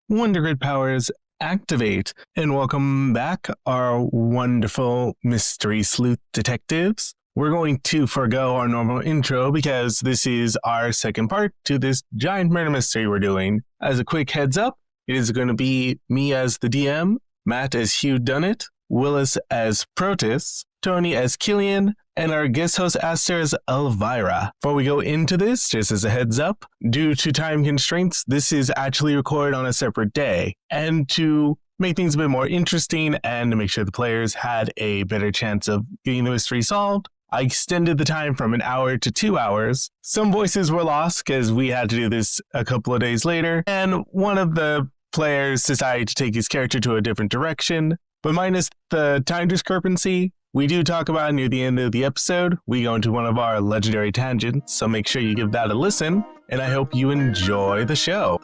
Wonder Grid powers activate. And welcome back, our wonderful mystery sleuth detectives. We're going to forego our normal intro because this is our second part to this giant murder mystery we're doing. As a quick heads up, it is going to be me as the DM, Matt as Hugh Dunnett, Willis as Protis, Tony as Killian, and our guest host Aster as Elvira. Before we go into this, just as a heads up, due to time constraints, this is actually recorded on a separate day. And to make things a bit more interesting and to make sure the players had a better chance of getting the mystery solved, I extended the time from an hour to 2 hours. Some voices were lost because we had to do this a couple of days later, and one of the players decided to take his character to a different direction. But minus the time discrepancy, we do talk about near the end of the episode. We go into one of our legendary tangents, so make sure you give that a listen, and I hope you enjoy the show.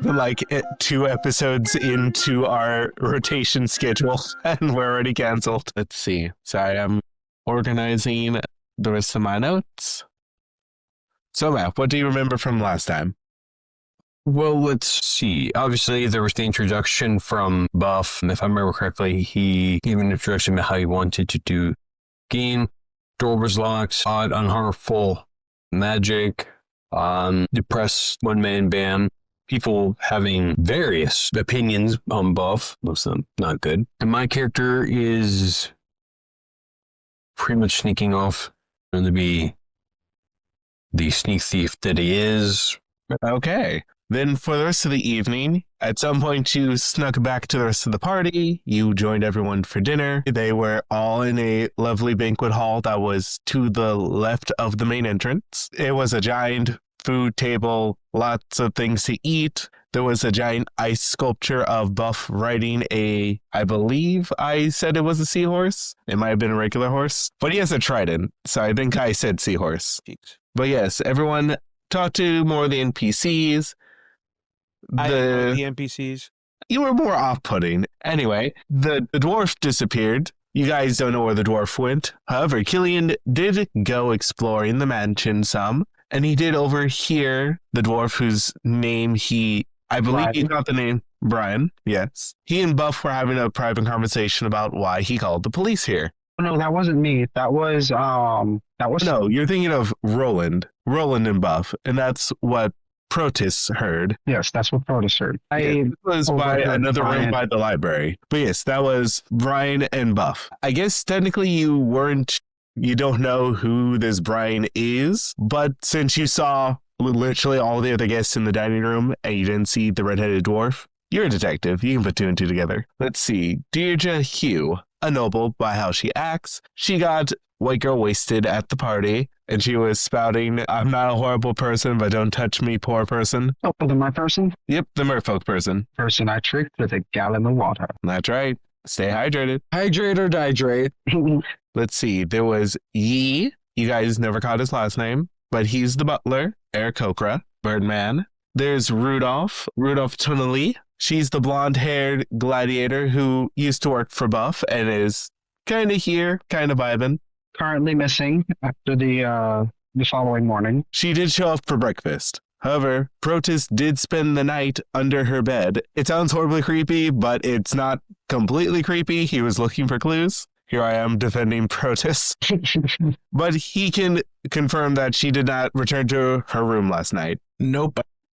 Like 2 episodes into our rotation schedule and we're already canceled. Let's see. Sorry, I'm organizing the rest of my notes. So Matt, what do you remember from last time? Well, let's see. Obviously, there was the introduction from Buff, and if I remember correctly, he gave an introduction to how he wanted to do gain. Door was locked, odd, unharmful magic, depressed one-man band. People having various opinions on Buff, most of them not good. And my character is pretty much sneaking off, going to be the sneak thief that he is. Okay. Then for the rest of the evening, at some point you snuck back to the rest of the party. You joined everyone for dinner. They were all in a lovely banquet hall that was to the left of the main entrance. It was a giant food table, lots of things to eat. There was a giant ice sculpture of Buff riding I believe I said it was a seahorse. It might have been a regular horse, but he has a trident, so I think I said seahorse. But yes, everyone talked to more of the NPCs. The NPCs. You were more off-putting. Anyway, the dwarf disappeared. You guys don't know where the dwarf went. However, Killian did go exploring the mansion some. And he did overhear the dwarf whose name I believe he got the name Brian. Yes. He and Buff were having a private conversation about why he called the police here. No, that wasn't me. That was. No, you're thinking of Roland and Buff. And that's what Protis heard. Yes, that's what Protis heard. It was by another room by the library. But yes, that was Brian and Buff. I guess technically you don't know who this Brian is, but since you saw literally all the other guests in the dining room and you didn't see the redheaded dwarf, you're a detective. You can put 2 and 2 together. Let's see. Deirdre Hugh, a noble by how she acts. She got white girl wasted at the party, and she was spouting, "I'm not a horrible person, but don't touch me, poor person." Oh, the mer person? Yep, the merfolk person. Person I tricked with a gallon of water. That's right. Stay hydrated. Hydrate or dihydrate. Let's see. There was Yi. You guys never caught his last name, but he's the butler. Eric Okra, Birdman. There's Rudolph Tunnelly. She's the blonde-haired gladiator who used to work for Buff and is kind of here, kind of vibing. Currently missing after the following morning. She did show up for breakfast. However, Protis did spend the night under her bed. It sounds horribly creepy, but it's not completely creepy. He was looking for clues. Here I am defending Protis. But he can confirm that she did not return to her room last night. Nope.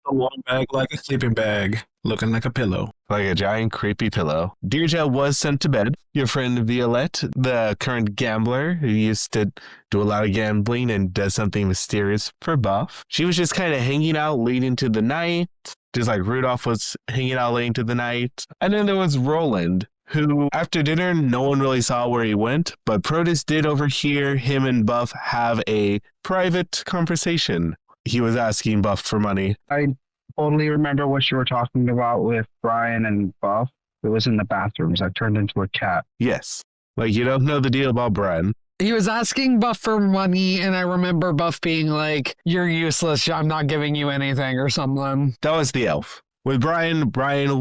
A long bag like a sleeping bag, looking like a pillow. Like a giant creepy pillow. Deirdre was sent to bed. Your friend Violette, the current gambler who used to do a lot of gambling and does something mysterious for Buff. She was just kind of hanging out late into the night, just like Rudolph was hanging out late into the night. And then there was Roland, who, after dinner, no one really saw where he went, but Protis did overhear him and Buff have a private conversation. He was asking Buff for money. I totally remember what you were talking about with Brian and Buff. It was in the bathrooms. I turned into a cat. Yes. Like, you don't know the deal about Brian. He was asking Buff for money, and I remember Buff being like, "You're useless. I'm not giving you anything," or something. That was the elf. With Brian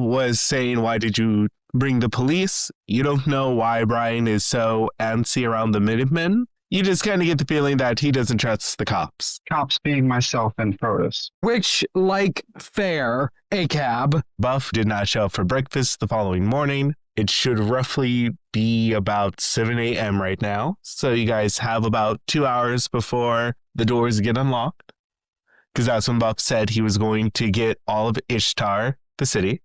was saying, why did you bring the police? You don't know why Brian is so antsy around the Minutemen. You just kind of get the feeling that he doesn't trust the cops. Cops being myself and Protus. Which, like, fair, a cab. Buff did not show up for breakfast the following morning. It should roughly be about 7 a.m. right now. So you guys have about 2 hours before the doors get unlocked. Because that's when Buff said he was going to get all of Ishtar, the city.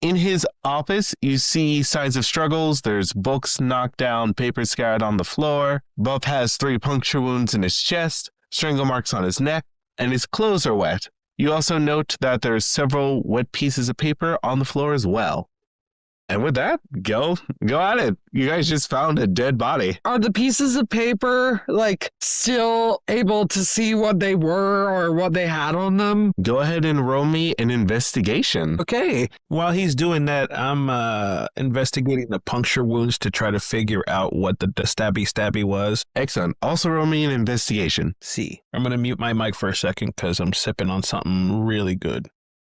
In his office, you see signs of struggles. There's books knocked down, paper scattered on the floor. Buff has 3 puncture wounds in his chest, strangle marks on his neck, and his clothes are wet. You also note that there's several wet pieces of paper on the floor as well. And with that, go at it. You guys just found a dead body. Are the pieces of paper, like, still able to see what they were or what they had on them? Go ahead and roll me an investigation. Okay. While he's doing that, I'm investigating the puncture wounds to try to figure out what the stabby was. Excellent. Also roll me an investigation. See. I'm going to mute my mic for a second because I'm sipping on something really good.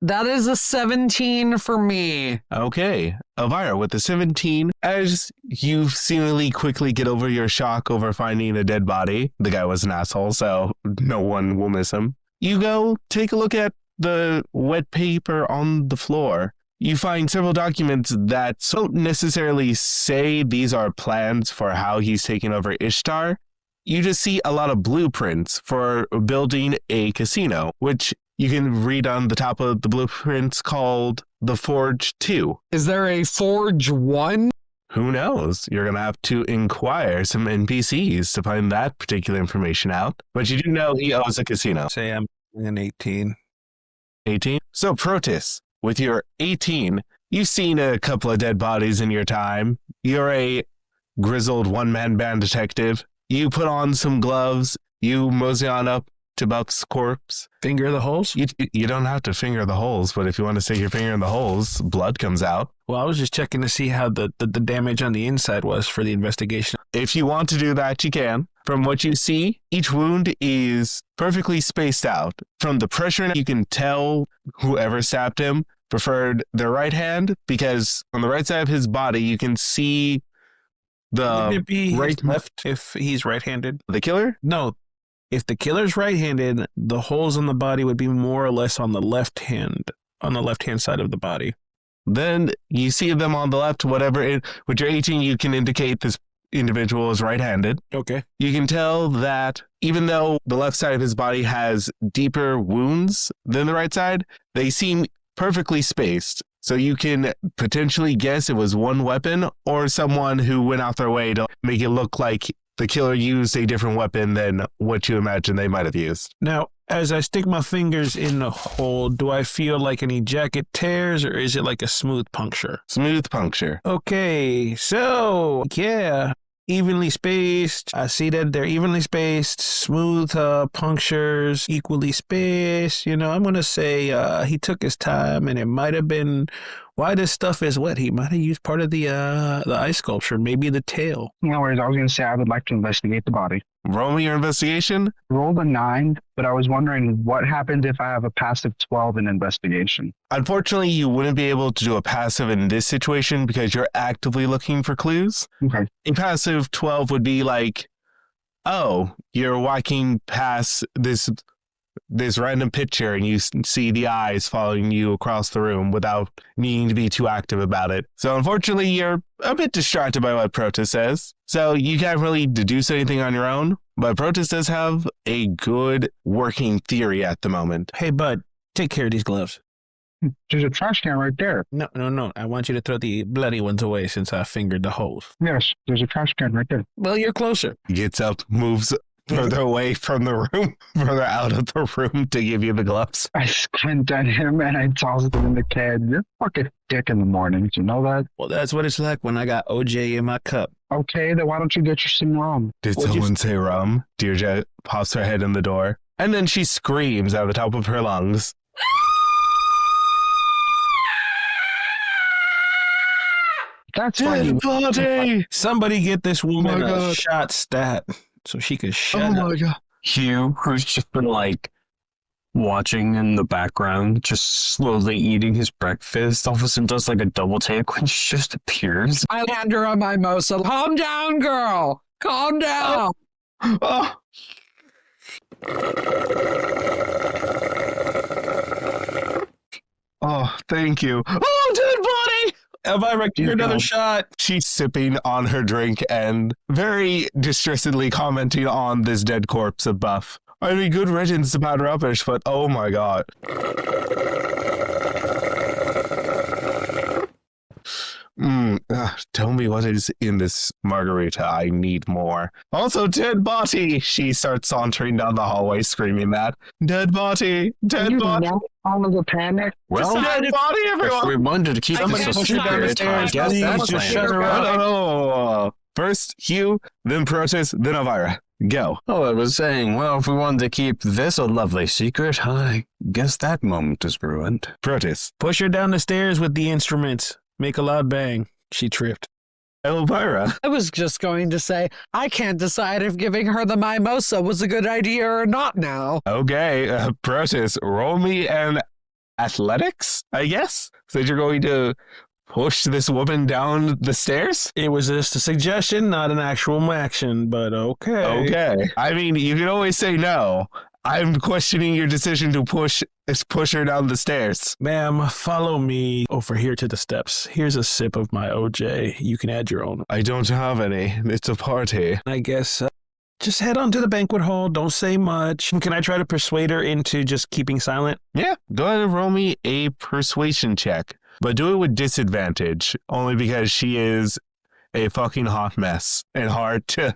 That is a 17 for me. Okay. Elvira, with the 17, as you seemingly quickly get over your shock over finding a dead body, the guy was an asshole, so no one will miss him. You go take a look at the wet paper on the floor. You find several documents that don't necessarily say these are plans for how he's taking over Ishtar. You just see a lot of blueprints for building a casino, which you can read on the top of the blueprints called the Forge 2. Is there a Forge 1? Who knows? You're going to have to inquire some NPCs to find that particular information out. But you do know he owns a casino. Say I'm an 18. 18? So Protus, with your 18, you've seen a couple of dead bodies in your time. You're a grizzled one-man band detective. You put on some gloves. You mosey on up to Buff's corpse. Finger the holes? You don't have to finger the holes, but if you want to stick your finger in the holes, blood comes out. Well, I was just checking to see how the damage on the inside was for the investigation. If you want to do that, you can. From what you see, each wound is perfectly spaced out. From the pressure, you can tell whoever stabbed him preferred their right hand, because on the right side of his body, you can see Wouldn't it be right left if he's right-handed? The killer? No. If the killer's right-handed, the holes on the body would be more or less on the left-hand side of the body. Then you see them on the left, with your 18, you can indicate this individual is right-handed. Okay. You can tell that even though the left side of his body has deeper wounds than the right side, they seem perfectly spaced. So you can potentially guess it was one weapon or someone who went out their way to make it look like the killer used a different weapon than what you imagine they might have used. Now, as I stick my fingers in the hole, do I feel like any jacket tears, or is it like a smooth puncture? Smooth puncture. Okay, so, yeah, evenly spaced. I see that they're evenly spaced, smooth punctures, equally spaced. I'm going to say he took his time, and it might have been... Why this stuff is wet? He might have used part of the ice sculpture, maybe the tail. No worries. I was going to say I would like to investigate the body. Roll me your investigation. Rolled a 9, but I was wondering what happens if I have a passive 12 in investigation. Unfortunately, you wouldn't be able to do a passive in this situation because you're actively looking for clues. Okay. A passive 12 would be like, oh, you're walking past this random picture and you see the eyes following you across the room without needing to be too active about it. So unfortunately, you're a bit distracted by what Protus says. So you can't really deduce anything on your own, but Protus does have a good working theory at the moment. Hey, bud, take care of these gloves. There's a trash can right there. No. I want you to throw the bloody ones away since I fingered the holes. Yes, there's a trash can right there. Well, you're closer. He gets up, moves further away from the room, further out of the room to give you the gloves. I squint at him and I toss them in the can. You're fucking dick in the morning. You know that? Well, that's what it's like when I got OJ in my cup. Okay, then why don't you get your some rum? Did someone say rum? Deirdre pops her head in the door, and then she screams at the top of her lungs. That's funny. Dead body! Somebody get this woman my a God. shot stat so she can shut Oh up. my god. Hugh, who's just been like watching in the background, just slowly eating his breakfast, all of a sudden does like a double take when she just appears. I hand her a mimosa. Calm down, girl. Calm down. Oh. Oh, thank you. Oh, dead body! Elvira, give her another shot. She's sipping on her drink and very distressedly commenting on this dead corpse of Buff. I mean, good riddance to bad rubbish, but oh my god. Tell me what is in this margarita. I need more. Also, dead body! She starts sauntering down the hallway screaming that. Dead body! Dead body! All of the panic. Well, Dead body, if everyone! we wanted to keep Somebody this a push her down the secret, I stairs. guess Please, that's just fine. shut her up. No. First Hugh, then Protus, then Elvira. Go. Oh, I was saying, well, if we wanted to keep this a lovely secret, I guess that moment is ruined. Protus. Push her down the stairs with the instruments. Make a loud bang. She tripped. Elvira. I was just going to say, I can't decide if giving her the mimosa was a good idea or not now. Okay, Protus, roll me an athletics, I guess? So you're going to push this woman down the stairs? It was just a suggestion, not an actual action, but okay. Okay. I mean, you can always say no. I'm questioning your decision to push her down the stairs. Ma'am, follow me over here to the steps. Here's a sip of my OJ. You can add your own. I don't have any. It's a party. I guess just head on to the banquet hall. Don't say much. Can I try to persuade her into just keeping silent? Yeah, go ahead and roll me a persuasion check. But do it with disadvantage, only because she is a fucking hot mess and hard to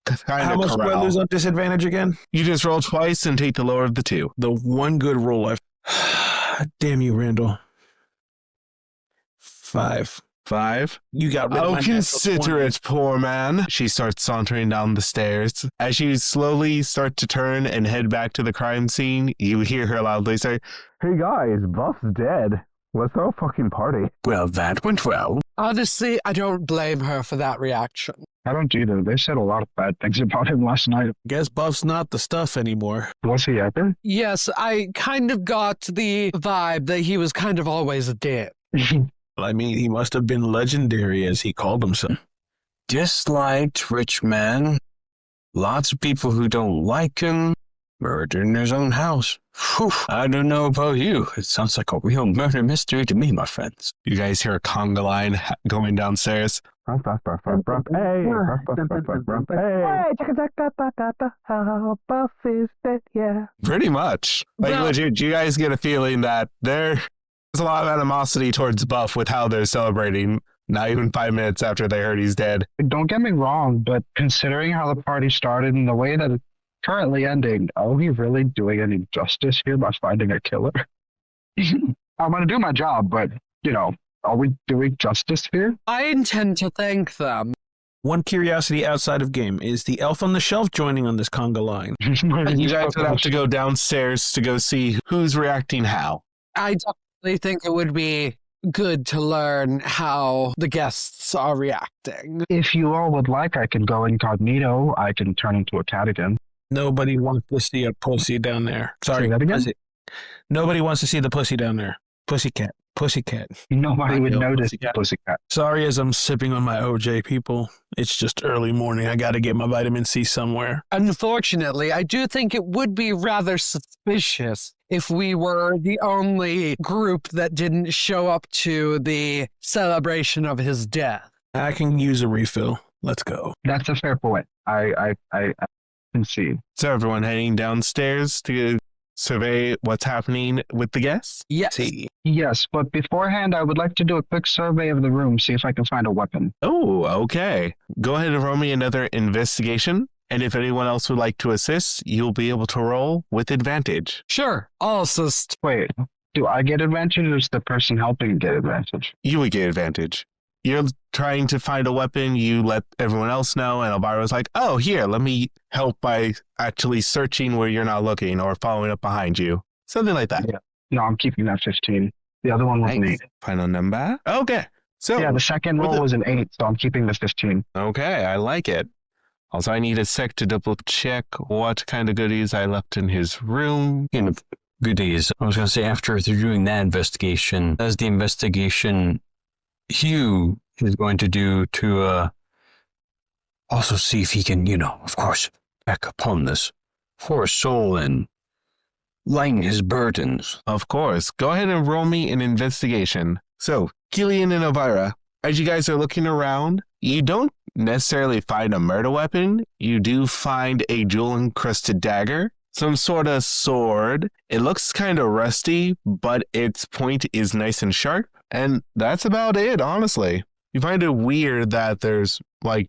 kind How of much do I lose corral. on disadvantage again? You just roll twice and take the lower of the two. The one good roll I've... Damn you, Randall. 5. 5. You got rid of Oh, my natural consider 20. it, poor man. She starts sauntering down the stairs. As you slowly start to turn and head back to the crime scene, you hear her loudly say, "Hey guys, Buff's dead. Let's throw a fucking party." Well, that went well. Honestly, I don't blame her for that reaction. I don't either. They said a lot of bad things about him last night. Guess Buff's not the stuff anymore. Was he ever? Yes, I kind of got the vibe that he was kind of always dead. I mean, he must have been legendary, as he called himself. Disliked rich man. Lots of people who don't like him. Murdered in his own house. Whew, I don't know about you. It sounds like a real murder mystery to me, my friends. You guys hear a conga line going downstairs. Hey, Buff is dead, yeah. pretty much. Like, Well- legit, you guys get a feeling that there's a lot of animosity towards Buff with how they're celebrating, not even 5 minutes after they heard he's dead. Don't get me wrong, but considering how the party started and the way that it's currently ending, are we really doing any justice here by finding a killer? I'm going to do my job, but, are we doing justice here? I intend to thank them. One curiosity outside of game is the elf on the shelf joining on this conga line. You guys would have to go downstairs to go see who's reacting how. I definitely think it would be good to learn how the guests are reacting. If you all would like, I can go incognito. I can turn into a cat again. Nobody wants to see a pussy down there. Sorry, Say that again? pussy. Nobody wants to see the pussy down there. Pussycat. Pussycat. Nobody would know, notice pussycat. pussycat. Sorry as I'm sipping on my OJ, people. It's just early morning. I got to get my vitamin C somewhere. Unfortunately, I do think it would be rather suspicious if we were the only group that didn't show up to the celebration of his death. I can use a refill. Let's go. That's a fair point. I can see. So everyone heading downstairs to survey what's happening with the guests? Yes. Yes, but beforehand, I would like to do a quick survey of the room, see if I can find a weapon. Oh, okay. Go ahead and roll me another investigation. And if anyone else would like to assist, you'll be able to roll with advantage. Sure. I'll assist. Wait, do I get advantage or does the person helping get advantage? You would get advantage. You're trying to find a weapon, you let everyone else know, and Elvira's like, oh, here, let me help by actually searching where you're not looking or following up behind you. Something like that. Yeah. No, I'm keeping that 15. The other one was me. Final number. Okay. So, Yeah, the second with roll the- was an 8, so I'm keeping the 15. okay, I like it. Also, I need a sec to double check what kind of goodies I left in his room. Goodies. I was going to say, after they're doing that investigation, as the investigation Hugh is going to do to also see if he can, of course, back upon this poor soul and lighten his burdens. Of course. Go ahead and roll me an investigation. So, Killian and Elvira, as you guys are looking around, you don't necessarily find a murder weapon. You do find a jewel-encrusted dagger, some sort of sword. It looks kind of rusty, but its point is nice and sharp. And that's about it, honestly. You find it weird that there's,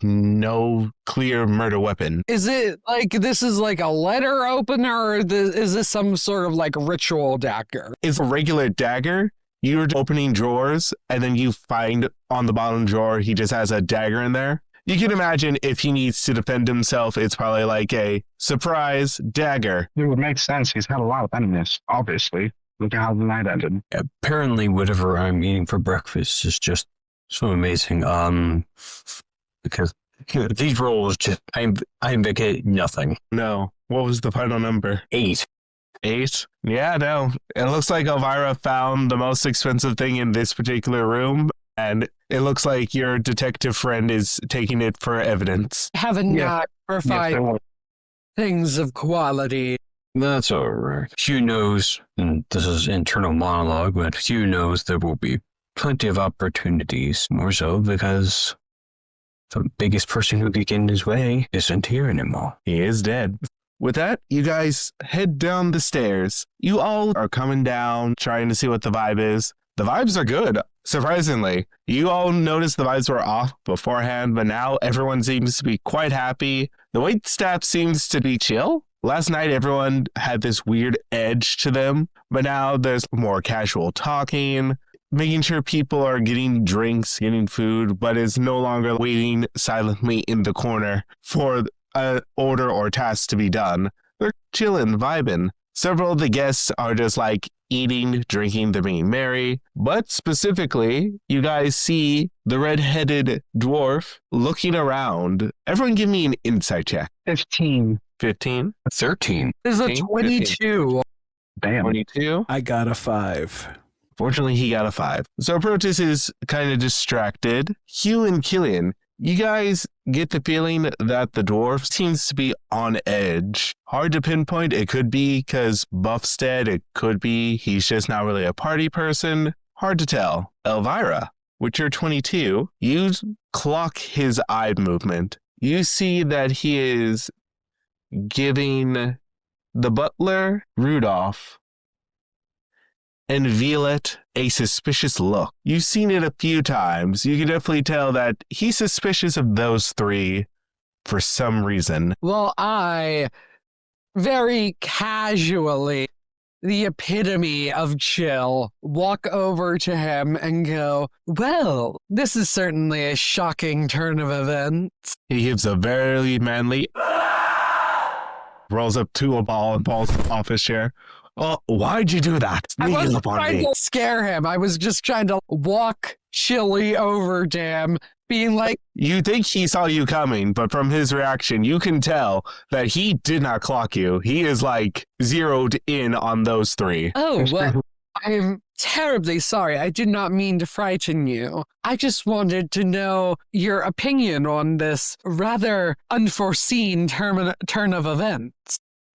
no clear murder weapon. Is it like this is like a letter opener, or is this some sort of like ritual dagger? It's a regular dagger. You're opening drawers, and then you find on the bottom drawer, he just has a dagger in there. You can imagine if he needs to defend himself, it's probably like a surprise dagger. It would make sense. He's had a lot of enemies, obviously. Look at how the night ended. Apparently, whatever I'm eating for breakfast is just so amazing. Because these rolls just, I indicate nothing. No. What was the final number? 8. 8? Yeah, no. It looks like Elvira found the most expensive thing in this particular room, and it looks like your detective friend is taking it for evidence. Haven't Yes. not Yes, provide there was. things of quality. That's all right. Hugh knows, and this is internal monologue, but Hugh knows there will be plenty of opportunities, more so because the biggest person who could get in his way isn't here anymore. He is dead. With that, you guys head down the stairs. You all are coming down, trying to see what the vibe is. The vibes are good, surprisingly. You all noticed the vibes were off beforehand, but now everyone seems to be quite happy. The wait staff seems to be chill. Last night, everyone had this weird edge to them, but now there's more casual talking, making sure people are getting drinks, getting food, but is no longer waiting silently in the corner for an order or task to be done. They're chilling, vibing. Several of the guests are just eating, drinking, they're being merry. But specifically, you guys see the red-headed dwarf looking around. Everyone give me an insight check. 15. 15, 13. This is a 15. 22. Damn. 22. I got a 5. Fortunately, he got a 5. So Protus is kind of distracted. Hugh and Killian, you guys get the feeling that the dwarf seems to be on edge. Hard to pinpoint. It could be because Buff's dead. It could be he's just not really a party person. Hard to tell. Elvira, with your 22, you clock his eye movement. You see that he is giving the butler, Rudolph, and Violet a suspicious look. You've seen it a few times. You can definitely tell that he's suspicious of those three for some reason. Well, I very casually, the epitome of chill, walk over to him and go, well, this is certainly a shocking turn of events. He gives a very manly rolls up to a ball and falls off his chair. Oh, why'd you do that? I Sneaking wasn't up on trying me. to scare him. I was just trying to walk chilly over to him, being like, You think he saw you coming, but from his reaction, you can tell that he did not clock you. He is zeroed in on those three. oh, well, I'm terribly sorry. I did not mean to frighten you. I just wanted to know your opinion on this rather unforeseen turn of events.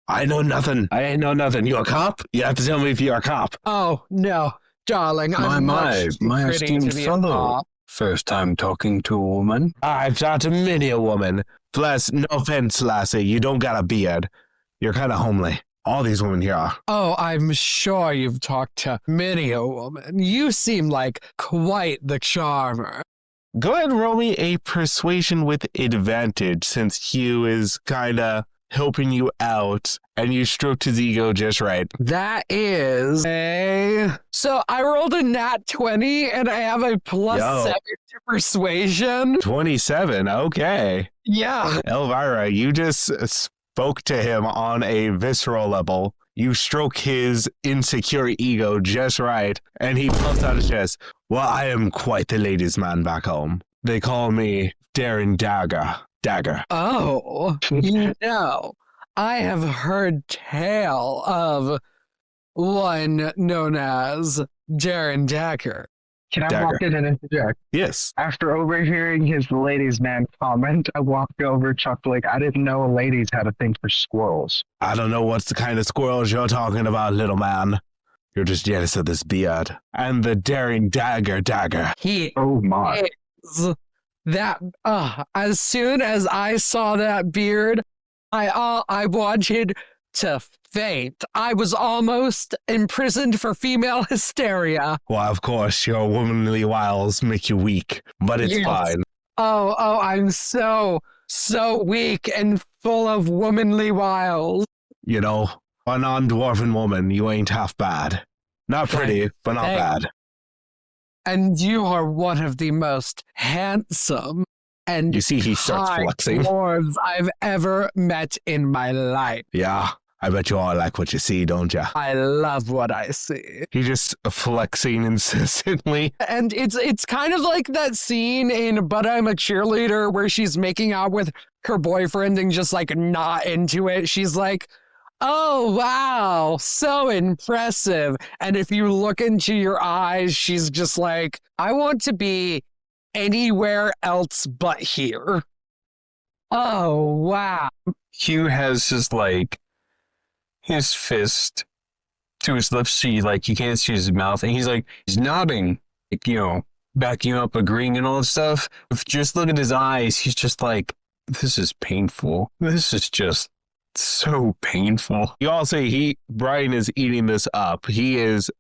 I know nothing. I ain't know nothing. You a cop? You have to tell me if you're a cop. Oh, no, darling. I'm much too my pretty esteemed to be a fellow. cop. First time talking to a woman. I've talked to many a woman. Plus, no offense, lassie, you don't got a beard. You're kind of homely. All these women here are. Oh, I'm sure you've talked to many a woman. You seem like quite the charmer. Go ahead and roll me a persuasion with advantage, since Hugh is kind of helping you out, and you stroked his ego just right. That is a... So I rolled a nat 20, and I have a plus Yo. 7 to persuasion. 27, okay. Yeah. Elvira, you just spoke to him on a visceral level. You stroke his insecure ego just right, and he puffs out his chest. Well, I am quite the ladies' man back home. They call me Darren Dagger. Oh, I have heard tale of one known as Darren Dagger. Can I Dagger. walk in and interject? Yes. After overhearing his ladies' man comment, I walked over chuckling. I didn't know ladies had a thing for squirrels. I don't know what's the kind of squirrels you're talking about, little man. You're just jealous of this beard. And the Darren Dagger. He Oh my. is that. As soon as I saw that beard, I wanted to faint. I was almost imprisoned for female hysteria. Well, of course, your womanly wiles make you weak, but it's Yes. fine. Oh, I'm so weak and full of womanly wiles. You know, a non-dwarven woman, you ain't half bad. Not pretty, but not Thank- bad. And you are one of the most handsome and You see, he starts kind flexing. dwarves I've ever met in my life. Yeah, I bet you all like what you see, don't ya? I love what I see. He just flexing incessantly. And it's kind of like that scene in But I'm a Cheerleader where she's making out with her boyfriend and just like not into it. She's like, oh, wow, so impressive. And if you look into your eyes, she's just like, I want to be anywhere else but here. Oh, wow. Hugh has his fist to his lips, so you can't see his mouth, and he's nodding, backing up, agreeing and all that stuff. If just look at his eyes, he's just like, this is painful. This is just so painful. You all see Brian is eating this up. He is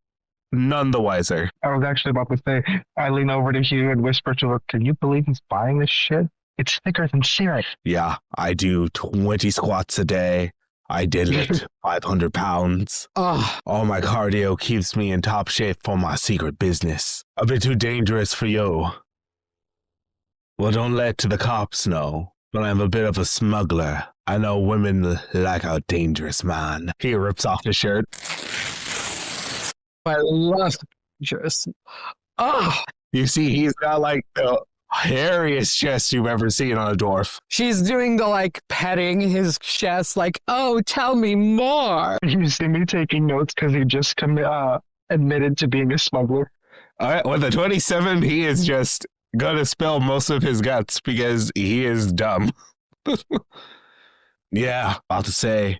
none the wiser. I was actually about to say, I lean over to Hugh and whisper to her, can you believe he's buying this shit? It's thicker than syrup. Yeah, I do 20 squats a day. I did lift 500 pounds. Oh, All my cardio keeps me in top shape for my secret business. A bit too dangerous for you. Well, don't let the cops know, but I'm a bit of a smuggler. I know women like a dangerous man. He rips off his shirt. I love just. Oh, You see, he's got like the hairiest chest you've ever seen on a dwarf. she's doing the petting his chest, like, oh, tell me more. You see me taking notes because he just admitted to being a smuggler. All right, with the 27, he is just gonna spill most of his guts because he is dumb. Yeah, about to say,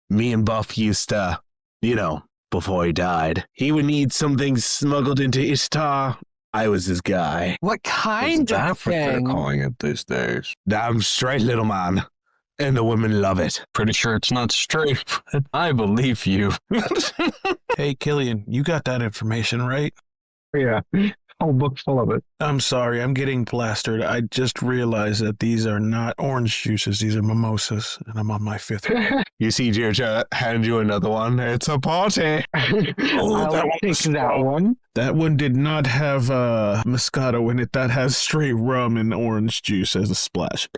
me and Buff used to, before he died, he would need something smuggled into Ishtar. I was his guy. What kind of Africa thing? calling it these days. Damn straight, little man. And the women love it. Pretty sure it's not straight, but I believe you. Hey, Killian, you got that information right? Yeah, whole book full of it. I'm sorry, I'm getting plastered. I just realized that these are not orange juices, these are mimosas, and I'm on my fifth one. You see Georgia hand you another one. It's a party. Oh, that I'll one take was that strong. one. That one did not have Moscato in it. That has straight rum and orange juice as a splash.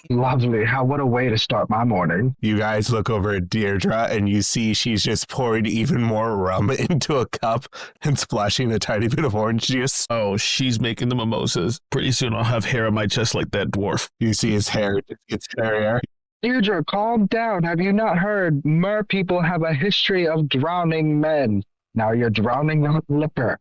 Lovely. What a way to start my morning. You guys look over at Deirdre and you see she's just pouring even more rum into a cup and splashing a tiny bit of orange juice. Oh, she's making the mimosas. Pretty soon I'll have hair on my chest like that dwarf. You see his hair just gets hairier. Deirdre, calm down. Have you not heard? Mer people have a history of drowning men. Now you're drowning the lipper.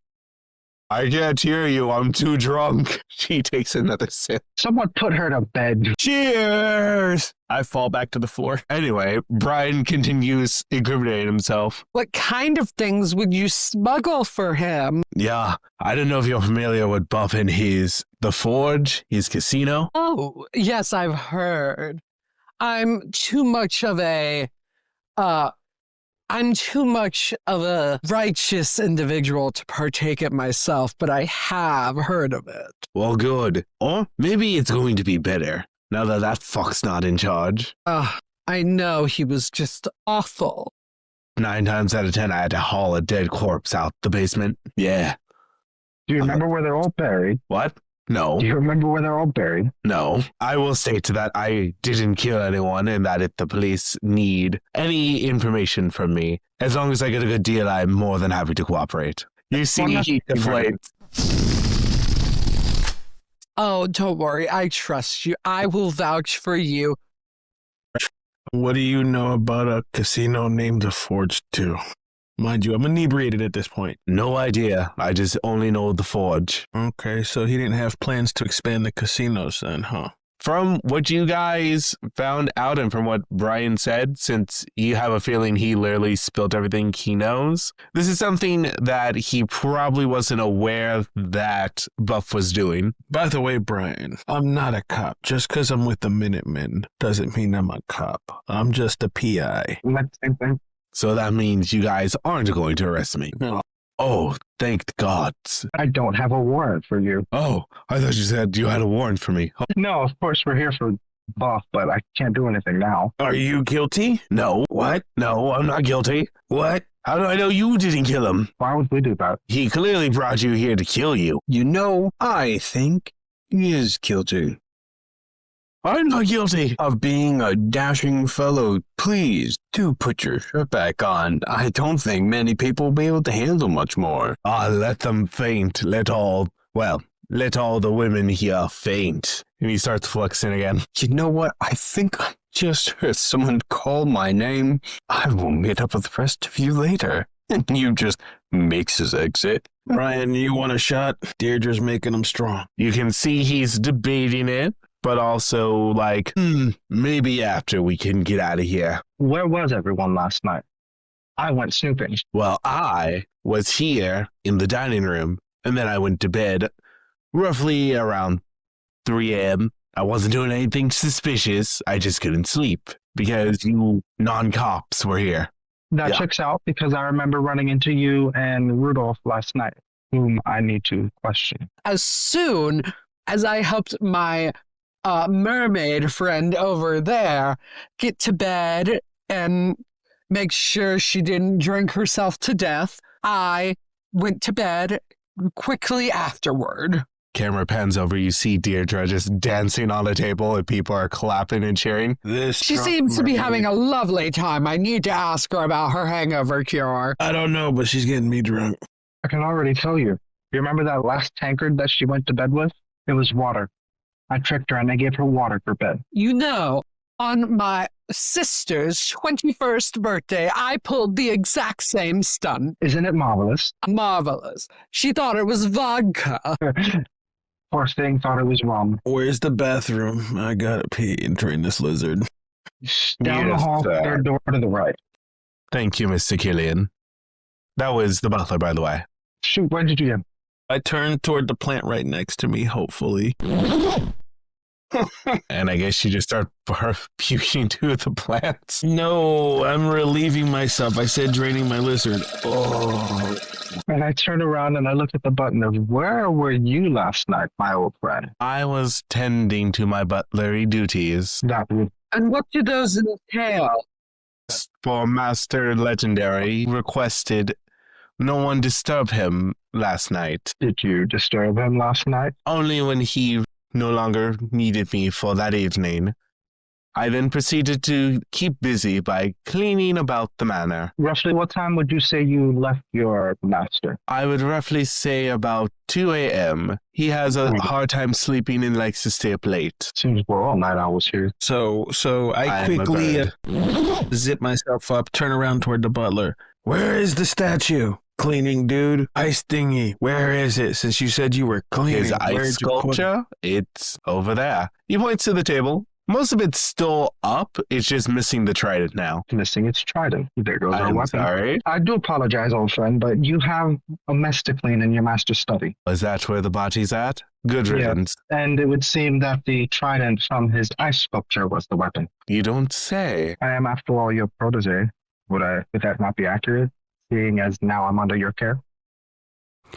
I can't hear you. I'm too drunk. She takes another sip. Someone put her to bed. Cheers! I fall back to the floor. Anyway, Brian continues incriminating himself. What kind of things would you smuggle for him? Yeah, I don't know if you're familiar with Buff and the Forge, his casino. Oh, yes, I've heard. I'm too much of a righteous individual to partake it myself, but I have heard of it. Well, good. Or maybe it's going to be better, now that fuck's not in charge. I know he was just awful. 9 times out of 10, I had to haul a dead corpse out the basement. Yeah. Do you remember where they're all buried? What? No. Do you remember where they're all buried? No. I will state that I didn't kill anyone and that if the police need any information from me, as long as I get a good deal, I'm more than happy to cooperate. You see, he deflates. Oh, don't worry. I trust you. I will vouch for you. What do you know about a casino named the Forge 2? Mind you, I'm inebriated at this point. No idea. I just only know the Forge. Okay, so he didn't have plans to expand the casinos then, huh? From what you guys found out and from what Brian said, since you have a feeling he literally spilled everything he knows, this is something that he probably wasn't aware that Buff was doing. By the way, Brian, I'm not a cop. Just because I'm with the Minutemen doesn't mean I'm a cop. I'm just a PI. Same thing. So that means you guys aren't going to arrest me. No. Oh, thank God. I don't have a warrant for you. Oh, I thought you said you had a warrant for me. Oh, No, of course we're here for Buff, but I can't do anything now. Are you guilty? no. What? No, I'm not guilty. What? How do I know you didn't kill him? Why would we do that? He clearly brought you here to kill you. You know, I think he is guilty I'm not guilty. of being a dashing fellow. Please do put your shirt back on. I don't think many people will be able to handle much more. Let them faint. Let all the women here faint. And he starts flexing again. You know what? I think I just heard someone call my name. I will meet up with the rest of you later. And you just makes his exit. Brian, you want a shot? Deirdre's making him strong. You can see he's debating it, but also like, maybe after we can get out of here. Where was everyone last night? I went snooping. Well, I was here in the dining room, and then I went to bed roughly around 3 a.m. I wasn't doing anything suspicious. I just couldn't sleep because you non-cops were here. That Yeah. checks out because I remember running into you and Rudolph last night, whom I need to question. As soon as I helped my mermaid friend over there get to bed and make sure she didn't drink herself to death, I went to bed quickly afterward. Camera pans over, you see Deirdre just dancing on a table and people are clapping and cheering. She seems to be having a lovely time. I need to ask her about her hangover cure. I don't know, but she's getting me drunk. I can already tell you. You remember that last tankard that she went to bed with? It was water. I tricked her and I gave her water for bed. You know, on my sister's 21st birthday, I pulled the exact same stunt. Isn't it marvelous? Marvelous. She thought it was vodka. Poor thing thought it was rum. Where's the bathroom? I gotta pee and train this lizard. Down the Yes, hall, sir. third door to the right. Thank you, Mr. Killian. That was the butler, by the way. Shoot, where did you get? I turn toward the plant right next to me, hopefully. And I guess you just start puking to the plants. No, I'm relieving myself. I said draining my lizard. Oh. And I turned around and I looked at the button of where were you last night, my old friend? I was tending to my butlery duties. That would And what do those entail? For Master Legendary requested no one disturb him last night. did you disturb him last night? Only when he no longer needed me for that evening. I then proceeded to keep busy by cleaning about the manor. Roughly what time would you say you left your master? I would roughly say about 2 a.m. He has a hard time sleeping and likes to stay up late. Seems we're all night owls here. So I I'm a quickly bird. zip myself up, turn around toward the butler. Where is the statue? Cleaning, dude. Ice thingy. Where is it? Since you said you were cleaning. His ice where'd you put it? sculpture, it's over there. He points to the table. Most of it's still up. It's just missing the trident now. Missing its trident. There goes our I'm weapon. sorry. I do apologize, old friend, but you have a mess to clean in your master's study. Is that where the body's at? Good Yeah. riddance. And it would seem that the trident from his ice sculpture was the weapon. You don't say. I am, after all, your protege. Would that not be accurate, seeing as now I'm under your care?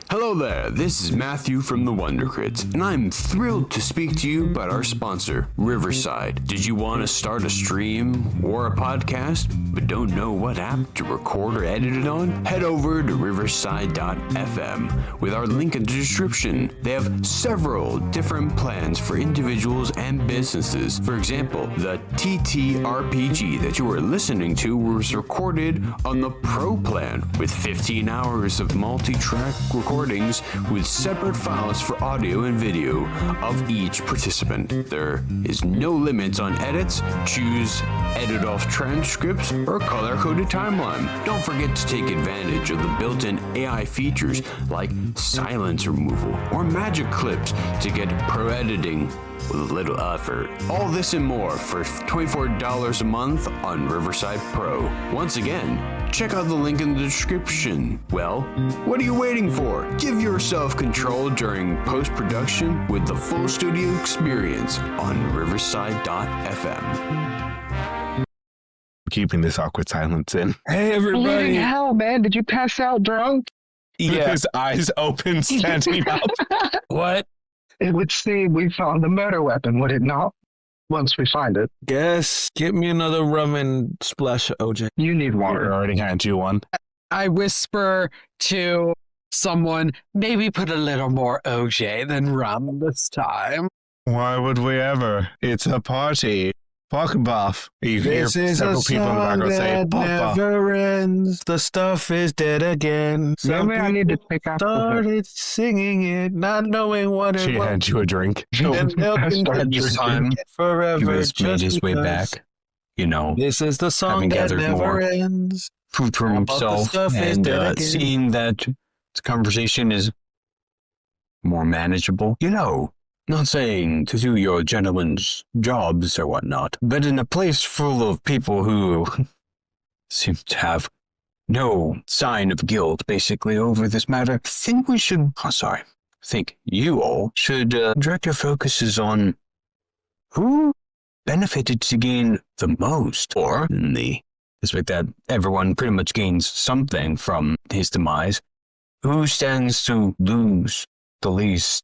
Hello there, this is Matthew from the Wonder Crits, and I'm thrilled to speak to you about our sponsor, Riverside. Did you want to start a stream or a podcast, but don't know what app to record or edit it on? Head over to riverside.fm with our link in the description. They have several different plans for individuals and businesses. For example, the TTRPG that you are listening to was recorded on the Pro plan with 15 hours of multi-track recordings with separate files for audio and video of each participant. There is no limits on edits. Choose edit off transcripts or color-coded timeline. Don't forget to take advantage of the built-in AI features like silence removal or magic clips to get pro editing with a little effort. All this and more for $24 a month on Riverside Pro. Once again, check out the link in the description. Well, what are you waiting for? Give yourself control during post-production with the full studio experience on riverside.fm. Keeping this awkward silence in. Hey, everybody. Hell, man, did you pass out drunk? With Yeah. his eyes open, standing up. What? It would seem we found the murder weapon, would it not? Once we find it. Guess. Get me another rum and splash of OJ. You need I water. already had you one. I whisper to someone, maybe put a little more OJ than rum this time. Why would we ever? It's a party. Fuck Buff. You hear This is a several people in the song background say, that Buff Buff. never ends. The stuff is dead again. Some Maybe I need to people take after her. started singing it, not knowing what it She was. had you a drink. And milk I and started This drinking time, it forever. He was made just his way because. back, you know, This is the song having that gathered never more ends. food for All about the himself stuff is and dead again. seeing that the conversation is more manageable. You know, not saying to do your gentlemen's jobs or whatnot, but in a place full of people who seem to have no sign of guilt, basically, over this matter, I think we should, I think you all should direct your focuses on who benefited to gain the most, or in the aspect that everyone pretty much gains something from his demise, who stands to lose the least.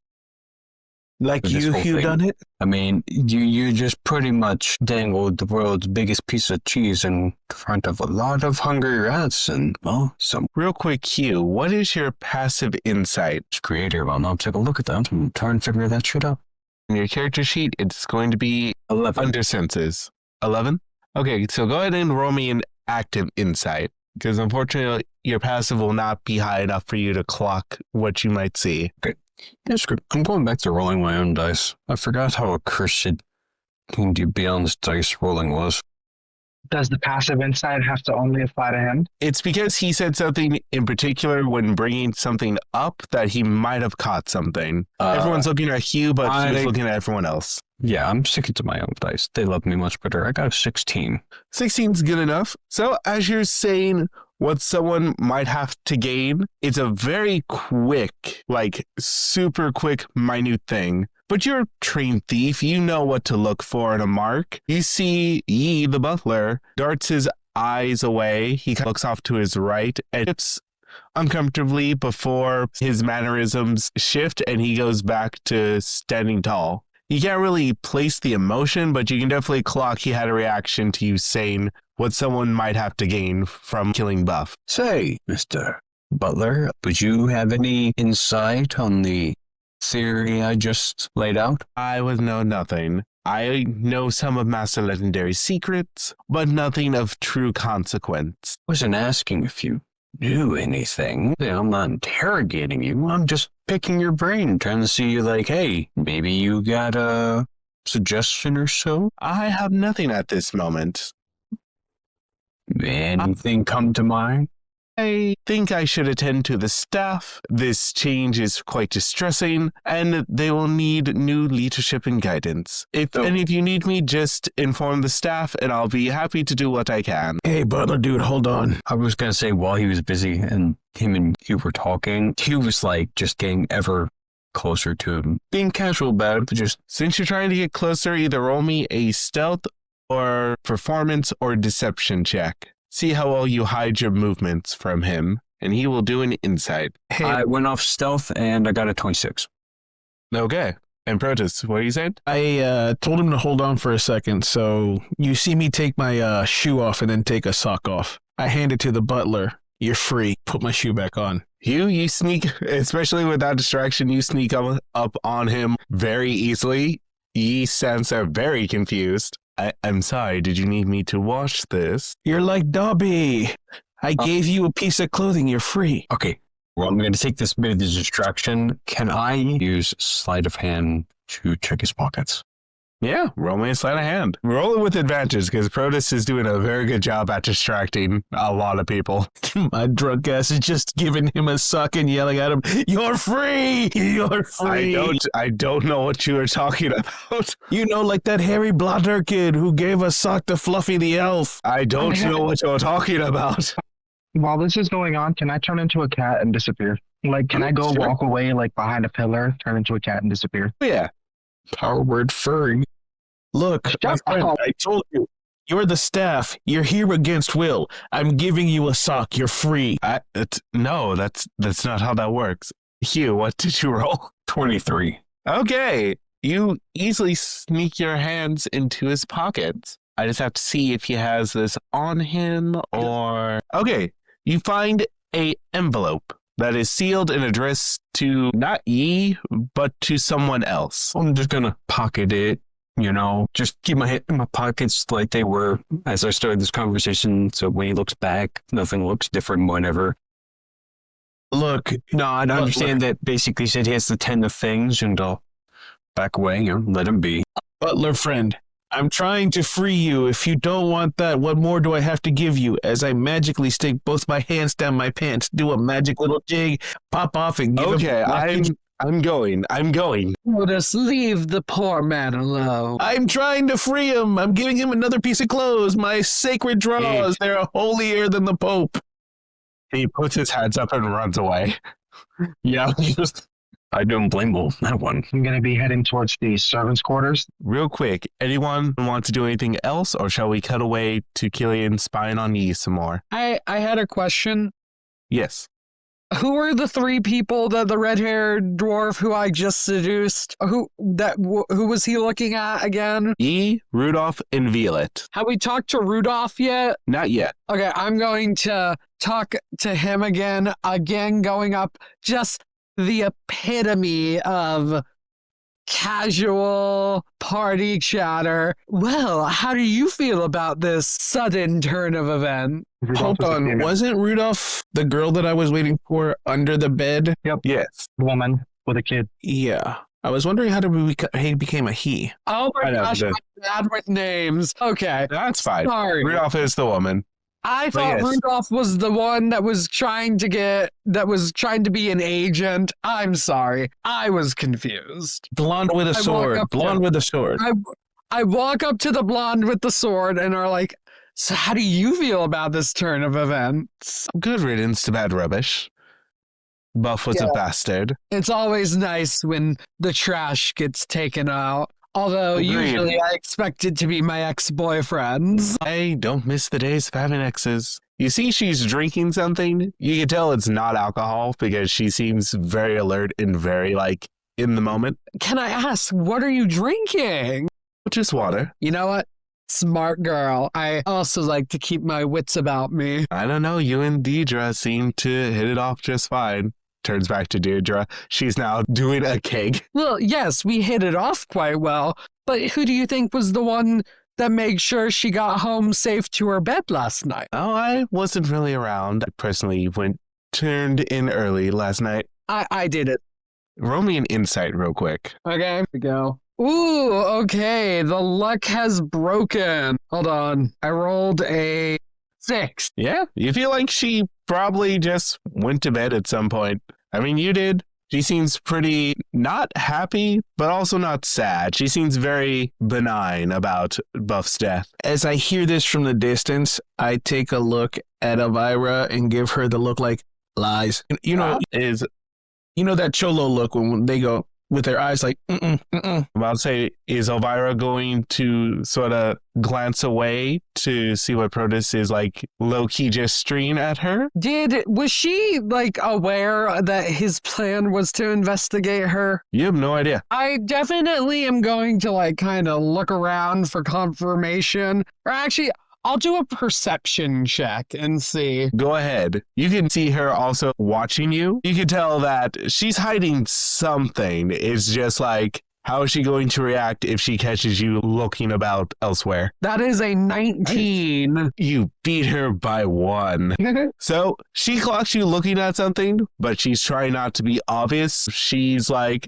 Like This you, whole Hugh, thing. done it? I mean, you just pretty much dangled the world's biggest piece of cheese in front of a lot of hungry rats and, well, some Real quick, Hugh, what is your passive insight? creator. Well, now take a look at that and try and figure that shit out. In your character sheet, it's going to be 11. under senses. 11? Okay, so go ahead and roll me an active insight, because unfortunately, your passive will not be high enough for you to clock what you might see. Yeah, screw it. I'm going back to rolling my own dice. I forgot how accursed King Beyond's dice rolling was. Does the passive insight have to only apply to him? It's because he said something in particular when bringing something up that he might have caught something. Everyone's looking at Hugh, but he was looking at everyone else. Yeah, I'm sticking to my own dice. They love me much better. I got a 16. 16's good enough. So as you're saying what someone might have to gain, it's a very quick, like super quick, minute thing. But you're a trained thief. You know what to look for in a mark. You see Yi, the butler, darts his eyes away. He looks off to his right and shifts uncomfortably before his mannerisms shift and he goes back to standing tall. You can't really place the emotion, but you can definitely clock he had a reaction to you saying what someone might have to gain from killing Buff. Say, Mr. Butler, would you have any insight on the theory I just laid out? I would know nothing. I know some of Master Legendary's secrets, but nothing of true consequence. Wasn't asking if you knew anything. I'm not interrogating you. I'm just picking your brain, trying to see, like, hey, maybe you got a suggestion or so? I have nothing at this moment. Anything come to mind? I think I should attend to the staff. This change is quite distressing, and they will need new leadership and guidance. If any of you need me, just inform the staff, and I'll be happy to do what I can. Hey, butler dude, hold on. I was going to say, while he was busy and him and Hugh were talking, Hugh was like just getting ever closer to him, being casual about it, but just, Since you're trying to get closer, either roll me a stealth or performance or deception check. See how well you hide your movements from him. and he will do an insight. Hey, I went off stealth and I got a 26. Okay. And Protus, what are you saying? I told him to hold on for a second, so you see me take my shoe off and then take a sock off. I hand it to the butler. You're free. Put my shoe back on. You sneak, especially with that distraction, you sneak up on him very easily. He sounds very confused. I'm sorry, did you need me to wash this? You're like Dobby. I gave you a piece of clothing. You're free. Okay. Well, I'm going to take this bit of the distraction. Can I use sleight of hand to check his pockets? Yeah, roll me a sleight of hand. Roll it with advantage because Protus is doing a very good job at distracting a lot of people. My drunk ass is just giving him a suck and yelling at him, "You're free! You're free!" I don't know what you are talking about. You know, like that hairy blonder kid who gave a sock to Fluffy the elf. I don't know what you're talking about. While this is going on, can I turn into a cat and disappear? Like, can I go Sure. walk away, like, behind a pillar, turn into a cat and disappear? Yeah. Power word furry. Look, my Shut friend, up. I told you. You're the staff. You're here against will. I'm giving you a sock. You're free. No, that's not how that works. Hugh, what did you roll? 23. Okay. You easily sneak your hands into his pockets. I just have to see if he has this on him or... Okay. You find a envelope that is sealed and addressed to not ye, but to someone else. I'm just going to pocket it, just keep my hand in my pockets like they were as I started this conversation. So when he looks back, nothing looks different whenever. Look, No, I understand that basically said he has to tend to things and I'll back away, let him be. butler friend, I'm trying to free you. If you don't want that, what more do I have to give you? As I magically stick both my hands down my pants, do a magic little jig, pop off and give Okay, him... I'm going. Just leave the poor man alone. I'm trying to free him. I'm giving him another piece of clothes. My sacred draws. They're holier than the Pope. He puts his hands up and runs away. Yeah, I don't blame him. That one. I'm going to be heading towards the servants' quarters. Real quick, anyone want to do anything else, or shall we cut away to Killian spying on ye some more? I had a question. Yes. Who are the three people that the red-haired dwarf who I just seduced? Who was he looking at again? Ye, Rudolph, and Violet. Have we talked to Rudolph yet? Not yet. Okay, I'm going to talk to him again, going up just the epitome of casual party chatter. Well, how do you feel about this sudden turn of events? Hold on. Wasn't Rudolph the girl that I was waiting for under the bed? Yes. Woman with a kid. Yeah. I was wondering how he became a he. Oh my I know, gosh, I'm bad with names. Okay, That's fine. sorry. Rudolph is the woman. I thought yes. Rudolph was the one that was trying to be an agent. I'm sorry. I was confused. Blonde with a I walk sword. up to- Blonde with a sword. I walk up to the blonde with the sword and are like, so how do you feel about this turn of events? Good riddance to bad rubbish. Buff was a bastard. It's always nice when the trash gets taken out. Although Agreed. usually I expect it to be my ex-boyfriends. I don't miss the days of having exes. You see she's drinking something. You can tell it's not alcohol because she seems very alert and very, in the moment. Can I ask, what are you drinking? Just water. You know what? Smart girl. I also like to keep my wits about me. I don't know. You and Deidre seem to hit it off just fine. Turns back to Deirdre. She's now doing a keg. Well, yes, we hit it off quite well, but who do you think was the one that made sure she got home safe to her bed last night? Oh, I wasn't really around. I personally turned in early last night. I did it. Roll me an insight real quick. Okay, here we go. Ooh, okay, the luck has broken. Hold on. I rolled a 6. Yeah, you feel like she probably just went to bed at some point. I mean, you did. She seems pretty not happy, but also not sad. She seems very benign about Buff's death. As I hear this from the distance, I take a look at Elvira and give her the look like lies. You know that cholo look when they go, with their eyes like, mm-mm, mm-mm. I'm about to say, is Elvira going to sort of glance away to see what Protus is like low-key gesturing at her? Was she like aware that his plan was to investigate her? You have no idea. I definitely am going to like kind of look around for confirmation. Or actually, I'll do a perception check and see. Go ahead. You can see her also watching you. You can tell that she's hiding something. It's just like, how is she going to react if she catches you looking about elsewhere? That is a 19. You beat her by 1. So she clocks you looking at something, but she's trying not to be obvious. She's like,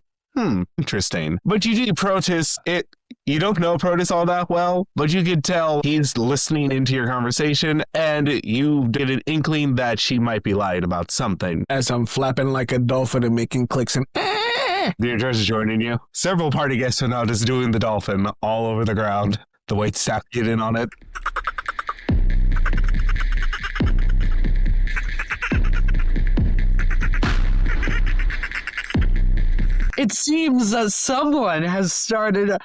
interesting. But you do Protus. You don't know Protus all that well, but you can tell he's listening into your conversation, and you get an inkling that she might be lying about something. As I'm flapping like a dolphin and making clicks and The intruder's joining you. Several party guests are now just doing the dolphin all over the ground. The wait staff get in on it. It seems that someone has started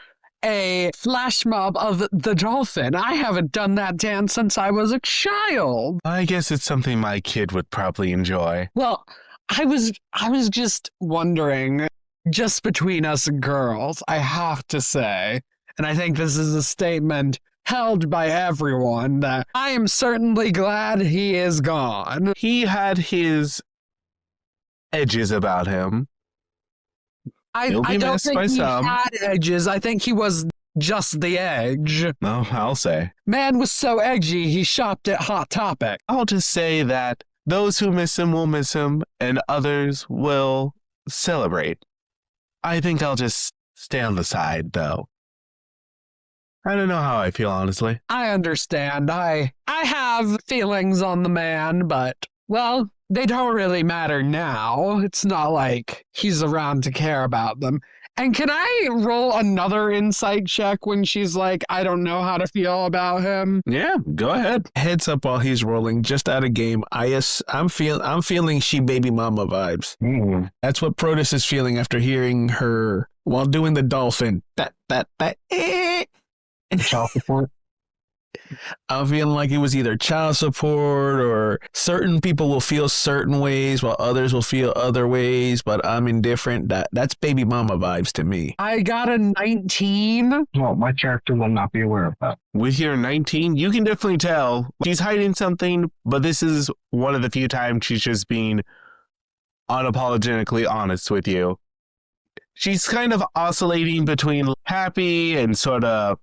a flash mob of the dolphin. I haven't done that dance since I was a child. I guess it's something my kid would probably enjoy. Well, I was just wondering, just between us girls, I have to say, and I think this is a statement held by everyone, that I am certainly glad he is gone. He had his edges about him. I He'll be don't missed think by he some. had edges. I think he was just the edge. No, I'll say. Man was so edgy, he shopped at Hot Topic. I'll just say that those who miss him will miss him, and others will celebrate. I think I'll just stay on the side, though. I don't know how I feel, honestly. I understand. I have feelings on the man, but, well, they don't really matter now. It's not like he's around to care about them. And can I roll another insight check when she's like, I don't know how to feel about him? Yeah, go ahead. heads up while he's rolling, just out of game. I'm feeling she baby mama vibes. That's what Protus is feeling after hearing her while doing the dolphin. Child support. I'm feeling like it was either child support or certain people will feel certain ways while others will feel other ways, but I'm indifferent. That's baby mama vibes to me. I got a 19. Well, my character will not be aware of that. With your 19, you can definitely tell she's hiding something, but this is one of the few times she's just being unapologetically honest with you. She's kind of oscillating between happy and sort of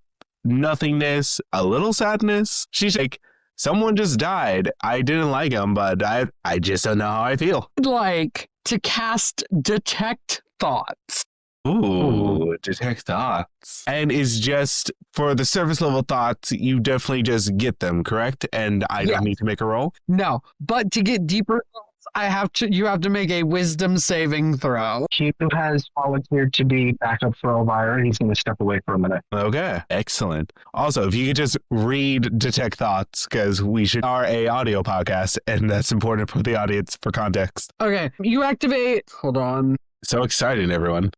nothingness, a little sadness. She's like, someone just died. I didn't like him, but I just don't know how I feel. I'd like to cast Detect Thoughts. Ooh, detect thoughts. And is just for the surface level thoughts, you definitely just get them, correct? And I don't need to make a roll? No, but to get deeper thoughts, you have to make a wisdom saving throw. He has volunteered to be backup for Elvira. He's going to step away for a minute. Okay, excellent. Also, if you could just read Detect Thoughts, because we are a audio podcast, and that's important for the audience for context. Okay, you activate. Hold on. So exciting, everyone.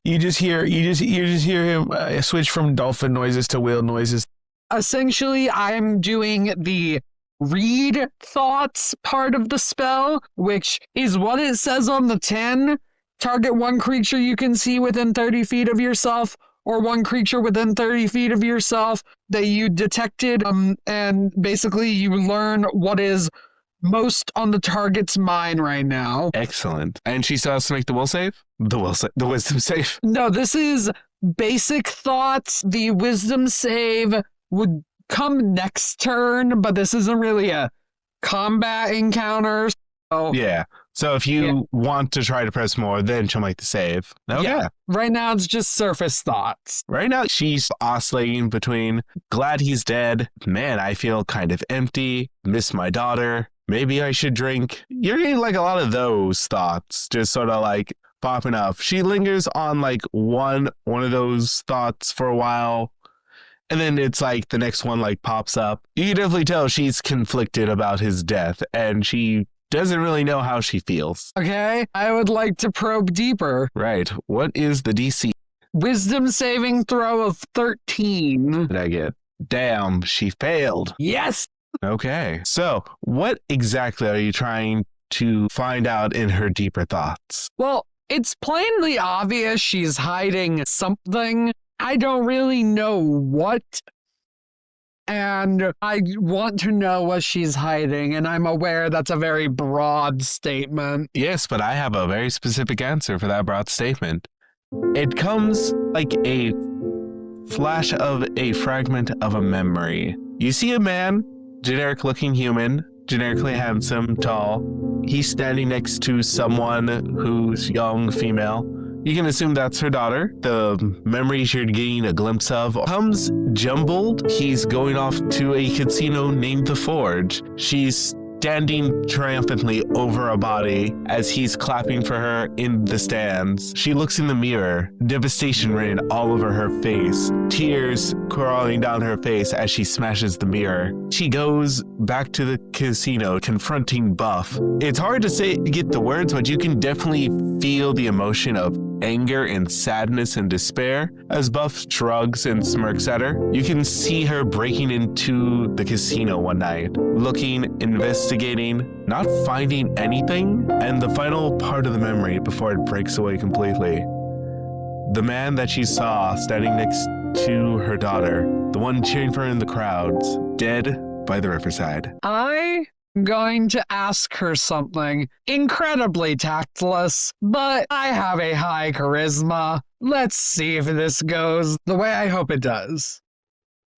You just hear him switch from dolphin noises to whale noises. Essentially, I'm doing the read thoughts part of the spell, which is what it says on the 10. Target one creature you can see within 30 feet of yourself, or one creature within 30 feet of yourself that you detected, and basically you learn what is most on the target's mind right now. Excellent. And she still has to make the will save? The wisdom save? No, this is basic thoughts. The wisdom save would come next turn, but this isn't really a combat encounter. So Yeah. So if you want to try to press more, then she'll make the save. Okay. Yeah. Right now it's just surface thoughts. Right now she's oscillating between glad he's dead, man, I feel kind of empty, miss my daughter, maybe I should drink. You're getting like a lot of those thoughts just sort of like popping up. She lingers on like one of those thoughts for a while. And then it's like the next one like pops up. You can definitely tell she's conflicted about his death, and she doesn't really know how she feels. Okay, I would like to probe deeper. Right. What is the DC Wisdom saving throw of 13. that I get? Damn, she failed. Yes! Okay. So, what exactly are you trying to find out in her deeper thoughts? Well, it's plainly obvious she's hiding something. I don't really know what. And I want to know what she's hiding, and I'm aware that's a very broad statement. Yes, but I have a very specific answer for that broad statement. It comes like a flash of a fragment of a memory. You see a man, generic looking human, generically handsome, tall. He's standing next to someone who's young, female. You can assume that's her daughter. The memories you're getting a glimpse of comes jumbled. He's going off to a casino named The Forge. She's standing triumphantly over a body as he's clapping for her in the stands. She looks in the mirror, devastation written all over her face, tears crawling down her face as she smashes the mirror. She goes back to the casino, confronting Buff. It's hard to get the words, but you can definitely feel the emotion of anger and sadness and despair as Buff shrugs and smirks at her. You can see her breaking into the casino one night, looking, investigating, not finding anything, and the final part of the memory before it breaks away completely. The man that she saw standing next to her daughter, the one cheering for her in the crowds, dead by the riverside. I'm going to ask her something incredibly tactless, but I have a high charisma. Let's see if this goes the way I hope it does.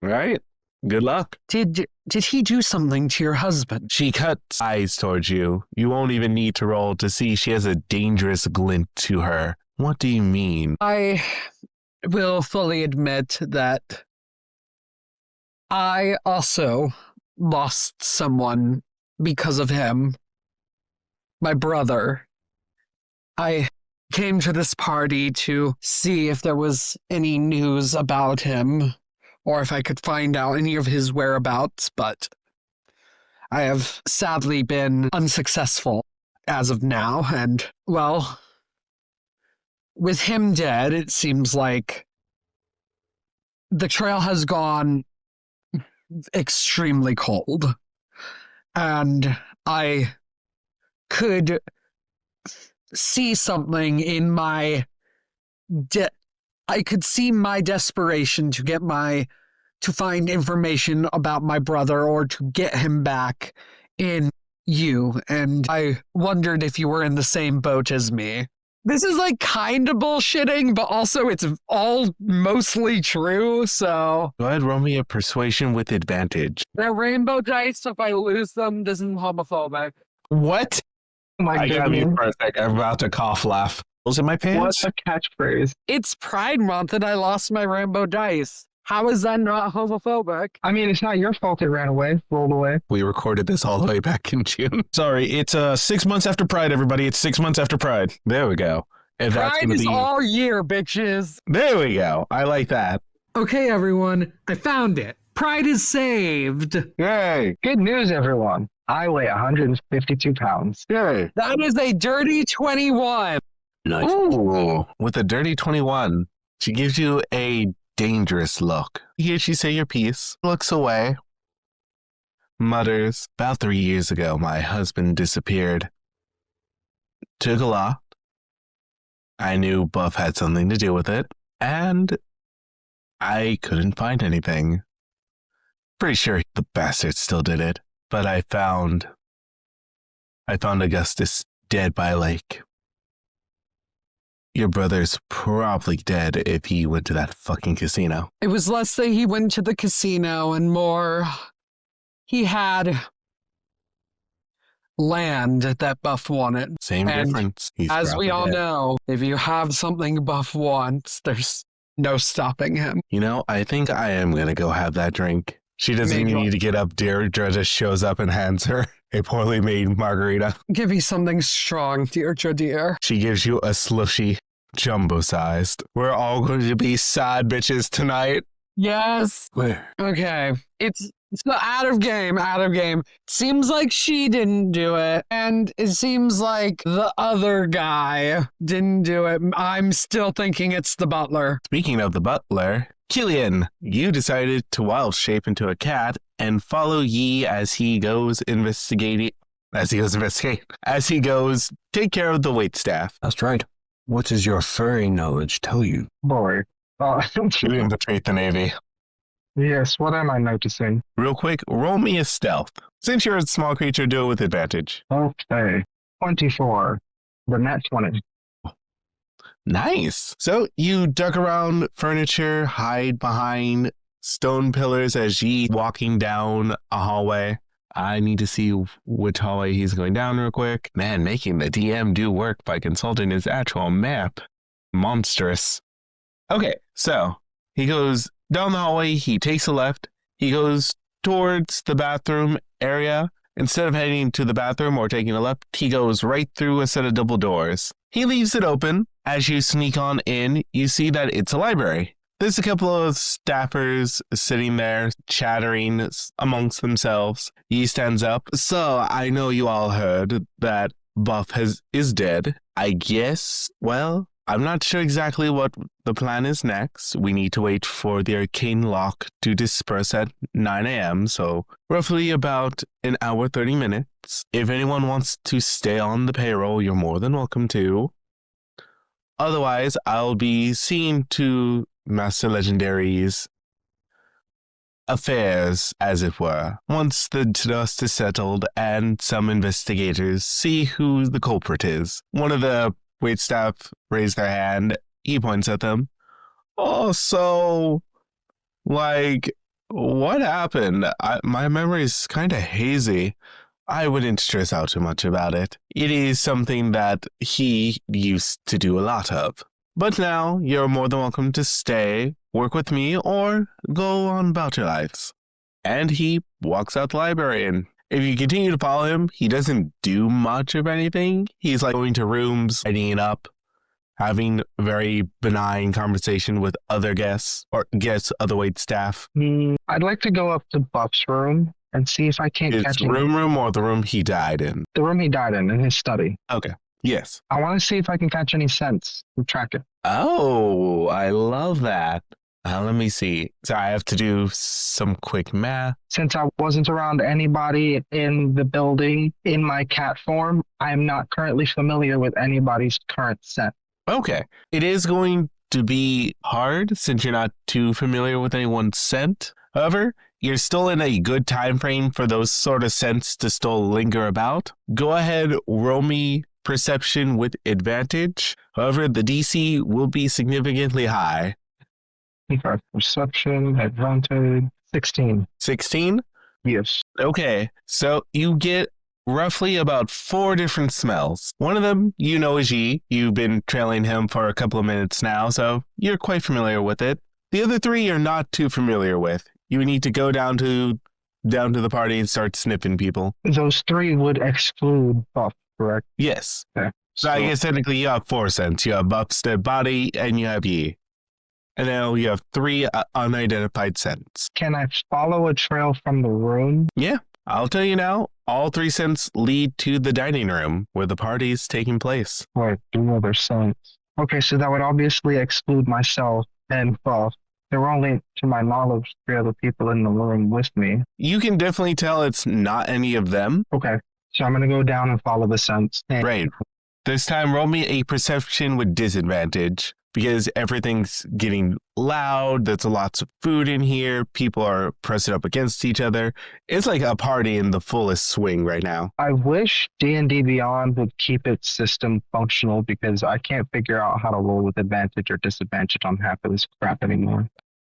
Right? Good luck. Did he do something to your husband? She cuts eyes towards you. You won't even need to roll to see she has a dangerous glint to her. What do you mean? I will fully admit that I also lost someone because of him. My brother. I came to this party to see if there was any news about him or if I could find out any of his whereabouts, but I have sadly been unsuccessful as of now, and, well, with him dead, it seems like the trail has gone extremely cold, and I could see something in my I could see my desperation to find information about my brother or to get him back in you, and I wondered if you were in the same boat as me. This is like kind of bullshitting, but also it's all mostly true, so... Go ahead, roll me a persuasion with advantage. They're rainbow dice, if I lose them, this isn't homophobic. What? Oh my I got me goodness. for a sec. I'm about to cough laugh. Was in my pants? What a catchphrase. It's Pride Month and I lost my rainbow dice. How is that not homophobic? I mean, it's not your fault it ran away, rolled away. We recorded this all the way back in June. Sorry, it's 6 months after Pride, everybody. It's 6 months after Pride. There we go. And that's Pride gonna is be... all year, bitches. There we go. I like that. Okay, everyone, I found it. Pride is saved. Yay. Good news, everyone. I weigh 152 pounds. Yay. That is a dirty 21. Nice. Ooh. With a dirty 21, she gives you a dangerous look. You hear she say your piece, looks away, mutters, about 3 years ago, my husband disappeared. Took a lot. I knew Buff had something to do with it, and I couldn't find anything. Pretty sure the bastard still did it, but I found Augustus dead by a lake. Your brother's probably dead if he went to that fucking casino. It was less that he went to the casino and more he had land that Buff wanted. Same And difference. He's as we probably all dead. know, if you have something Buff wants, there's no stopping him. You know, I think I am going to go have that drink. She doesn't Maybe. even need to get up. Deirdre just shows up and hands her a poorly made margarita. Give me something strong, Deirdre dear. She gives you a slushy, jumbo-sized. We're all going to be sad bitches tonight. Yes. Where? Okay. It's So out of game. Seems like she didn't do it, and it seems like the other guy didn't do it. I'm still thinking it's the butler. Speaking of the butler, Killian, you decided to wild shape into a cat and follow Yi as he goes investigate, take care of the waitstaff. That's right. What does your furry knowledge tell you? Boy. Killian betrayed the Navy. Yes, what am I noticing? Real quick, roll me a stealth. Since you're a small creature, do it with advantage. Okay. 24. The net 20. Nice. So you duck around furniture, hide behind stone pillars as Yi walking down a hallway. I need to see which hallway he's going down real quick. Man, making the DM do work by consulting his actual map. Monstrous. Okay, so he goes down the hallway, he takes a left, he goes towards the bathroom area. Instead of heading to the bathroom or taking a left, he goes right through a set of double doors. He leaves it open. As you sneak on in, you see that it's a library. There's a couple of staffers sitting there, chattering amongst themselves. He stands up. So, I know you all heard that Buff is dead. I guess, well, I'm not sure exactly what the plan is next. We need to wait for the arcane lock to disperse at 9 a.m., so roughly about an hour, 30 minutes. If anyone wants to stay on the payroll, you're more than welcome to. Otherwise, I'll be seeing to Master Legendary's affairs, as it were, once the dust is settled and some investigators see who the culprit is. One of the waitstaff raise their hand. He points at them. Oh, so, like, what happened? My memory is kind of hazy. I wouldn't stress out too much about it. It is something that he used to do a lot of. But now, you're more than welcome to stay, work with me, or go on about your lives. And he walks out the library, and if you continue to follow him, he doesn't do much of anything. He's like going to rooms, tidying up, having a very benign conversation with other guests, or other wait staff. I'd like to go up to Buff's room and see if I can't It's catch him. room or the room he died in? The room he died in his study. Okay. Yes. I want to see if I can catch any scents and track it. Oh, I love that. Let me see. So I have to do some quick math. Since I wasn't around anybody in the building in my cat form, I am not currently familiar with anybody's current scent. Okay. It is going to be hard since you're not too familiar with anyone's scent. However, you're still in a good time frame for those sort of scents to still linger about. Go ahead, roll me perception with advantage. However, the DC will be significantly high. Okay. Perception, advantage, 16. 16? Yes. Okay, so you get roughly about 4 different smells. One of them you know is Yi. You've been trailing him for a couple of minutes now, so you're quite familiar with it. The other 3 you're not too familiar with. You need to go down to the party and start sniffing people. Those 3 would exclude Buff, correct? Yes. Okay. So I guess technically you have 4 scents. You have Buff's dead body and you have Yi. And now you have 3 unidentified scents. Can I follow a trail from the room? Yeah, I'll tell you now. All 3 scents lead to the dining room where the party is taking place. Wait, 3 other scents. Okay, so that would obviously exclude myself and Buff. There were only, to my knowledge, 3 other people in the room with me. You can definitely tell it's not any of them. Okay, so I'm going to go down and follow the scents. Right. This time, roll me a perception with disadvantage because everything's getting loud. There's lots of food in here. People are pressing up against each other. It's like a party in the fullest swing right now. I wish D&D Beyond would keep its system functional because I can't figure out how to roll with advantage or disadvantage on half of this crap anymore.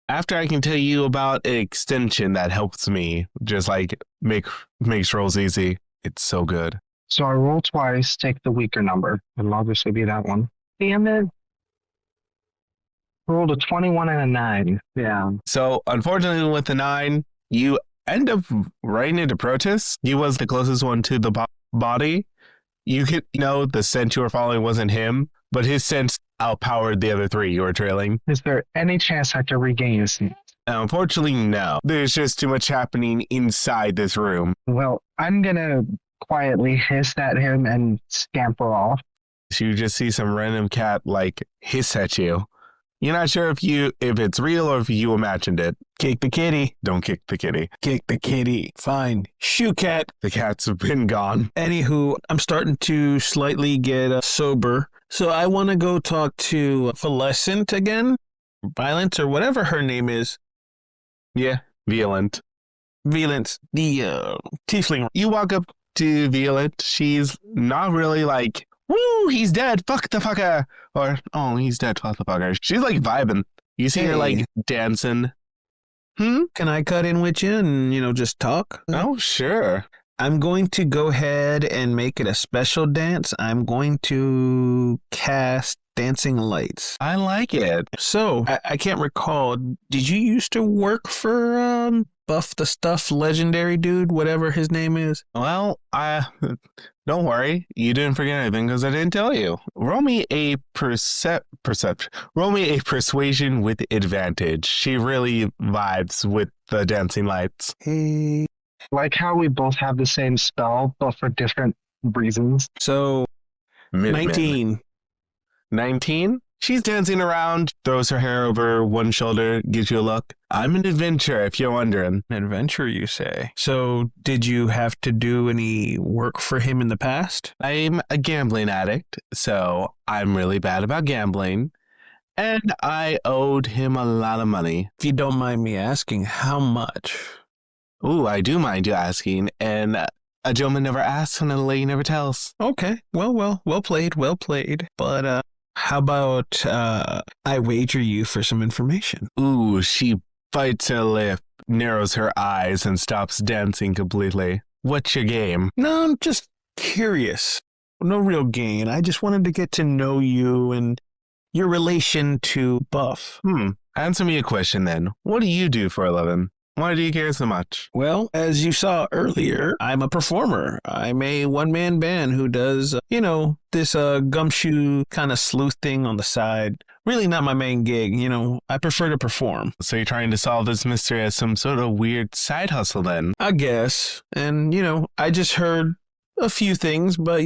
After I can tell you about an extension that helps me just like makes rolls easy. It's so good. So I roll twice, take the weaker number. It'll obviously be that one. Damn it. Rolled a 21 and a 9. Yeah. So unfortunately with the 9, you end up running into Protus. He was the closest one to the body. You could know the scent you were following wasn't him, but his scent outpowered the other 3 you were trailing. Is there any chance I can regain a scent? Unfortunately, no. There's just too much happening inside this room. Well, I'm gonna quietly hiss at him and scamper off. So you just see some random cat, like, hiss at you. You're not sure if it's real or if you imagined it. Kick the kitty. Don't kick the kitty. Kick the kitty. Fine. Shoo cat. The cat's been gone. Anywho, I'm starting to slightly get sober. So I want to go talk to Violent again. Violence or whatever her name is. Yeah, Violent. Violence, the tiefling. You walk up to Violent. She's not really like, woo, he's dead, fuck the fucker. Or, oh, he's dead, fuck the fucker. She's like vibing. You see her like dancing. Can I cut in with you and, just talk? Oh, sure. I'm going to go ahead and make it a special dance. I'm going to cast Dancing Lights. I like it. So, I can't recall. Did you used to work for Buff the Stuff legendary dude, whatever his name is? Well, don't worry. You didn't forget anything because I didn't tell you. Roll me a perception. Roll me a persuasion with advantage. She really vibes with the dancing lights. Hey. Like how we both have the same spell, but for different reasons. So, 19. 19? She's dancing around, throws her hair over one shoulder, gives you a look. I'm an adventurer, if you're wondering. An adventurer, you say? So, did you have to do any work for him in the past? I'm a gambling addict, so I'm really bad about gambling. And I owed him a lot of money. If you don't mind me asking, how much? Ooh, I do mind you asking, and a gentleman never asks and a lady never tells. Okay, well played. But how about I wager you for some information? Ooh, she bites her lip, narrows her eyes, and stops dancing completely. What's your game? No, I'm just curious. No real gain. I just wanted to get to know you and your relation to Buff. Answer me a question then. What do you do for a living? Why do you care so much? Well, as you saw earlier, I'm a performer. I'm a one-man band who does, this gumshoe kind of sleuth thing on the side. Really not my main gig, I prefer to perform. So you're trying to solve this mystery as some sort of weird side hustle then? I guess. And, I just heard a few things, but,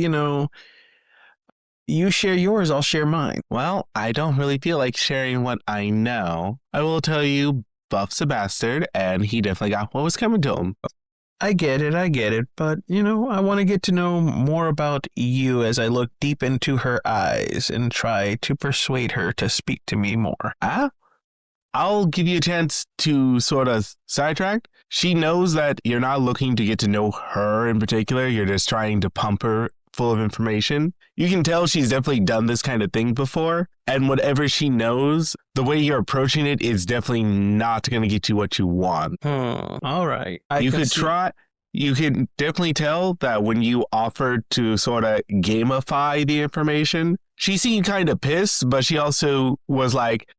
you share yours, I'll share mine. Well, I don't really feel like sharing what I know. I will tell you, Buff's a bastard, and he definitely got what was coming to him. I get it, but, I want to get to know more about you as I look deep into her eyes and try to persuade her to speak to me more. I'll give you a chance to sort of sidetrack. She knows that you're not looking to get to know her in particular, you're just trying to pump her full of information. You can tell she's definitely done this kind of thing before, and whatever she knows, the way you're approaching it is definitely not going to get you what you want. All right. You can definitely tell that when you offered to sort of gamify the information, she seemed kind of pissed, but she also was like,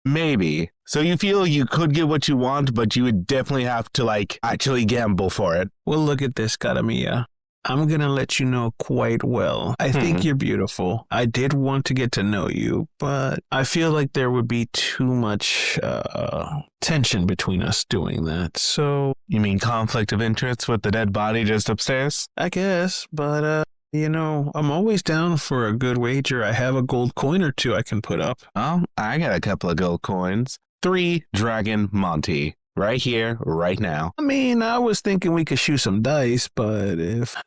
maybe. So you feel you could get what you want, but you would definitely have to actually gamble for it. Well, look at this, Karamiya. I'm going to let you know quite well. I think you're beautiful. I did want to get to know you, but I feel like there would be too much tension between us doing that. So, you mean conflict of interest with the dead body just upstairs? I guess, but I'm always down for a good wager. I have a gold coin or two I can put up. Oh, I got a couple of gold coins. 3 Dragon Monty. Right here, right now. I mean, I was thinking we could shoot some dice, but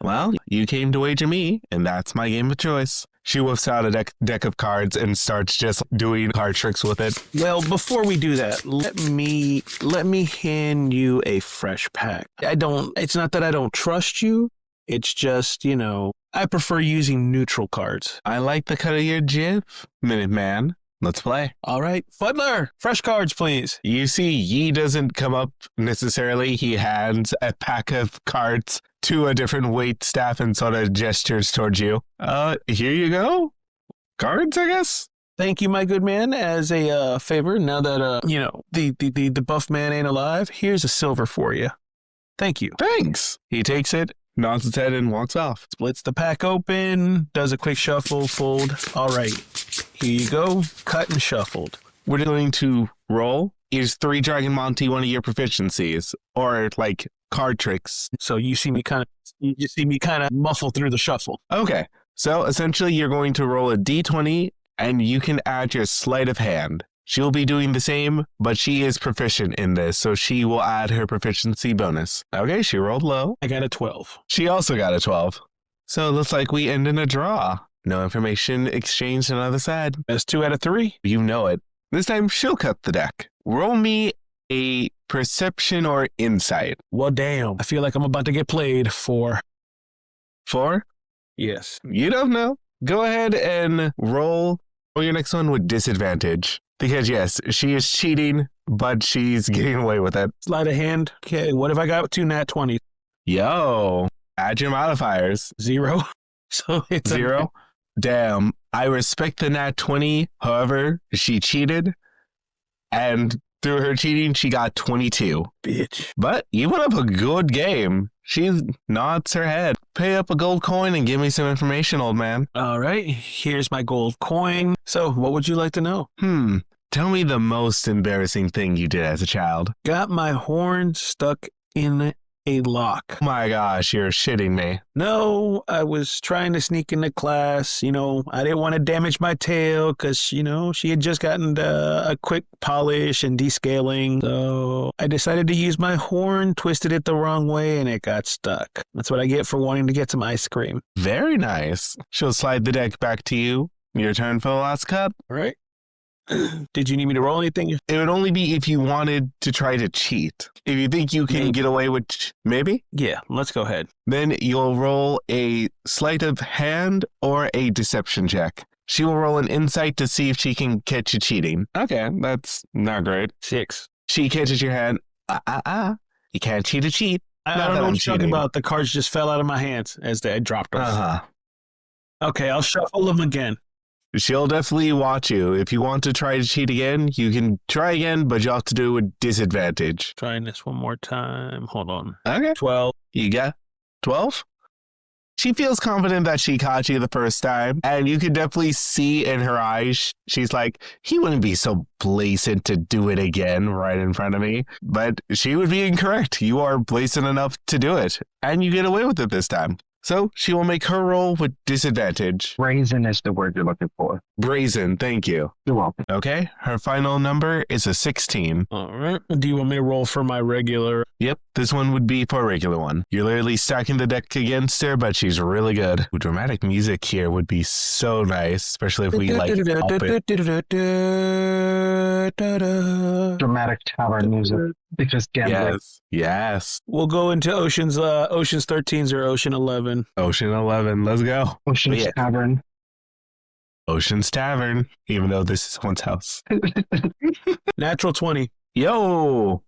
Well, you came to wager me, and that's my game of choice. She whips out a deck of cards and starts just doing card tricks with it. Well, before we do that, let me hand you a fresh pack. It's not that I don't trust you. It's just, I prefer using neutral cards. I like the cut of your jib, Minuteman. Let's play. All right. Fuddler, fresh cards, please. You see, Yi doesn't come up necessarily. He hands a pack of cards to a different wait staff and sort of gestures towards you. Here you go. Cards, I guess? Thank you, my good man. As a favor, now that, the buff man ain't alive, here's a silver for you. Thank you. Thanks. He takes it, nods his head, and walks off. Splits the pack open, does a quick shuffle, fold. All right. Here you go. Cut and shuffled. We're going to roll Is 3 Dragon Monty one of your proficiencies? Or like card tricks? So you see me kind of muffle through the shuffle. Okay. So essentially you're going to roll a d20 and you can add your sleight of hand. She'll be doing the same, but she is proficient in this, so she will add her proficiency bonus. Okay, she rolled low. I got a 12. She also got a 12. So it looks like we end in a draw. No information exchanged on the other side. That's 2 out of 3. You know it. This time she'll cut the deck. Roll me a perception or insight. Well, damn. I feel like I'm about to get played for. 4? Yes. You don't know. Go ahead and roll your next one with disadvantage. Because yes, she is cheating, but she's getting away with it. Sleight of hand. Okay, what if I got 2 nat 20s? Yo, add your modifiers. 0. So it's 0. Damn, I respect the nat 20. However, she cheated. And through her cheating, she got 22. Bitch. But you put up a good game. She nods her head. Pay up a gold coin and give me some information, old man. All right, here's my gold coin. So what would you like to know? Tell me the most embarrassing thing you did as a child. Got my horn stuck in a lock. Oh my gosh, you're shitting me. No, I was trying to sneak into class. You know, I didn't want to damage my tail because, you know, she had just gotten a quick polish and descaling. So I decided to use my horn, twisted it the wrong way, and it got stuck. That's what I get for wanting to get some ice cream. Very nice. She'll slide the deck back to you. Your turn for the last cut. All right. Did you need me to roll anything? It would only be if you wanted to try to cheat. If you think you can get away with maybe? Yeah, let's go ahead. Then you'll roll a sleight of hand or a deception check. She will roll an insight to see if she can catch you cheating. Okay, that's not great. 6. She catches your hand. You can't cheat a cheat. I don't know what you're talking about. The cards just fell out of my hands as I dropped them. Okay, I'll shuffle them again. She'll definitely watch you. If you want to try to cheat again, you can try again, but you'll have to do it with disadvantage. Trying this one more time. Hold on. Okay. 12. You got 12? She feels confident that she caught you the first time, and you can definitely see in her eyes, she's like, he wouldn't be so blatant to do it again right in front of me. But she would be incorrect. You are blatant enough to do it, and you get away with it this time. So she will make her roll with disadvantage. Brazen is the word you're looking for. Brazen, thank you. You're welcome. Okay, her final number is a 16. All right. Do you want me to roll for my regular? Yep, this one would be for a regular one. You're literally stacking the deck against her, but she's really good. Ooh, dramatic music here would be so nice, especially if we like up it. Dramatic tavern music. Because gambling. Yes. We'll go into Ocean's 13s or Ocean 11. Ocean 11, let's go. Ocean's Tavern. Ocean's Tavern, even though this is someone's house. Natural 20. Yo.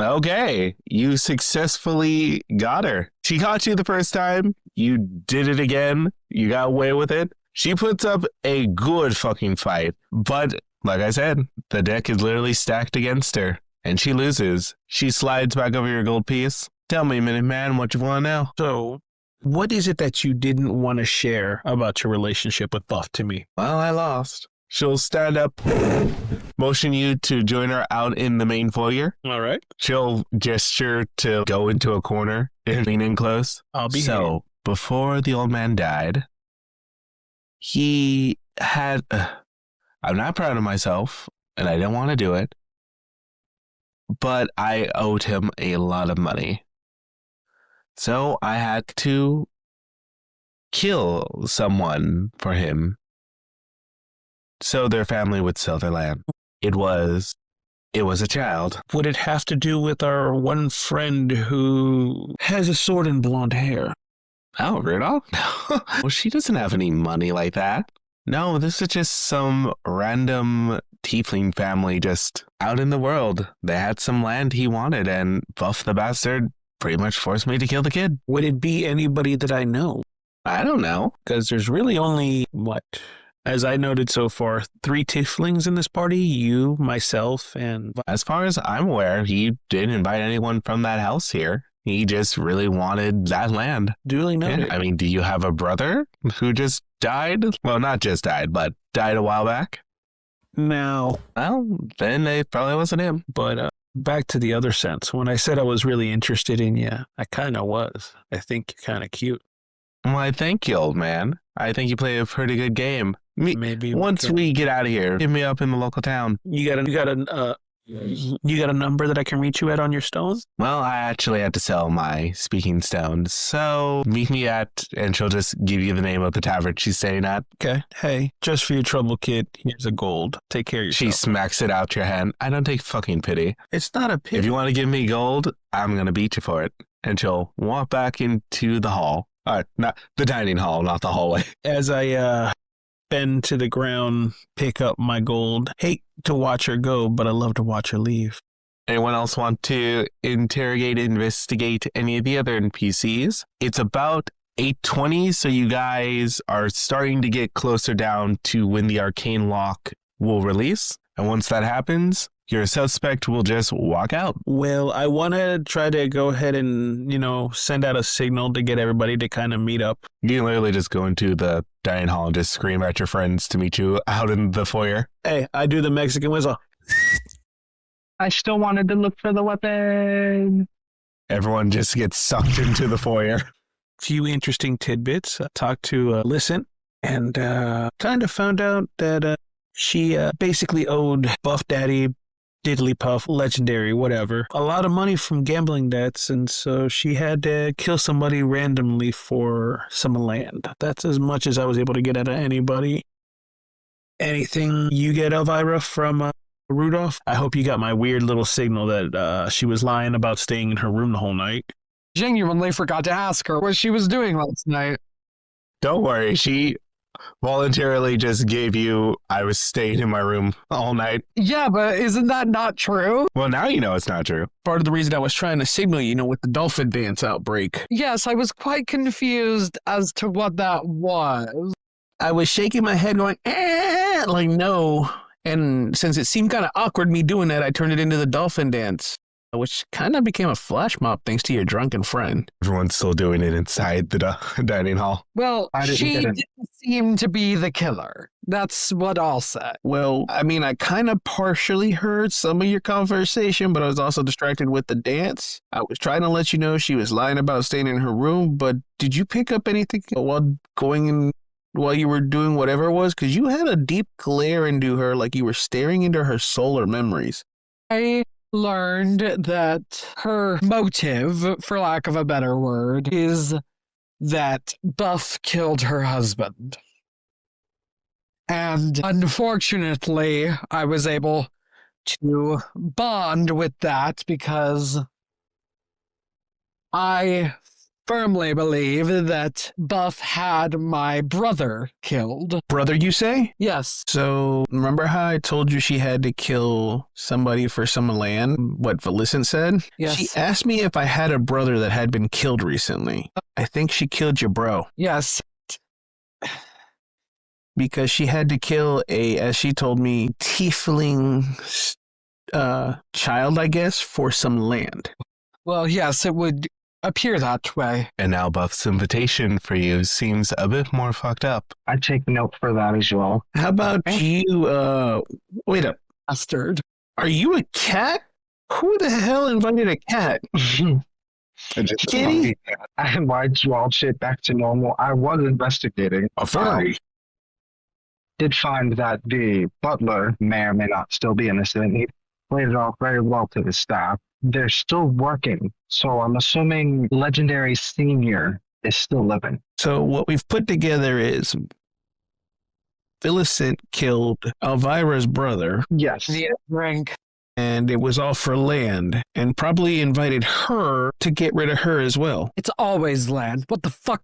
Okay, you successfully got her. She caught you the first time. You did it again. You got away with it. She puts up a good fucking fight. But, like I said, the deck is literally stacked against her. And she loses. She slides back over your gold piece. Tell me, Minuteman, what you want to know. So, what is it that you didn't want to share about your relationship with Buff to me? Well, I lost. She'll stand up, motion you to join her out in the main foyer. All right. She'll gesture to go into a corner and lean in close. I'll be So, here. before the old man died, he had... I'm not proud of myself, and I didn't want to do it, but I owed him a lot of money. So I had to kill someone for him so their family would sell their land. It was a child. Would it have to do with our one friend who has a sword and blonde hair? Oh, Rudolph? Well, she doesn't have any money like that. No, this is just some random tiefling family just out in the world. They had some land he wanted, and Buff the Bastard pretty much forced me to kill the kid. Would it be anybody that I know? I don't know. Because there's really only, as I noted so far, 3 tieflings in this party, you, myself, and... As far as I'm aware, he didn't invite anyone from that house here. He just really wanted that land. Duly noted. Yeah, I mean, do you have a brother who just died? Well, not just died, but died a while back? Now, Well, then it probably wasn't him. but back to the other sense. When I said I was really interested in you, I kind of was. I think you're kind of cute. Why, thank you, old man. I think you play a pretty good game. Maybe Once we get out of here, hit me up in the local town. you got a number that I can reach you at on your stone? Well, I actually had to sell my speaking stones, so meet me at, and she'll just give you the name of the tavern she's staying at. Okay. Hey, just for your trouble, kid. Here's a gold. Take care of yourself. She smacks it out your hand. I don't take fucking pity. It's not a pity. If you want to give me gold, I'm going to beat you for it. And she'll walk back into the hall. Not the dining hall, not the hallway. As I bend to the ground, pick up my gold. Hate to watch her go, but I love to watch her leave. Anyone else want to investigate any of the other NPCs? It's about 8:20, so you guys are starting to get closer down to when the arcane lock will release. And once that happens, your suspect will just walk out. Well, I want to try to go ahead and, send out a signal to get everybody to kind of meet up. You can literally just go into the dining hall and just scream at your friends to meet you out in the foyer. Hey, I do the Mexican whistle. I still wanted to look for the weapon. Everyone just gets sucked into the foyer. Few interesting tidbits. I talked to Listen and kind of found out that she basically owed Buff Daddy, Diddlypuff, Legendary, whatever, a lot of money from gambling debts, and so she had to kill somebody randomly for some land. That's as much as I was able to get out of anybody. Anything you get, Elvira, from Rudolph? I hope you got my weird little signal that she was lying about staying in her room the whole night. Genuinely forgot to ask her what she was doing last night. Don't worry, she voluntarily just gave you, I was staying in my room all night. Yeah, but isn't that not true? Well, now you know it's not true. Part of the reason I was trying to signal you, with the dolphin dance outbreak. Yes, I was quite confused as to what that was. I was shaking my head going, like no. And since it seemed kind of awkward me doing that, I turned it into the dolphin dance, which kind of became a flash mob thanks to your drunken friend. Everyone's still doing it inside the dining hall. Well, I didn't she get it. didn't seem to be the killer. That's what I'll say. Well, I mean, I kind of partially heard some of your conversation, but I was also distracted with the dance. I was trying to let you know she was lying about staying in her room, but did you pick up anything while you were doing whatever it was? Because you had a deep glare into her, like you were staring into her soul or memories. I learned that her motive, for lack of a better word, is that Buff killed her husband. And unfortunately, I was able to bond with that because I firmly believe that Buff had my brother killed. Brother, you say? Yes. So, remember how I told you she had to kill somebody for some land? What Valicent said? Yes. She asked me if I had a brother that had been killed recently. I think she killed your bro. Yes. Because she had to kill as she told me, tiefling child, I guess, for some land. Well, yes, it would appear that way. And now Buff's invitation for you seems a bit more fucked up. I take note for that as well. How about you, wait up. Bastard. Are you a cat? Who the hell invited a cat? Kitty? I might all shit back to normal. I was investigating. A furry. Did find that the butler may or may not still be innocent. He played it off very well to the staff. They're still working, so I'm assuming Legendary Senior is still living. So what we've put together is Valicent killed Elvira's brother, Yes. The drink. and it was all for land, and probably invited her to get rid of her as well. It's always land. What the fuck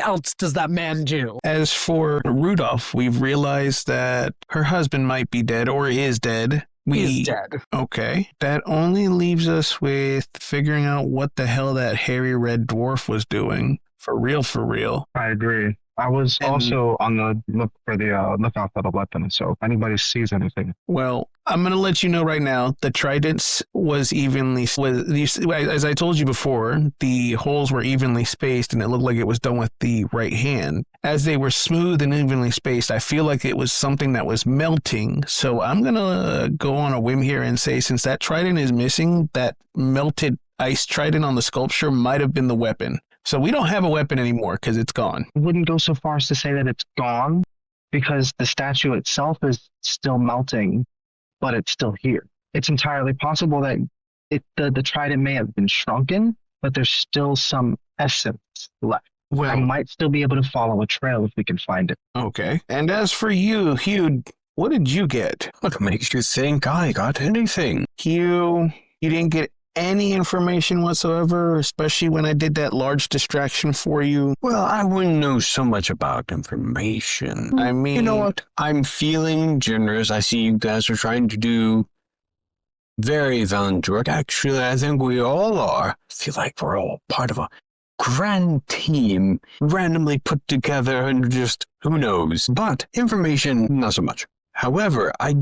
else does that man do? As for Rudolph, we've realized that her husband might be dead or is dead. He's dead. Okay. That only leaves us with figuring out what the hell that hairy red dwarf was doing. For real, for real. I agree. I was And- also on the lookout for the weapon. So if anybody sees anything, Well, I'm going to let you know right now, the trident was as I told you before, the holes were evenly spaced and it looked like it was done with the right hand. As they were smooth and evenly spaced, I feel like it was something that was melting. So I'm going to go on a whim here and say, since that trident is missing, that melted ice trident on the sculpture might have been the weapon. So we don't have a weapon anymore because it's gone. I wouldn't go so far as to say that it's gone, because the statue itself is still melting, but it's still here. It's entirely possible that the trident may have been shrunken, but there's still some essence left. I Well, might still be able to follow a trail if we can find it. okay. And as for you, Hugh, what did you get? What makes you think I got anything? Hugh, you didn't get any information whatsoever, especially when I did that large distraction for you. Well, I wouldn't know so much about information. I mean, You know what? I'm feeling generous. I see you guys are trying to do very valiant work. Actually, I think we all are. I feel like we're all part of a grand team, randomly put together and just, who knows. But information, not so much. However, I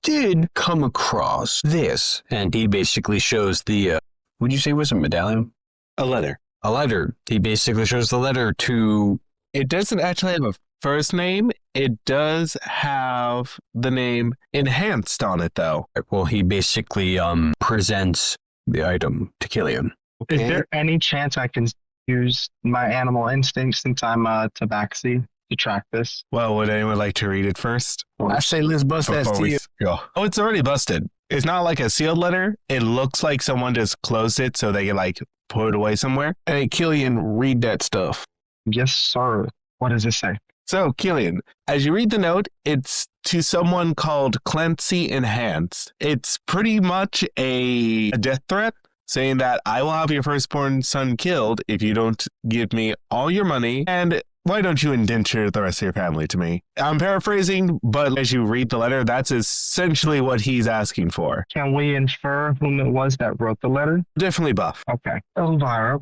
did come across this, and he basically shows the, would you say it was a medallion? A letter. A letter. He basically shows the letter to, It doesn't actually have a first name. It does have the name enhanced on it, though. well, he basically presents the item to Killian. Is there any chance I can use my animal instinct, since I'm a tabaxi, to track this? Well, would anyone like to read it first? I say let's bust that Before we seal. go. Oh, it's already busted. It's not like a sealed letter. It looks like someone just closed it so they can like put it away somewhere. Hey, Killian, read that stuff. Yes, sir. What does it say? So, Killian, as you read the note, it's to someone called Clancy Enhanced. It's pretty much a death threat saying that I will have your firstborn son killed if you don't give me all your money, and why don't you indenture the rest of your family to me? I'm paraphrasing, but as you read the letter, that's essentially what he's asking for. Can we infer whom it was that wrote the letter? Definitely Buff. Okay. Elvira,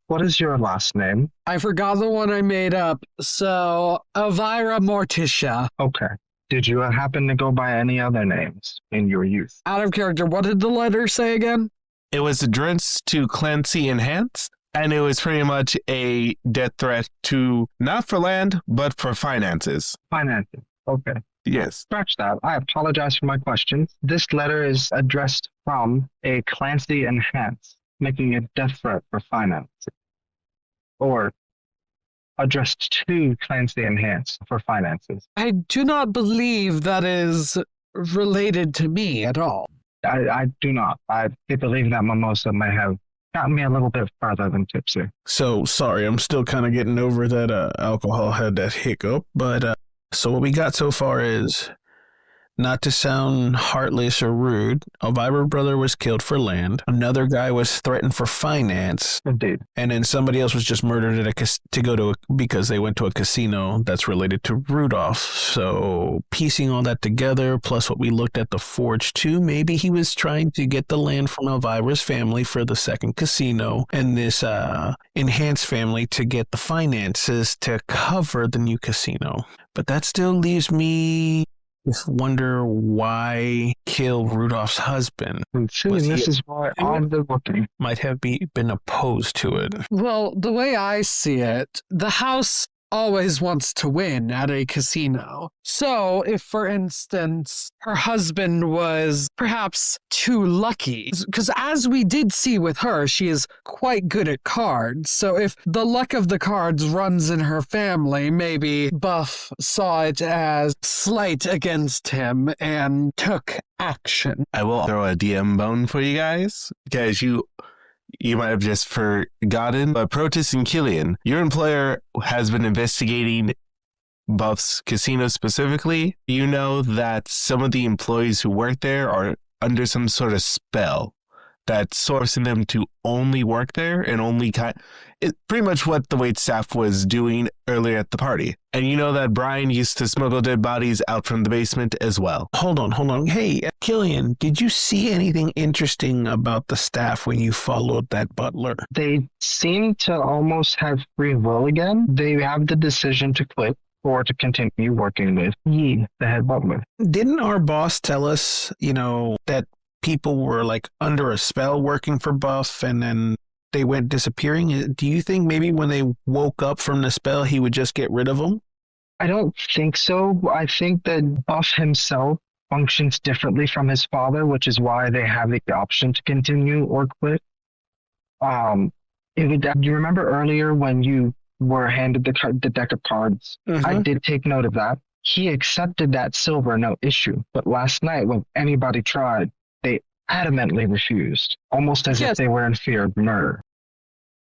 what is your last name? I forgot the one I made up. So, Elvira Morticia. Okay. Did you happen to go by any other names in your youth? Out of character, what did the letter say again? It was addressed to Clancy Enhanced, and it was pretty much a death threat to not for land, but for finances. Finances. Okay. Yes. Scratch that. I apologize for my questions. This letter is addressed from a Clancy Enhanced, making a death threat for finances. Or addressed to Clancy Enhanced for finances. I do not believe that is related to me at all. I do not. I believe that Mimosa may have gotten me a little bit further than tipsy. So sorry, I'm still kind of getting over that alcohol had that hiccup. But so what we got so far is, not to sound heartless or rude, Elvira's brother was killed for land. Another guy was threatened for finance, Indeed. and then somebody else was just murdered at because they went to a casino that's related to Rudolph. So piecing all that together, plus what we looked at the forge too, maybe he was trying to get the land from Elvira's family for the second casino, and this enhanced family to get the finances to cover the new casino. But that still leaves me just wonder why kill Rudolph's husband. See, Was he- this is why I'm the looking. Might have been opposed to it. Well, the way I see it, the house always wants to win at a casino. So, if, for instance, her husband was perhaps too lucky, because as we did see with her, she is quite good at cards. So, if the luck of the cards runs in her family, maybe Buff saw it as slight against him and took action. I will throw a DM bone for you guys because you might have just forgotten, but Protus and Killian, your employer has been investigating Buff's casino specifically. You know that some of the employees who work there are under some sort of spell that's forcing them to only work there and only it's pretty much what the waitstaff was doing earlier at the party. And you know that Brian used to smuggle dead bodies out from the basement as well. Hold on. Hey, Killian, did you see anything interesting about the staff when you followed that butler? They seem to almost have free will again. They have the decision to quit or to continue working with Yi, the head butler. Didn't our boss tell us, that people were like under a spell working for Buff and then they went disappearing? Do you think maybe when they woke up from the spell, he would just get rid of them? I don't think so. I think that Buff himself functions differently from his father, which is why they have the option to continue or quit. Do you remember earlier when you were handed the deck of cards? Mm-hmm. I did take note of that. He accepted that silver, no issue. But last night, when anybody tried, they adamantly refused, almost as if they were in fear of murder.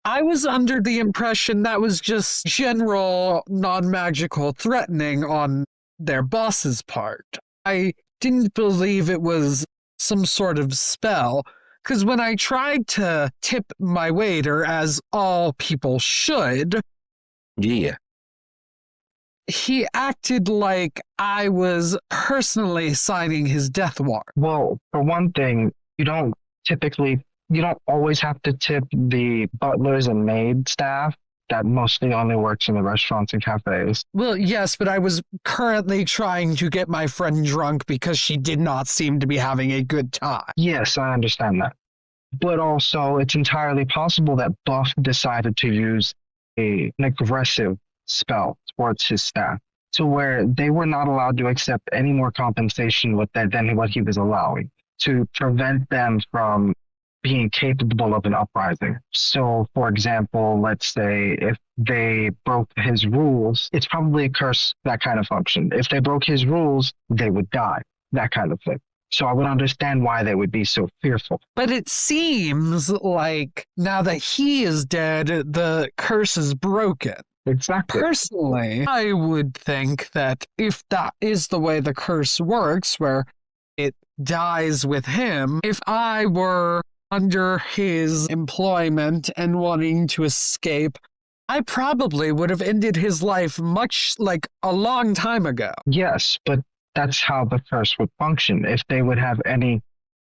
I was under the impression that was just general non-magical threatening on their boss's part. I didn't believe it was some sort of spell, because when I tried to tip my waiter, as all people should, he acted like I was personally signing his death warrant. Well, for one thing, you don't always have to tip the butlers and maid staff that mostly only works in the restaurants and cafes. Well, yes, but I was currently trying to get my friend drunk because she did not seem to be having a good time. Yes, I understand that. But also, it's entirely possible that Buff decided to use an aggressive spell towards his staff, to where they were not allowed to accept any more compensation than what he was allowing, to prevent them from being capable of an uprising. So, for example, let's say if they broke his rules, it's probably a curse, that kind of function. If they broke his rules, they would die, that kind of thing. So I would understand why they would be so fearful. But it seems like now that he is dead, the curse is broken. Exactly. Personally, I would think that if that is the way the curse works, where it dies with him, if I were under his employment and wanting to escape, I probably would have ended his life much like a long time ago. Yes, but that's how the curse would function. If they would have any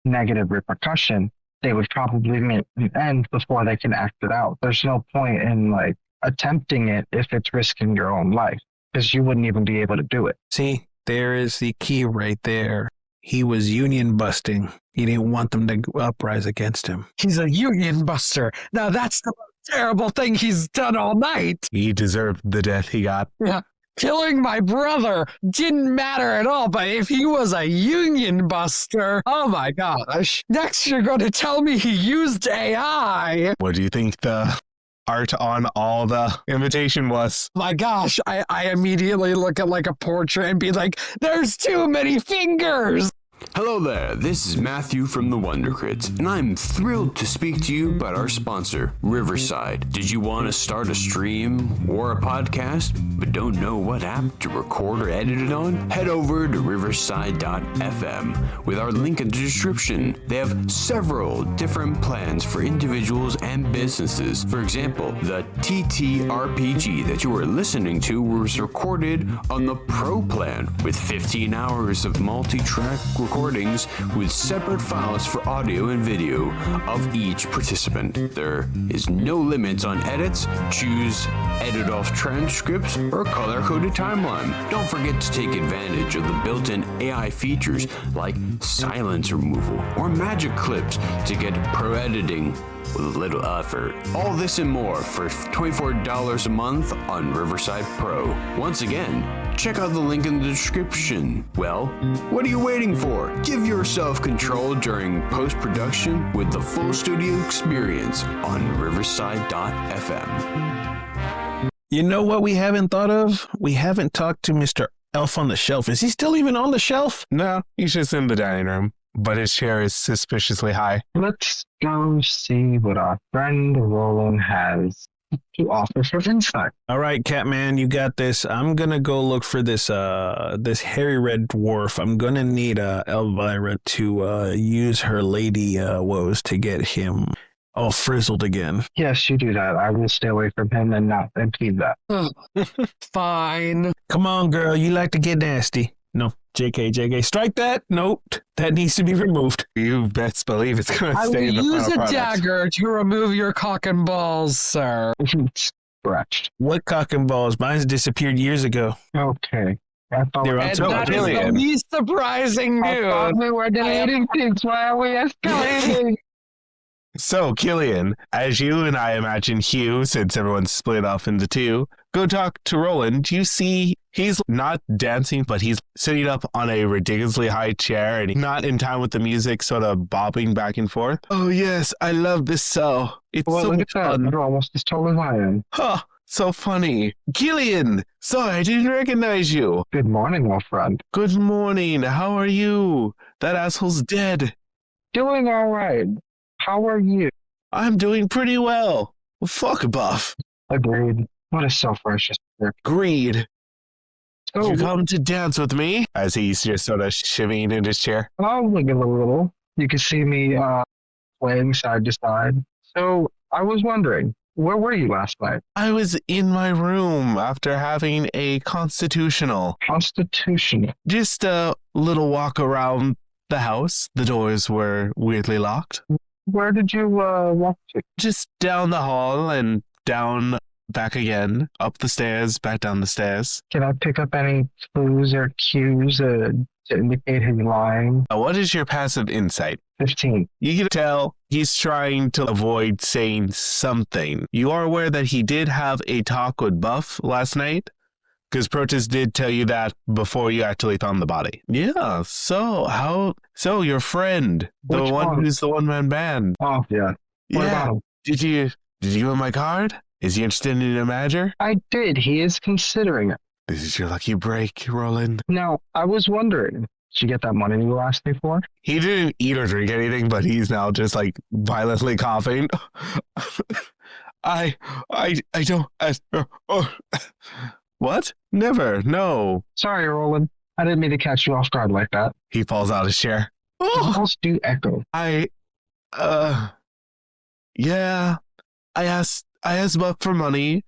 negative repercussion, they would probably make an end before they can act it out. There's no point in attempting it if it's risking your own life, because you wouldn't even be able to do it. See, there is the key right there. He was union busting. He didn't want them to uprise against him. He's a union buster. Now that's the most terrible thing he's done all night. He deserved the death he got. Yeah. Killing my brother didn't matter at all, but if he was a union buster, oh my gosh. Next you're going to tell me he used AI. What do you think the art on all the invitation was? My gosh, I immediately look at a portrait and be like, there's too many fingers. Hello there, this is Matthew from the Wondercrits, and I'm thrilled to speak to you about our sponsor, Riverside. Did you want to start a stream or a podcast, but don't know what app to record or edit it on? Head over to riverside.fm with our link in the description. They have several different plans for individuals and businesses. For example, the TTRPG that you were listening to was recorded on the Pro plan with 15 hours of multi-track recordings with separate files for audio and video of each participant. There is no limits on edits. Choose edit off transcripts or color-coded timeline. Don't forget to take advantage of the built-in AI features like silence removal or magic clips to get pro editing with a little effort. All this and more for $24 a month on Riverside Pro. Once again, check out the link in the description. Well, what are you waiting for? Give yourself control during post-production with the full studio experience on riverside.fm. You know what we haven't thought of? We haven't talked to Mr. Elf on the Shelf. Is he still even on the shelf? No, he's just in the dining room, but his chair is suspiciously high. Let's go see what our friend Roland has to offer for insight. All right, Catman, you got this. I'm gonna go look for this this hairy red dwarf. I'm gonna need Elvira to use her lady woes to get him all frizzled again. Yes, you do that. I will stay away from him and not impede that. Fine. Come on, girl, you like to get nasty. No, JK, strike that. Nope, that needs to be removed. You best believe it's going to I will stay in the use final a product. dagger to remove your cock and balls, sir. Scratched. What cock and balls? Mine's disappeared years ago. Okay. I thought They're we- on And top that of is the Killian. least surprising I thought news. we were deleting things. Why are we escalating? So, Killian, as you and I imagine Hugh, since everyone's split off into two, go talk to Roland. You see he's not dancing, but he's sitting up on a ridiculously high chair and not in time with the music, sort of bobbing back and forth. Oh, yes, I love this so. It's Well, so look much at that. fun. You're almost as tall as I am. Huh, so funny. Killian, sorry, I didn't recognize you. Good morning, old friend. Good morning. How are you? That asshole's dead. Doing all right. How are you? I'm doing pretty well. Fuck Buff. Agreed. What a self-righteous jerk. Agreed. So, You come to dance with me? As he's just sort of shivvying in his chair. I'll wiggle a little. You can see me swaying side to side. So, I was wondering, where were you last night? I was in my room after having a constitutional. Constitutional. Just a little walk around the house. The doors were weirdly locked. Where did you walk to? Just down the hall and down back again, up the stairs, back down the stairs. Can I pick up any clues or cues to indicate he's lying? What is your passive insight? 15. You can tell he's trying to avoid saying something. You are aware that he did have a talk with Buff last night? Because Protus did tell you that before you actually found the body. Yeah, so your friend, the Which one one? who's the one-man band. Oh, yeah. What Yeah, about him? did you want my card? Is he interested in a major? I did. He is considering it. This is your lucky break, Roland. Now, I was wondering, did you get that money you asked me for? He didn't eat or drink anything, but he's now just like violently coughing. I don't. What? Never. No. Sorry, Roland. I didn't mean to catch you off guard like that. He falls out of his chair. Calls do echo. Yeah. I asked Buck for money.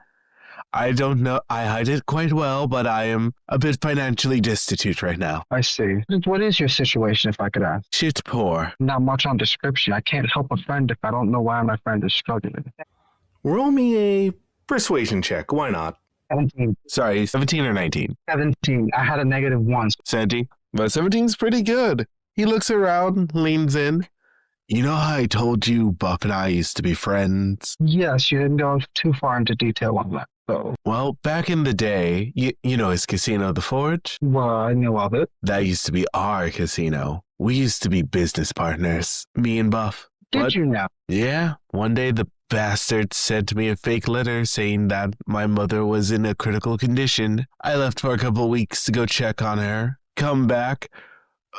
I don't know. I hide it quite well, but I am a bit financially destitute right now. I see. What is your situation, if I could ask? Shit poor. Not much on description. I can't help a friend if I don't know why my friend is struggling. Roll me a persuasion check. Why not? 17. Sorry, 17 or 19? 17. I had a negative once. 17. But 17's pretty good. He looks around, leans in. You know how I told you Buff and I used to be friends? Yes, you didn't go too far into detail on that. So, Well, back in the day, you know his casino, The Forge? well, I know of it. That used to be our casino. We used to be business partners, me and Buff. Did But- you know? Yeah, one day the bastard sent me a fake letter saying that my mother was in a critical condition. I left for a couple weeks to go check on her. Come back.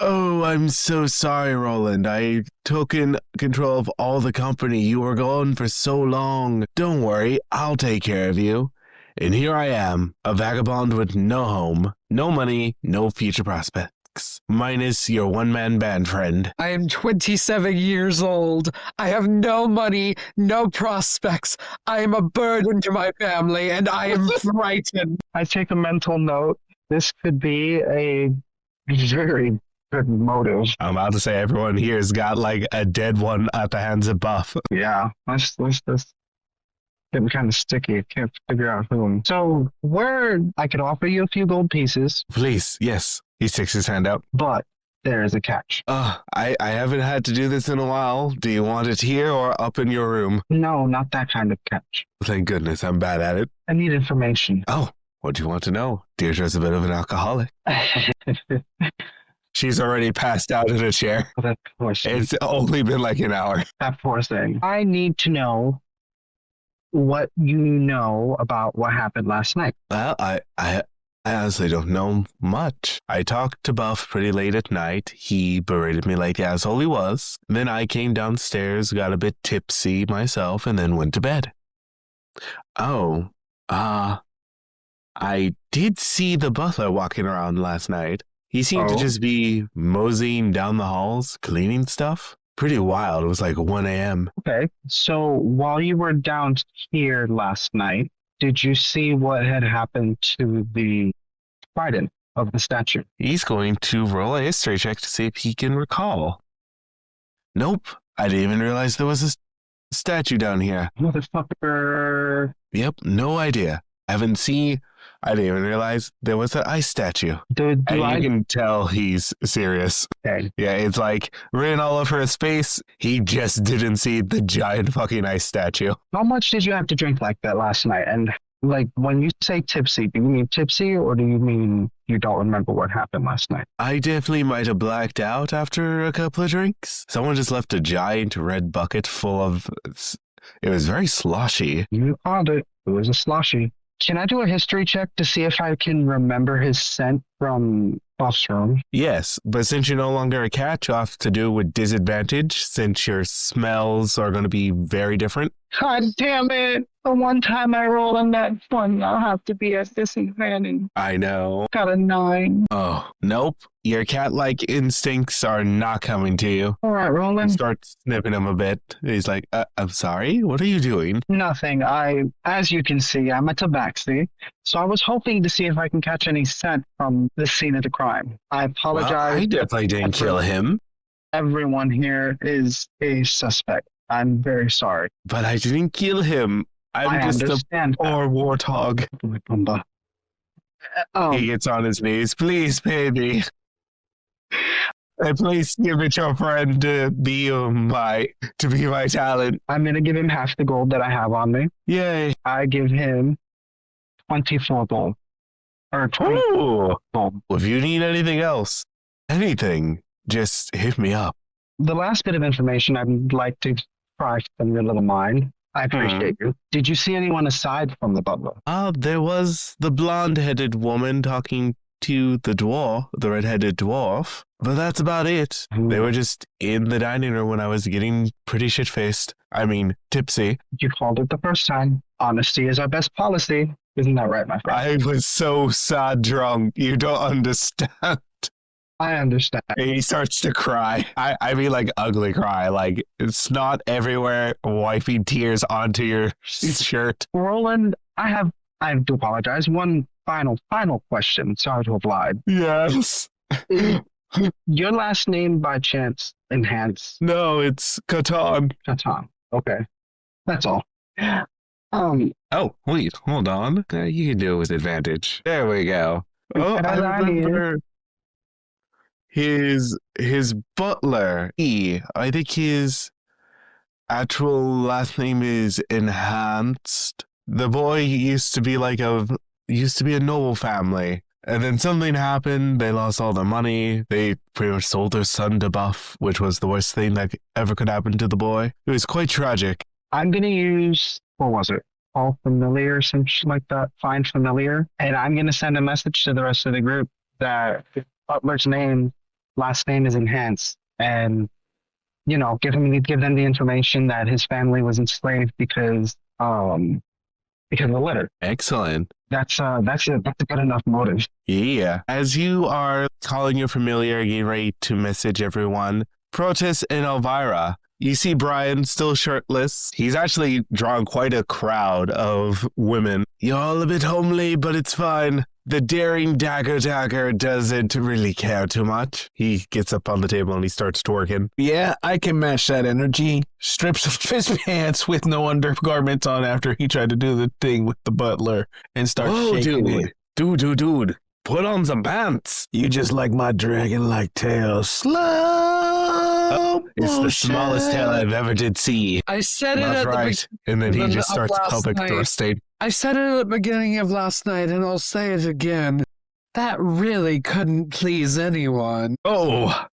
Oh, I'm so sorry, Roland. I took in control of all the company. You were gone for so long. Don't worry, I'll take care of you. And here I am, a vagabond with no home, no money, no future prospects. Minus your one-man band friend. I am 27 years old. I have no money, no prospects. I am a burden to my family, and I am frightened. I take a mental note. This could be a very good motive. I'm about to say everyone here has got like a dead one at the hands of Buff. Yeah, let's getting kind of sticky. Can't figure out whom. So, where I could offer you a few gold pieces, Please, yes. He sticks his hand out. but there is a catch. I haven't had to do this in a while. Do you want it here or up in your room? No, not that kind of catch. Thank goodness I'm bad at it. I need information. Oh, what do you want to know? Deirdre's a bit of an alcoholic. She's already passed out in a chair. That poor thing. It's only been like an hour. That poor thing. I need to know what you know about what happened last night. Well, I honestly don't know much. I talked to Buff pretty late at night. He berated me like the asshole he was. Then I came downstairs, got a bit tipsy myself, and then went to bed. Oh, I did see the butler walking around last night. He seemed to Oh. just be moseying down the halls, cleaning stuff. Pretty wild. It was like 1 a.m. Okay. So while you were down here last night, did you see what had happened to the trident of the statue? He's going to roll a history check to see if he can recall. Nope. I didn't even realize there was a statue down here. Motherfucker. Yep, no idea. I didn't even realize there was an ice statue. Do And I? you can tell he's serious. Okay. Yeah, it's like written all over his face. He just didn't see the giant fucking ice statue. How much did you have to drink like that last night? And like when you say tipsy, do you mean tipsy or do you mean you don't remember what happened last night? I definitely might have blacked out after a couple of drinks. Someone just left a giant red bucket full of... It was very sloshy. You called it. It was a sloshy. Can I do a history check to see if I can remember his scent from Buff's room? Yes, but since you're no longer a cat, you'll have to do with disadvantage since your smells are going to be very different. God damn it. The one time I rolled on that one, I'll have to be at disadvantage. I know. Got a 9. Oh, nope. Your cat-like instincts are not coming to you. All right, You Roland. start snipping him a bit. He's like, I'm sorry? What are you doing? Nothing. As you can see, I'm a tabaxi, so I was hoping to see if I can catch any scent from the scene of the crime. I apologize. Well, I definitely didn't kill him, Everyone here is a suspect. I'm very sorry. but I didn't kill him. I I'm just a understand. poor warthog. He gets on his knees. Please pay me. And please give it your friend to be my talent. I'm gonna give him half the gold that I have on me. Yay. I give him 24 gold. Or 20 Ooh. gold. If you need anything else, anything, just hit me up. The last bit of information I'd like to try from your little mind. I appreciate you. Did you see anyone aside from the butler? There was the blonde-headed woman talking to the red-headed dwarf, but that's about it. They were just in the dining room when I was getting pretty shit-faced. I mean, tipsy. You called it the first time. Honesty is our best policy. Isn't that right, my friend? I was so sad drunk. You don't understand. I understand. And he starts to cry. I mean, like, ugly cry. Like, snot everywhere, wiping tears onto your shirt. Roland, I do apologize. One final question. Sorry to oblige. Yes. Your last name by chance enhance No, it's Catan. Tom. Okay. That's all. Oh, wait, hold on. You can do it with advantage. There we go. Oh, I remember his butler. I think his actual last name is Enhanced. The boy used to be a noble family. And then something happened. They lost all their money. They pretty much sold their son to Buff, which was the worst thing that ever could happen to the boy. It was quite tragic. I'm going to use, what was it? All familiar, some shit like that. Find familiar. And I'm going to send a message to the rest of the group that Butler's last name is Enhance. And, give them the information that his family was enslaved because of the litter. Excellent. That's a good enough motive. Yeah. As you are calling your familiar, getting ready to message everyone, Protus and Elvira, you see Brian still shirtless. He's actually drawn quite a crowd of women. You're all a bit homely, but it's fine. The daring dagger doesn't really care too much. He gets up on the table and he starts twerking. Yeah, I can match that energy. Strips off his pants with no undergarments on after he tried to do the thing with the butler and starts shaking it. Dude. Put on some pants. You just like my dragon-like tail. Slow It's the smallest tail I've ever did see. I said it That's at the right. And then he of just starts last pelvic night. thrusting. I said it at the beginning of last night, and I'll say it again. That really couldn't please anyone. Oh,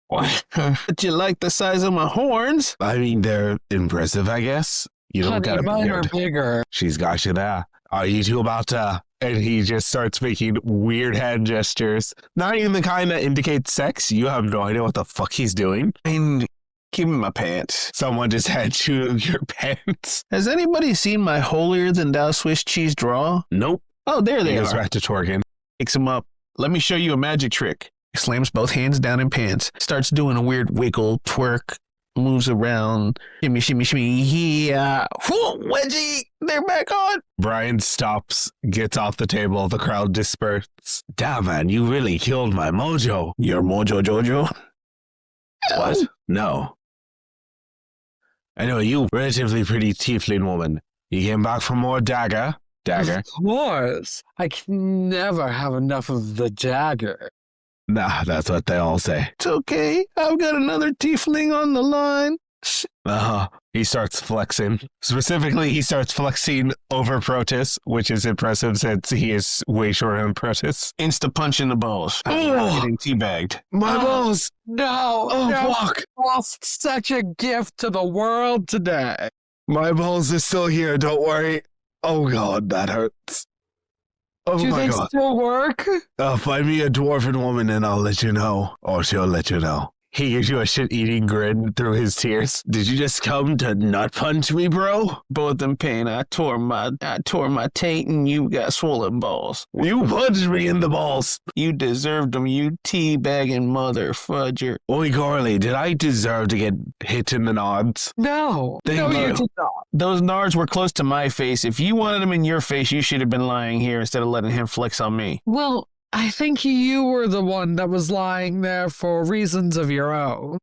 Did you like the size of my horns? I mean, they're impressive, I guess. You don't Honey, got a mine are beard. bigger. She's got you there. Are you two about to... And he just starts making weird hand gestures. Not even the kind that indicates sex. You have no idea what the fuck he's doing. And Give me my pants. Someone just had you your pants. Has anybody seen my holier-than-thou Swiss cheese draw? Nope. Oh, there they He goes are. back to twerking. Picks him up. Let me show you a magic trick. He slams both hands down in pants. Starts doing a weird wiggle, twerk, moves around. Shimmy, shimmy, shimmy. Yeah. Whoa, wedgie. They're back on. Brian stops, gets off the table. The crowd disperses. Damn, man, you really killed my mojo. Your mojo jojo? What? No. I know you, relatively pretty tiefling woman. You came back for more dagger. Of course. I can never have enough of the dagger. Nah, that's what they all say. It's okay. I've got another tiefling on the line. He starts flexing. Specifically, he starts flexing over Protus, which is impressive since he is way shorter than Protus. Insta punch in the balls. Getting teabagged. My balls! No. Oh, no. fuck! Lost such a gift to the world today. My balls are still here, don't worry. Oh, God, that hurts. Oh, Do my they God. still work? Find me a dwarven woman and I'll let you know. Or she'll let you know. He gives you a shit-eating grin through his tears. Did you just come to nut punch me, bro? Both in pain. I tore my taint and you got swollen balls. You punched me in the balls. You deserved them, you teabagging mother fudger. Oi, Corley, did I deserve to get hit in the nods? No. Thank no, you. you did not. Those nards were close to my face. If you wanted them in your face, you should have been lying here instead of letting him flex on me. Well, I think you were the one that was lying there for reasons of your own.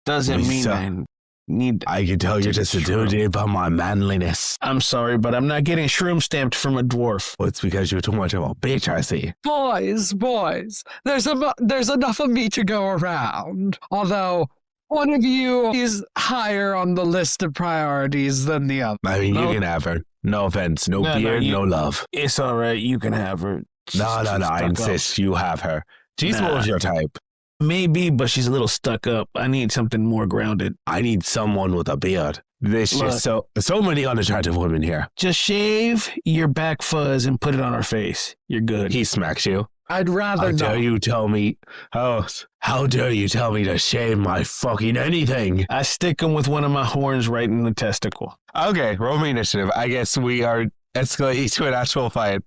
Doesn't mean Lisa, I need... I can tell you're just a dude about my manliness. I'm sorry, but I'm not getting shroom stamped from a dwarf. Well, it's because you're too much of a bitch, I see. Boys, there's enough of me to go around. Although one of you is higher on the list of priorities than the other. I mean, No. you can have her. No offense, no beard, no love. It's all right. You can have her. No, I Stuck up. insist you have her. She's Nah. more of your type. Maybe, but she's a little stuck up. I need something more grounded. I need someone with a beard. There's just so many unattractive women here. Just shave your back fuzz and put it on her face. You're good. He smacks you. I'd rather How dare not. you tell me? How dare you tell me to shave my fucking anything? I stick him with one of my horns right in the testicle. Okay, roll me initiative. I guess we are escalating to an actual fight.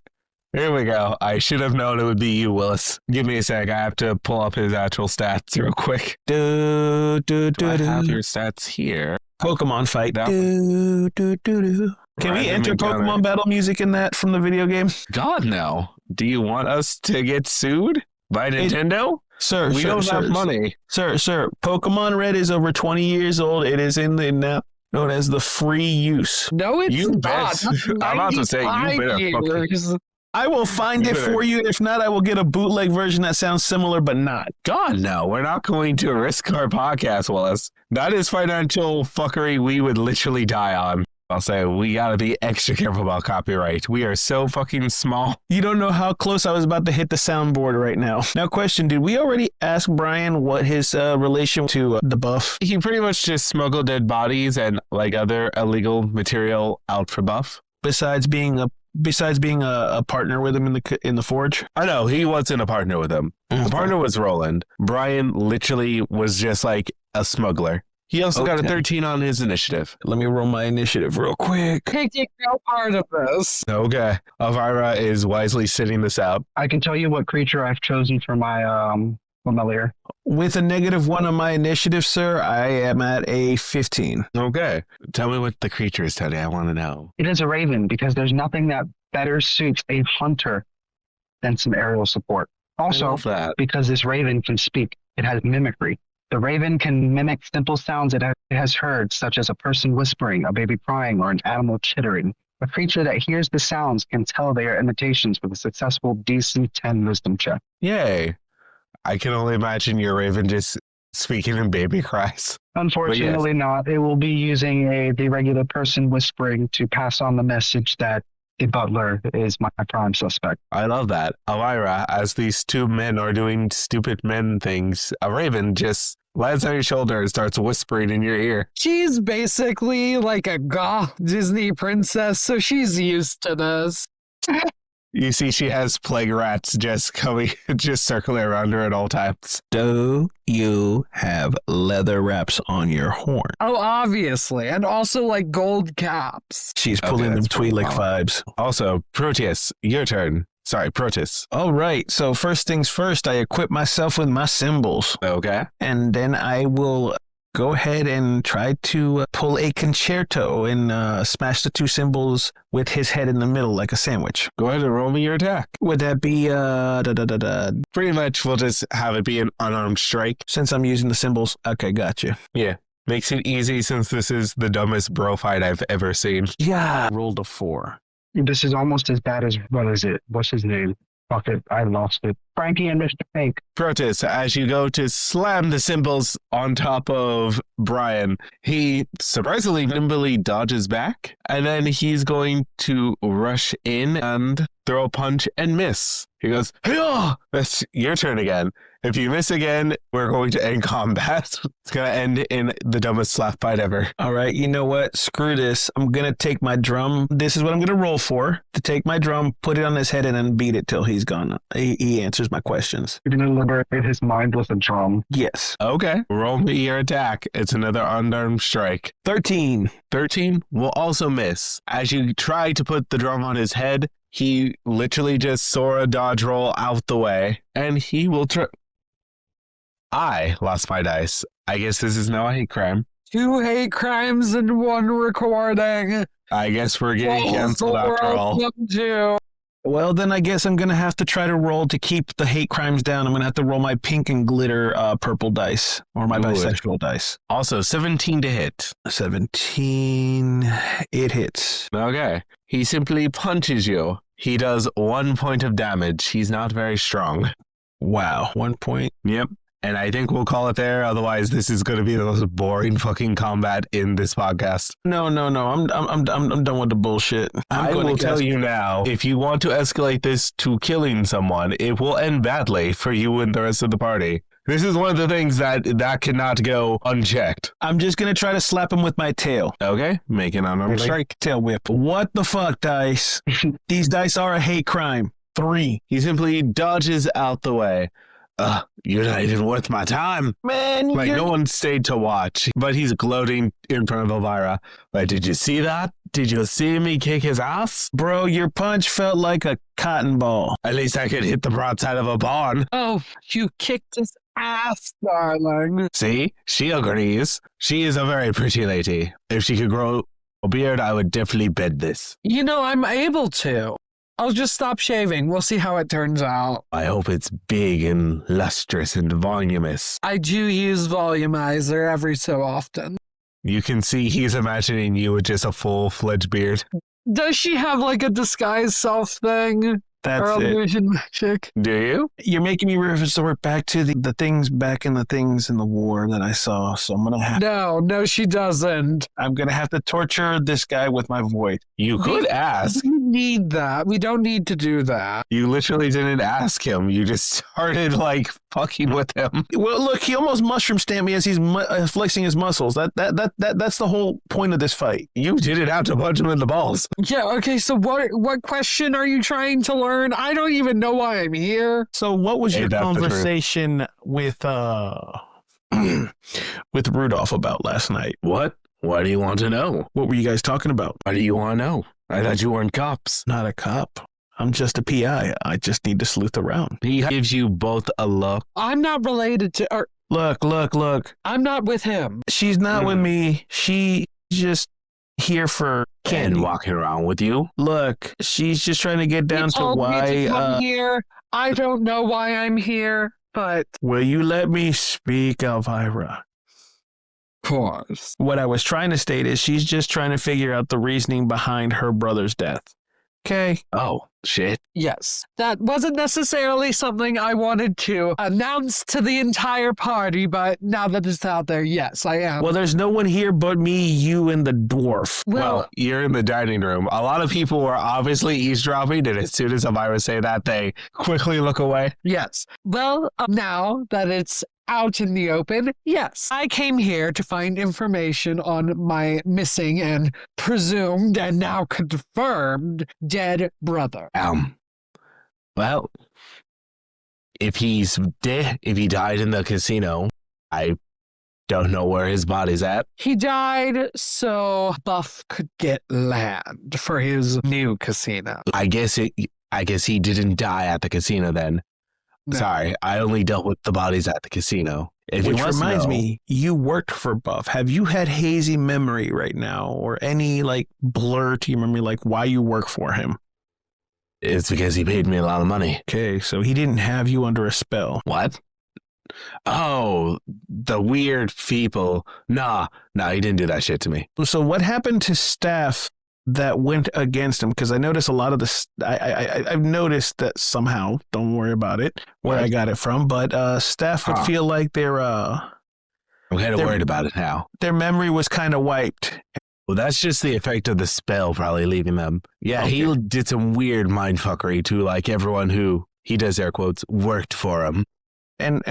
Here we go. I should have known it would be you, Willis. Give me a sec. I have to pull up his actual stats real quick. Do, do, Do I do, have do. your stats here? Pokemon fight. That- Do, do, do, do. Can we Random enter encounter. Pokemon battle music in that from the video game? God, no. Do you want us to get sued by Nintendo? Sir, We sir, don't sir, have money. Sir, Pokemon Red is over 20 years old. It is in the now known as the free use. No, it's You not. bet. That's I'm about to say, you 95 better fucking- years. I will find You it better- for you. If not, I will get a bootleg version that sounds similar but not. God, no. We're not going to risk our podcast, Willis. That is financial fuckery we would literally die on. I'll say we gotta be extra careful about copyright. We are so fucking small. You don't know how close I was about to hit the soundboard right now. Now, question, did we already ask Brian what his relation to the buff? He pretty much just smuggled dead bodies and like other illegal material out for buff. Besides being a partner with him in the forge? I know, he wasn't a partner with him. The partner was Roland. Brian literally was just like a smuggler. He also got a Okay. 13 on his initiative. Let me roll my initiative real quick. Taking no part of this. Okay. Elvira is wisely sitting this out. I can tell you what creature I've chosen for my lair. With a -1 on my initiative, sir, I am at a 15. Okay. Tell me what the creature is, Teddy. I want to know. It is a raven because there's nothing that better suits a hunter than some aerial support. I Also, love that. because this raven can speak, it has mimicry. The raven can mimic simple sounds it has heard, such as a person whispering, a baby crying, or an animal chittering. A creature that hears the sounds can tell they are imitations with a successful DC 10 wisdom check. Yay. I can only imagine your raven just speaking in baby cries. Unfortunately not. It will be using the regular person whispering to pass on the message that the butler is my prime suspect. I love that. Elvira, as these two men are doing stupid men things, a raven just lands on your shoulder and starts whispering in your ear. She's basically like a goth Disney princess, so she's used to this. You see she has plague rats just circling around her at all times. Do you have leather wraps on your horn? Oh, obviously. And also like gold caps. She's Okay, pulling them that's pretty Twi'lek solid. vibes. Also, Proteus, your turn. Sorry, Proteus. All right. So first things first, I equip myself with my symbols. Okay. And then I will go ahead and try to pull a concerto and smash the two symbols with his head in the middle like a sandwich. Go ahead and roll me your attack. Would that be Pretty much, we'll just have it be an unarmed strike. since I'm using the symbols? Okay, gotcha. Makes it easy since this is the dumbest bro fight I've ever seen. Yeah, rolled a 4. This is almost as bad as, what is it? What's his name? Fuck it, I lost it. Frankie and Mr. Fake. Proteus, as you go to slam the symbols on top of Brian, he surprisingly nimbly dodges back, and then he's going to rush in and throw a punch and miss. He goes, "Hey-ah!" That's your turn again. If you miss again, we're going to end combat. It's going to end in the dumbest slap fight ever. All right, you know what? Screw this. I'm going to take my drum. This is what I'm going to roll for. To take my drum, put it on his head, and then beat it till he's gone. He answers my questions. You're going to liberate his mind with a drum. Yes. Okay, roll me your attack. It's another unarmed strike. 13. 13 will also miss. As you try to put the drum on his head, he literally just Sora dodge roll out the way, and he will try. I lost my dice. I guess this is now a hate crime. 2 hate crimes in 1 recording. I guess we're getting canceled after all. Well, then I guess I'm going to have to try to roll to keep the hate crimes down. I'm going to have to roll my pink and glitter purple dice, or my Ooh. bisexual dice. Also, 17 to hit. 17. It hits. Okay. He simply punches you. He does 1 point of damage. He's not very strong. Wow. 1 point. Yep. And I think we'll call it there. Otherwise, this is going to be the most boring fucking combat in this podcast. No. I'm done with the bullshit. I will tell you now, if you want to escalate this to killing someone, it will end badly for you and the rest of the party. This is one of the things that cannot go unchecked. I'm just going to try to slap him with my tail. Okay, make an unarmed Really? strike. Tail whip. What the fuck, dice? These dice are a hate crime. 3. He simply dodges out the way. You're not even worth my time. Man, Like, no one stayed to watch, but he's gloating in front of Elvira. Like, did you see that? Did you see me kick his ass? Bro, your punch felt like a cotton ball. At least I could hit the broadside of a barn. Oh, you kicked his ass, darling. See? She agrees. She is a very pretty lady. If she could grow a beard, I would definitely bed this. You know, I'm able to. I'll just stop shaving. We'll see how it turns out. I hope it's big and lustrous and voluminous. I do use volumizer every so often. You can see he's imagining you with just a full-fledged beard. Does she have like a disguise self thing? That's or it. illusion magic? Do you? You're making me resort back to the things back in the things in the war that I saw. So I'm No, she doesn't. gonna have to torture this guy with my voice. You could ask. We need that. We don't need to do that. You literally didn't ask him. You just started, like, fucking with him. Well, look, he almost mushroom stamped me as he's flexing his muscles. That's the whole point of this fight. You didn't have to punch him in the balls. Yeah, okay, so what question are you trying to learn? I don't even know why I'm here. So, what was Hey, your that's the truth. conversation with with Rudolph about last night? What? What do you want to know? What were you guys talking about? What do you want to know? I thought you weren't cops. Not a cop. I'm just a PI. I just need to sleuth around. He gives you both a look. I'm not related to, or Look. I'm not with him. She's not with me. She's just here for candy. And walking around with you. Look, she's just trying to get down He to told me to come why. here. I don't know why I'm here, but Will you let me speak, Elvira? of course. What I was trying to state is she's just trying to figure out the reasoning behind her brother's death. Okay? Oh, shit. Yes, that wasn't necessarily something I wanted to announce to the entire party, but now that it's out there, yes, I am. Well, there's no one here but me, you, and the dwarf. Well, you're in the dining room. A lot of people were obviously eavesdropping, and as soon as Elvira say that, they quickly look away. yes. Well, now that it's out in the open, yes. I came here to find information on my missing and presumed and now confirmed dead brother. Well, if he died in the casino, I don't know where his body's at. He died so Buff could get land for his new casino. I guess he didn't die at the casino then. No. Sorry, I only dealt with the bodies at the casino. If he Which wants to reminds know- me, you worked for Buff. Have you had hazy memory right now or any like blur to your memory, like why you work for him? It's because he paid me a lot of money. Okay, so he didn't have you under a spell. What? Oh, the weird people. Nah, he didn't do that shit to me. So what happened to staff that went against him? Because I noticed a lot of this. I've noticed that somehow. Don't worry about it. Where I got it from, but staff would feel like their I'm kind of They're- worried about it now. their memory was kind of wiped. Well, that's just the effect of the spell probably leaving them. Yeah, he did some weird mindfuckery to like everyone who, he does air quotes, worked for him. And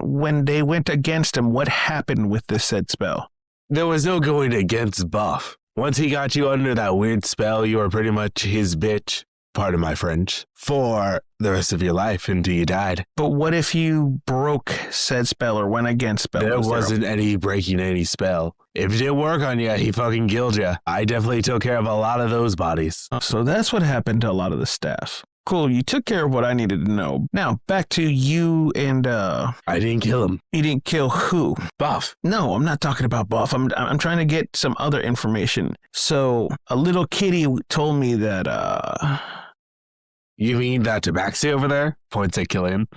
when they went against him, what happened with this said spell? There was no going against Buff. Once he got you under that weird spell, you were pretty much his bitch, pardon my French, for the rest of your life until you died. But what if you broke said spell or went against spell? There Was wasn't any breaking any spell. If it didn't work on you, he fucking killed you. I definitely took care of a lot of those bodies. So that's what happened to a lot of the staff. Cool, you took care of what I needed to know. Now, back to you and, I didn't kill him. you didn't kill who? Buff. No, I'm not talking about Buff. I'm trying to get some other information. So, a little kitty told me that, You mean that Tabaxi over there? Points at Killian.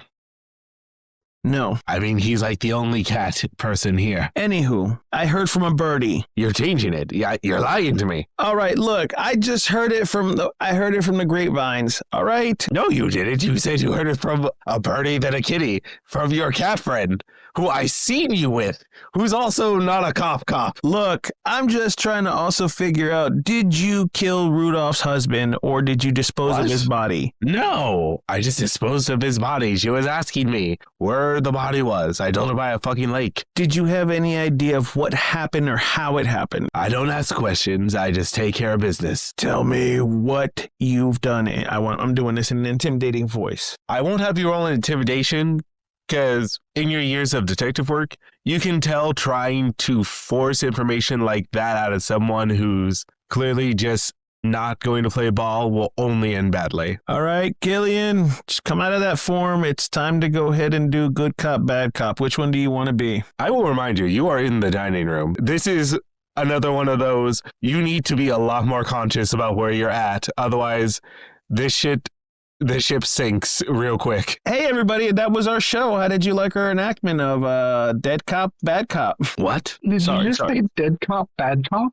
no. I mean, he's like the only cat person here. Anywho, I heard from a birdie. You're changing it. Yeah, you're lying to me. All right, look, I just heard it from the grapevines. All right. No, you didn't. You said you heard it from a birdie than a kitty, from your cat friend, who I seen you with, who's also not a cop. Look, I'm just trying to also figure out, did you kill Rudolph's husband or did you dispose of What? his body? No, I just disposed of his body. She was asking me where the body was. I told her by a fucking lake. Did you have any idea of what happened or how it happened? I don't ask questions. I just take care of business. Tell me what you've done. I'm doing this in an intimidating voice. I won't have you roll an intimidation because in your years of detective work, you can tell trying to force information like that out of someone who's clearly just not going to play ball will only end badly. All right, Killian, just come out of that form. It's time to go ahead and do good cop, bad cop. Which one do you want to be? I will remind you, you are in the dining room. This is another one of those, you need to be a lot more conscious about where you're at. Otherwise, this ship sinks real quick. Hey, everybody, that was our show. How did you like our enactment of dead cop, bad cop? What? Did Sorry, you just sorry. say dead cop, bad cop?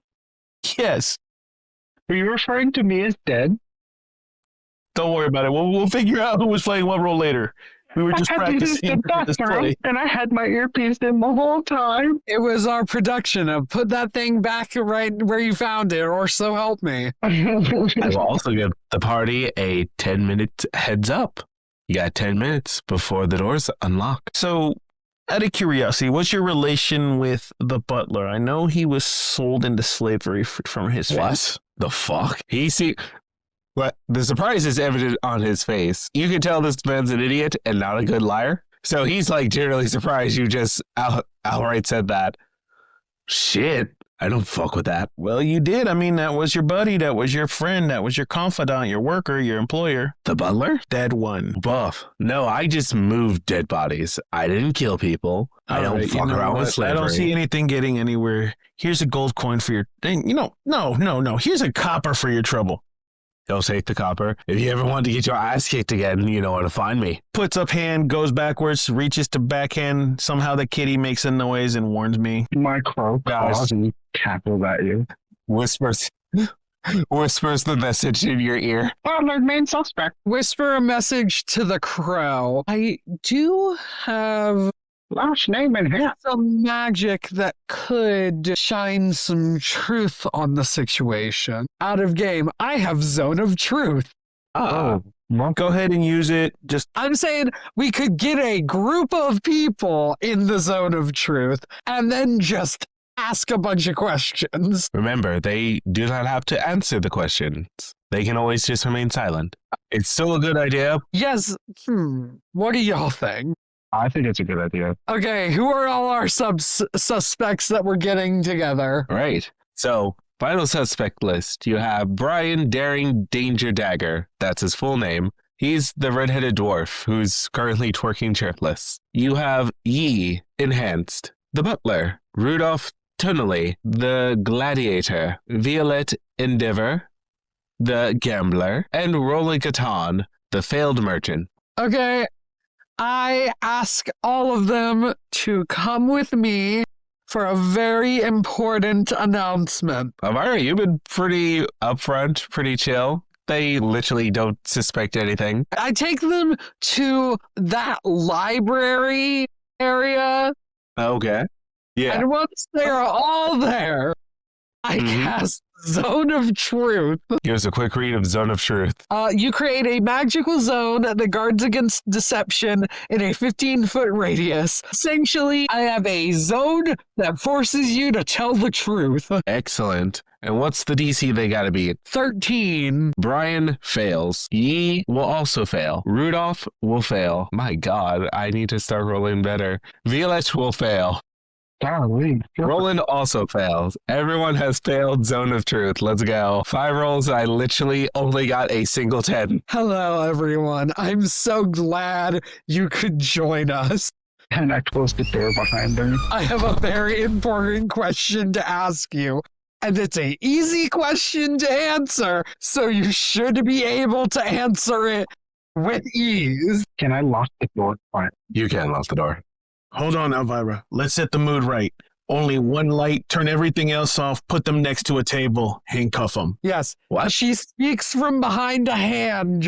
Yes. Are you referring to me as dead? Don't worry about it. We'll figure out who was playing what role later. We were just I had to use practicing the for this bathroom, play. and I had my earpiece in the whole time. It was our production of put that thing back right where you found it, or so help me. I will also give the party a 10-minute heads up. You got 10 minutes before the doors unlock. So, out of curiosity, what's your relation with the butler? I know he was sold into slavery from his family. What the fuck? What? The surprise is evident on his face. You can tell this man's an idiot and not a good liar. So he's like generally surprised you just outright said that. Shit, I don't fuck with that. Well, you did. I mean, that was your buddy. That was your friend. That was your confidant, your worker, your employer. The butler? Dead one. Buff. No, I just moved dead bodies. I didn't kill people. I All don't right, fuck you know around with what? slavery. I don't see anything getting anywhere. Here's a gold coin for your... No. Here's a copper for your trouble. He'll take the copper. If you ever want to get your ass kicked again, you know where to find me. Puts up hand, goes backwards, reaches to backhand. Somehow the kitty makes a noise and warns me. My crow Guys. claws and cackles at you. Whispers the message in your ear. Butler, main suspect. Whisper a message to the crow. I do have Last name in here. some magic that could shine some truth on the situation. Out of game, I have Zone of Truth. Well, Go ahead and use it. Just I'm saying we could get a group of people in the Zone of Truth and then just ask a bunch of questions. Remember, they do not have to answer the questions. They can always just remain silent. It's still a good idea. Yes. What do y'all think? I think it's a good idea. Okay, who are all our suspects that we're getting together? Right. So, final suspect list. You have Brian Daring Danger Dagger. That's his full name. He's the redheaded dwarf who's currently twerking shirtless. You have Yi Enhanced, the butler. Rudolph Tunnelly, the gladiator. Violet Endeavor, the gambler. And Roland Catan, the failed merchant. Okay, I ask all of them to come with me for a very important announcement. Elvira, you've been pretty upfront, pretty chill. They literally don't suspect anything. I take them to that library area, Okay. Yeah. and once they are all there, I cast Zone of Truth. Give us a quick read of Zone of Truth. You create a magical zone that guards against deception in a 15-foot radius. Essentially, I have a zone that forces you to tell the truth. Excellent. And what's the DC they gotta beat? 13. Brian fails. Yi will also fail. Rudolph will fail. My God, I need to start rolling better. Violet will fail. Golly. Roland also fails. Everyone has failed Zone of Truth. Let's go. 5 rolls. I literally only got a single 10. Hello, everyone. I'm so glad you could join us. And I closed the door behind her. I have a very important question to ask you. And it's an easy question to answer, so you should be able to answer it with ease. Can I lock the door? Fine. You can lock the door. Hold on, Elvira. Let's set the mood right. Only one light, turn everything else off, put them next to a table, handcuff them. Yes. What? She speaks from behind a hand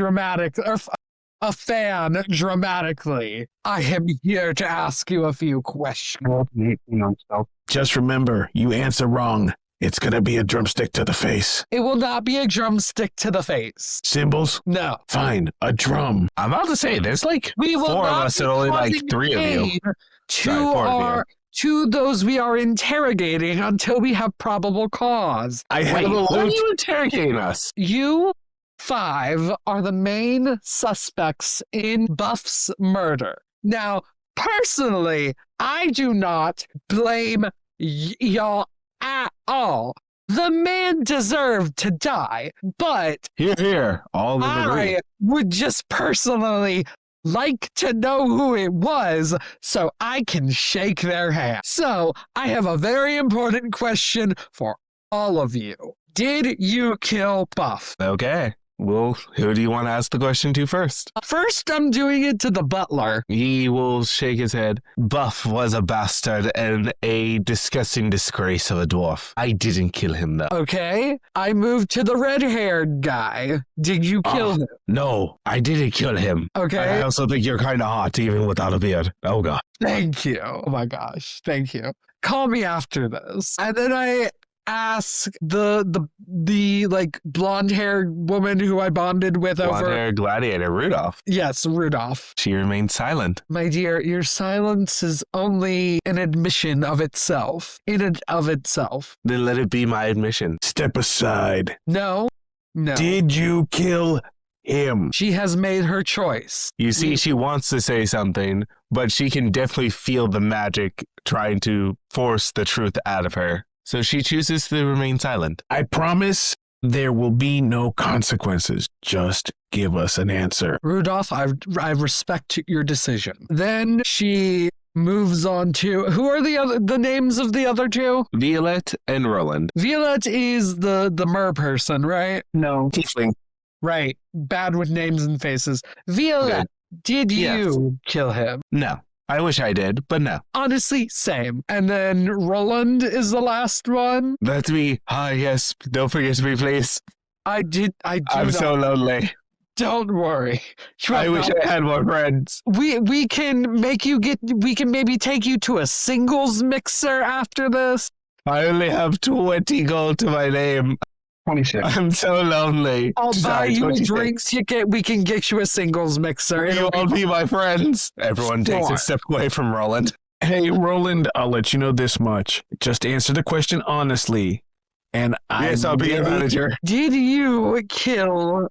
a fan dramatically. I am here to ask you a few questions. Roll an 18 on stealth. Just remember, you answer wrong. It's gonna be a drumstick to the face. It will not be a drumstick to the face. Cymbals? No. Fine, a drum. I'm about to say, there's like We will 4 of not us be and only like causing 3 of you. pain to Sorry, 4 of you. to those we are interrogating until we have probable cause. I Wait, have a why are loot. you interrogating us? You 5 are the main suspects in Buff's murder. Now, personally, I do not blame y'all at all. The man deserved to die, but Here. All of them agree. I would just personally like to know who it was so I can shake their hand. So I have a very important question for all of you. Did you kill Buff? Okay. Well, who do you want to ask the question to first? First, I'm doing it to the butler. He will shake his head. Buff was a bastard and a disgusting disgrace of a dwarf. I didn't kill him, though. Okay. I moved to the red-haired guy. Did you kill him? No, I didn't kill him. Okay. I also think you're kind of hot, even without a beard. Oh, God. Thank you. Oh my gosh. Thank you. Call me after this. And then I ask the like blonde-haired woman who I bonded with over. Blonde-haired gladiator, Rudolph. Yes, Rudolph. She remained silent. My dear, your silence is only an admission of itself. In and of itself. Then let it be my admission. Step aside. No. Did you kill him? She has made her choice. You see, she wants to say something, but she can definitely feel the magic trying to force the truth out of her. So she chooses to remain silent. I promise there will be no consequences. Just give us an answer. Rudolph, I respect your decision. Then she moves on to who are the names of the other two? Violet and Roland. Violet is the mer person, right? No. Tiefling. Right. Bad with names and faces. Violet, did you kill him? No. I wish I did, but no. Honestly, same. And then Roland is the last one. That's me. Ah, yes. Don't forget me, please. I do I'm not. so lonely. Don't worry. I wish I had more friends. We can maybe take you to a singles mixer after this. I only have 20 gold to my name. 26. I'm so lonely. I'll buy Sorry, you 26. a drink ticket. We can get you a singles mixer. You It'll all be my friends. Everyone takes Sure. a step away from Roland. Hey, Roland, I'll let you know this much. Just answer the question honestly. And Yes, I'll be your manager. Did you kill?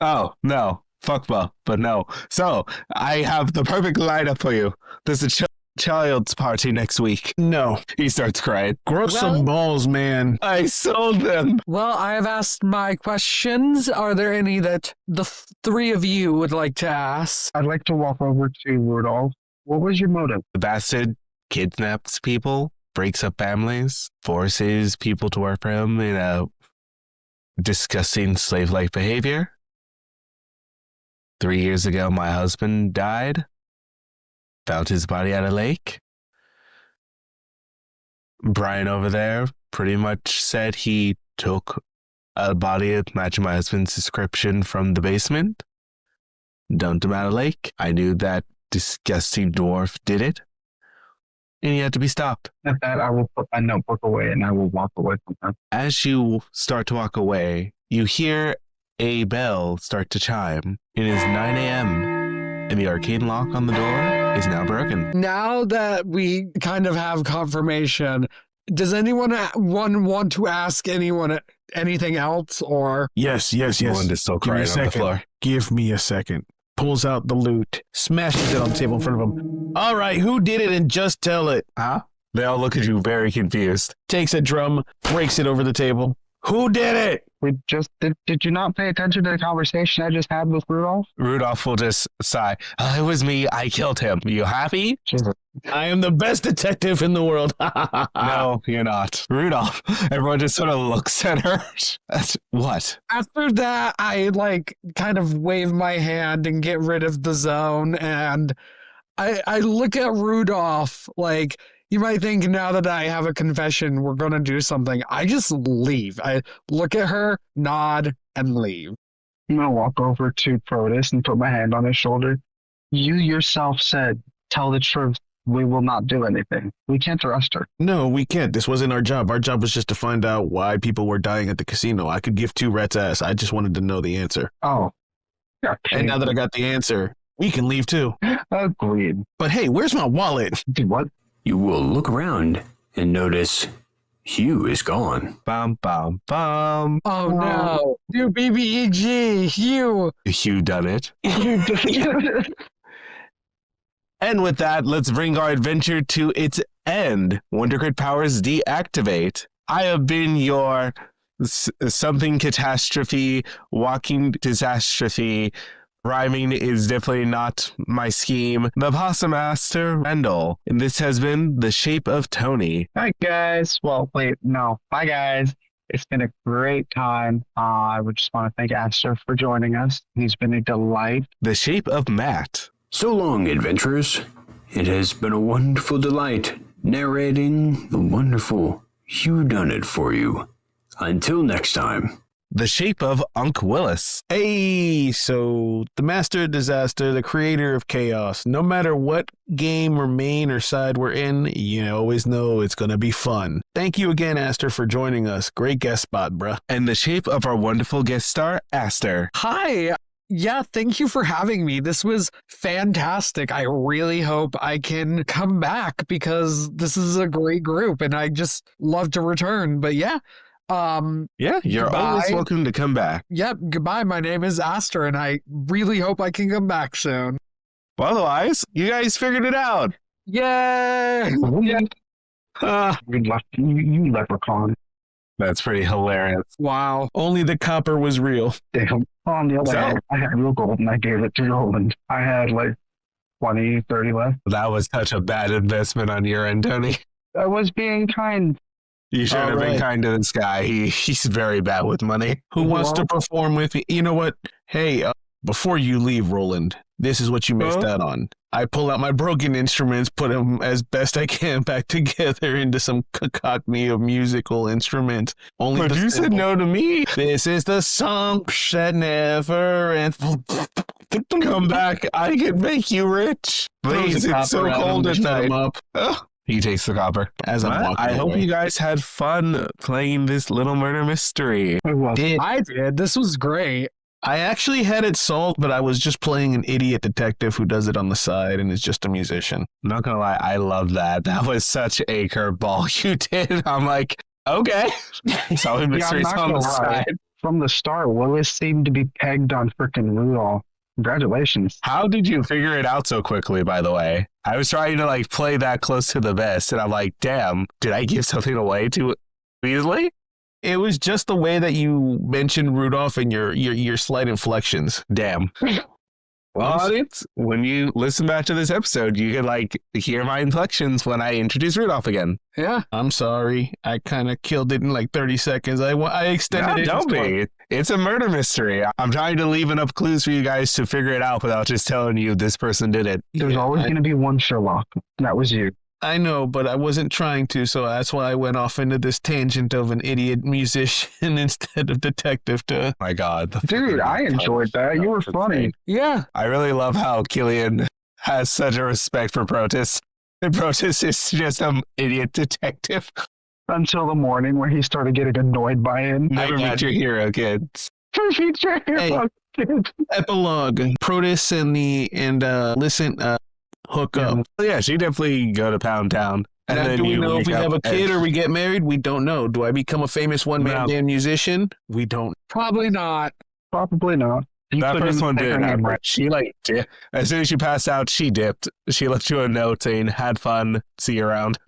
Oh, no. Fuck well, but no. So, I have the perfect lineup for you. There's a child's party next week. No. He starts crying. Grow some balls, man. I sold them. Well, I have asked my questions. Are there any that the three of you would like to ask? I'd like to walk over to Rudolph. What was your motive? The bastard kidnaps people, breaks up families, forces people to work for him in a disgusting slave-like behavior. 3 years ago, my husband died. Found his body at a lake. Brian over there pretty much said he took a body matching my husband's description from the basement, dumped him at a lake. I knew that disgusting dwarf did it, and he had to be stopped. At that, I will put my notebook away and I will walk away from her. As you start to walk away, you hear a bell start to chime. It is 9 a.m., and the arcane lock on the door is now broken. Now that we kind of have confirmation, does anyone want to ask anyone anything else, or? Yes. Melinda's still Give me a crying on the second. floor. Give me a second. Pulls out the loot, smashes it on the table in front of him. All right, who did it and just tell it? Huh? They all look at you very confused. Takes a drum, breaks it over the table. Who did it? We just did you not pay attention to the conversation I just had with Rudolph? Rudolph will just sigh. Oh, it was me. I killed him. You happy? Jesus. I am the best detective in the world. No, you're not. Rudolph. Everyone just sort of looks at her. That's what? After that, I kind of wave my hand and get rid of the zone, and I look at Rudolph like, you might think now that I have a confession, we're going to do something. I just leave. I look at her, nod, and leave. I'm going to walk over to Protus and put my hand on his shoulder. You yourself said, tell the truth. We will not do anything. We can't arrest her. No, we can't. This wasn't our job. Our job was just to find out why people were dying at the casino. I could give two rats' ass. I just wanted to know the answer. Oh. Yeah, And now that I got the answer, we can leave too. agreed. But hey, where's my wallet? Dude, what? You will look around and notice Hugh is gone. Bum, bum, bum. Oh no. Do BBEG, Hugh. Hugh done it. You just- And with that, let's bring our adventure to its end. Wondercrit powers deactivate. I have been your something catastrophe, walking disastrophe. Rhyming is definitely not my scheme. The Possum Master Randall. And this has been The Shape of Tony. Hi, guys. Well, wait, no. Bye, guys. It's been a great time. I would just want to thank Aster for joining us. He's been a delight. The Shape of Matt. So long, adventurers. It has been a wonderful delight narrating the wonderful Hugh Dunnett for you. Until next time. The Shape of Unc Willis. Hey, so the master of disaster, the creator of chaos. No matter what game or main or side we're in, you always know it's going to be fun. Thank you again, Aster, for joining us. Great guest spot, bruh. And the shape of our wonderful guest star, Aster. Hi. Yeah, thank you for having me. This was fantastic. I really hope I can come back because this is a great group and I just love to return. But yeah. Yeah, you're Goodbye. always welcome to come back. Yep, goodbye. My name is Aster and I really hope I can come back soon. Well, otherwise, you guys figured it out. Yay! You leprechaun. That's pretty hilarious. Wow. Only the copper was real. Damn. On the other So- hand, I had real gold and I gave it to Roland. I had like 20, 30 left. That was such a bad investment on your end, Tony. I was being kind. You should have been Alright. kind to this guy. He's very bad with money. Who wants to perform with me? You know what? Hey, before you leave, Roland, this is what you missed out on. I pull out my broken instruments, put them as best I can back together into some cacophony of musical instruments. Only But the you said simple- no to me. This is the song that never ends. Come back. I can make you rich. Please, it's so cold at night. Oh, he takes the copper. As I'm Well, walking I hope away. you guys had fun playing this little murder mystery. It was. Did I did. This was great. I actually had it solved, but I was just playing an idiot detective who does it on the side and is just a musician. I'm not gonna lie, I love that. That was such a curveball you did. I'm like, okay. Solving mysteries not on the gonna lie. side. From the start, Willis seemed to be pegged on freaking Rudolph. Congratulations. How did you figure it out so quickly, by the way? I was trying to like play that close to the vest, and I'm like, damn, did I give something away too easily? It was just the way that you mentioned Rudolph and your slight inflections. Damn. Well, audience, when you listen back to this episode, you can like hear my inflections when I introduce Rudolph again. Yeah. I'm sorry. I kind of killed it in like 30 seconds. I extended it. Don't be. It's a murder mystery. I'm trying to leave enough clues for you guys to figure it out without just telling you this person did it. There's always going to be one Sherlock. That was you. I know, but I wasn't trying to, so that's why I went off into this tangent of an idiot musician instead of detective to... My God. Dude, I enjoyed that. You were funny. Yeah. I really love how Killian has such a respect for Protus. And Protus is just some idiot detective. Until the morning where he started getting annoyed by him. Never meet your hero, kids. Epilogue. Protus and Lysant hook up. Yeah, she definitely go to Pound Town. And Now, then do we you know if we wake have a up kid and- or we get married? We don't know. Do I become a famous one-man band musician? We don't. Probably not. Probably not. You That couldn't first one say her didn't name happen. right. She as soon as she passed out, she dipped. She left you a note saying, had fun, see you around.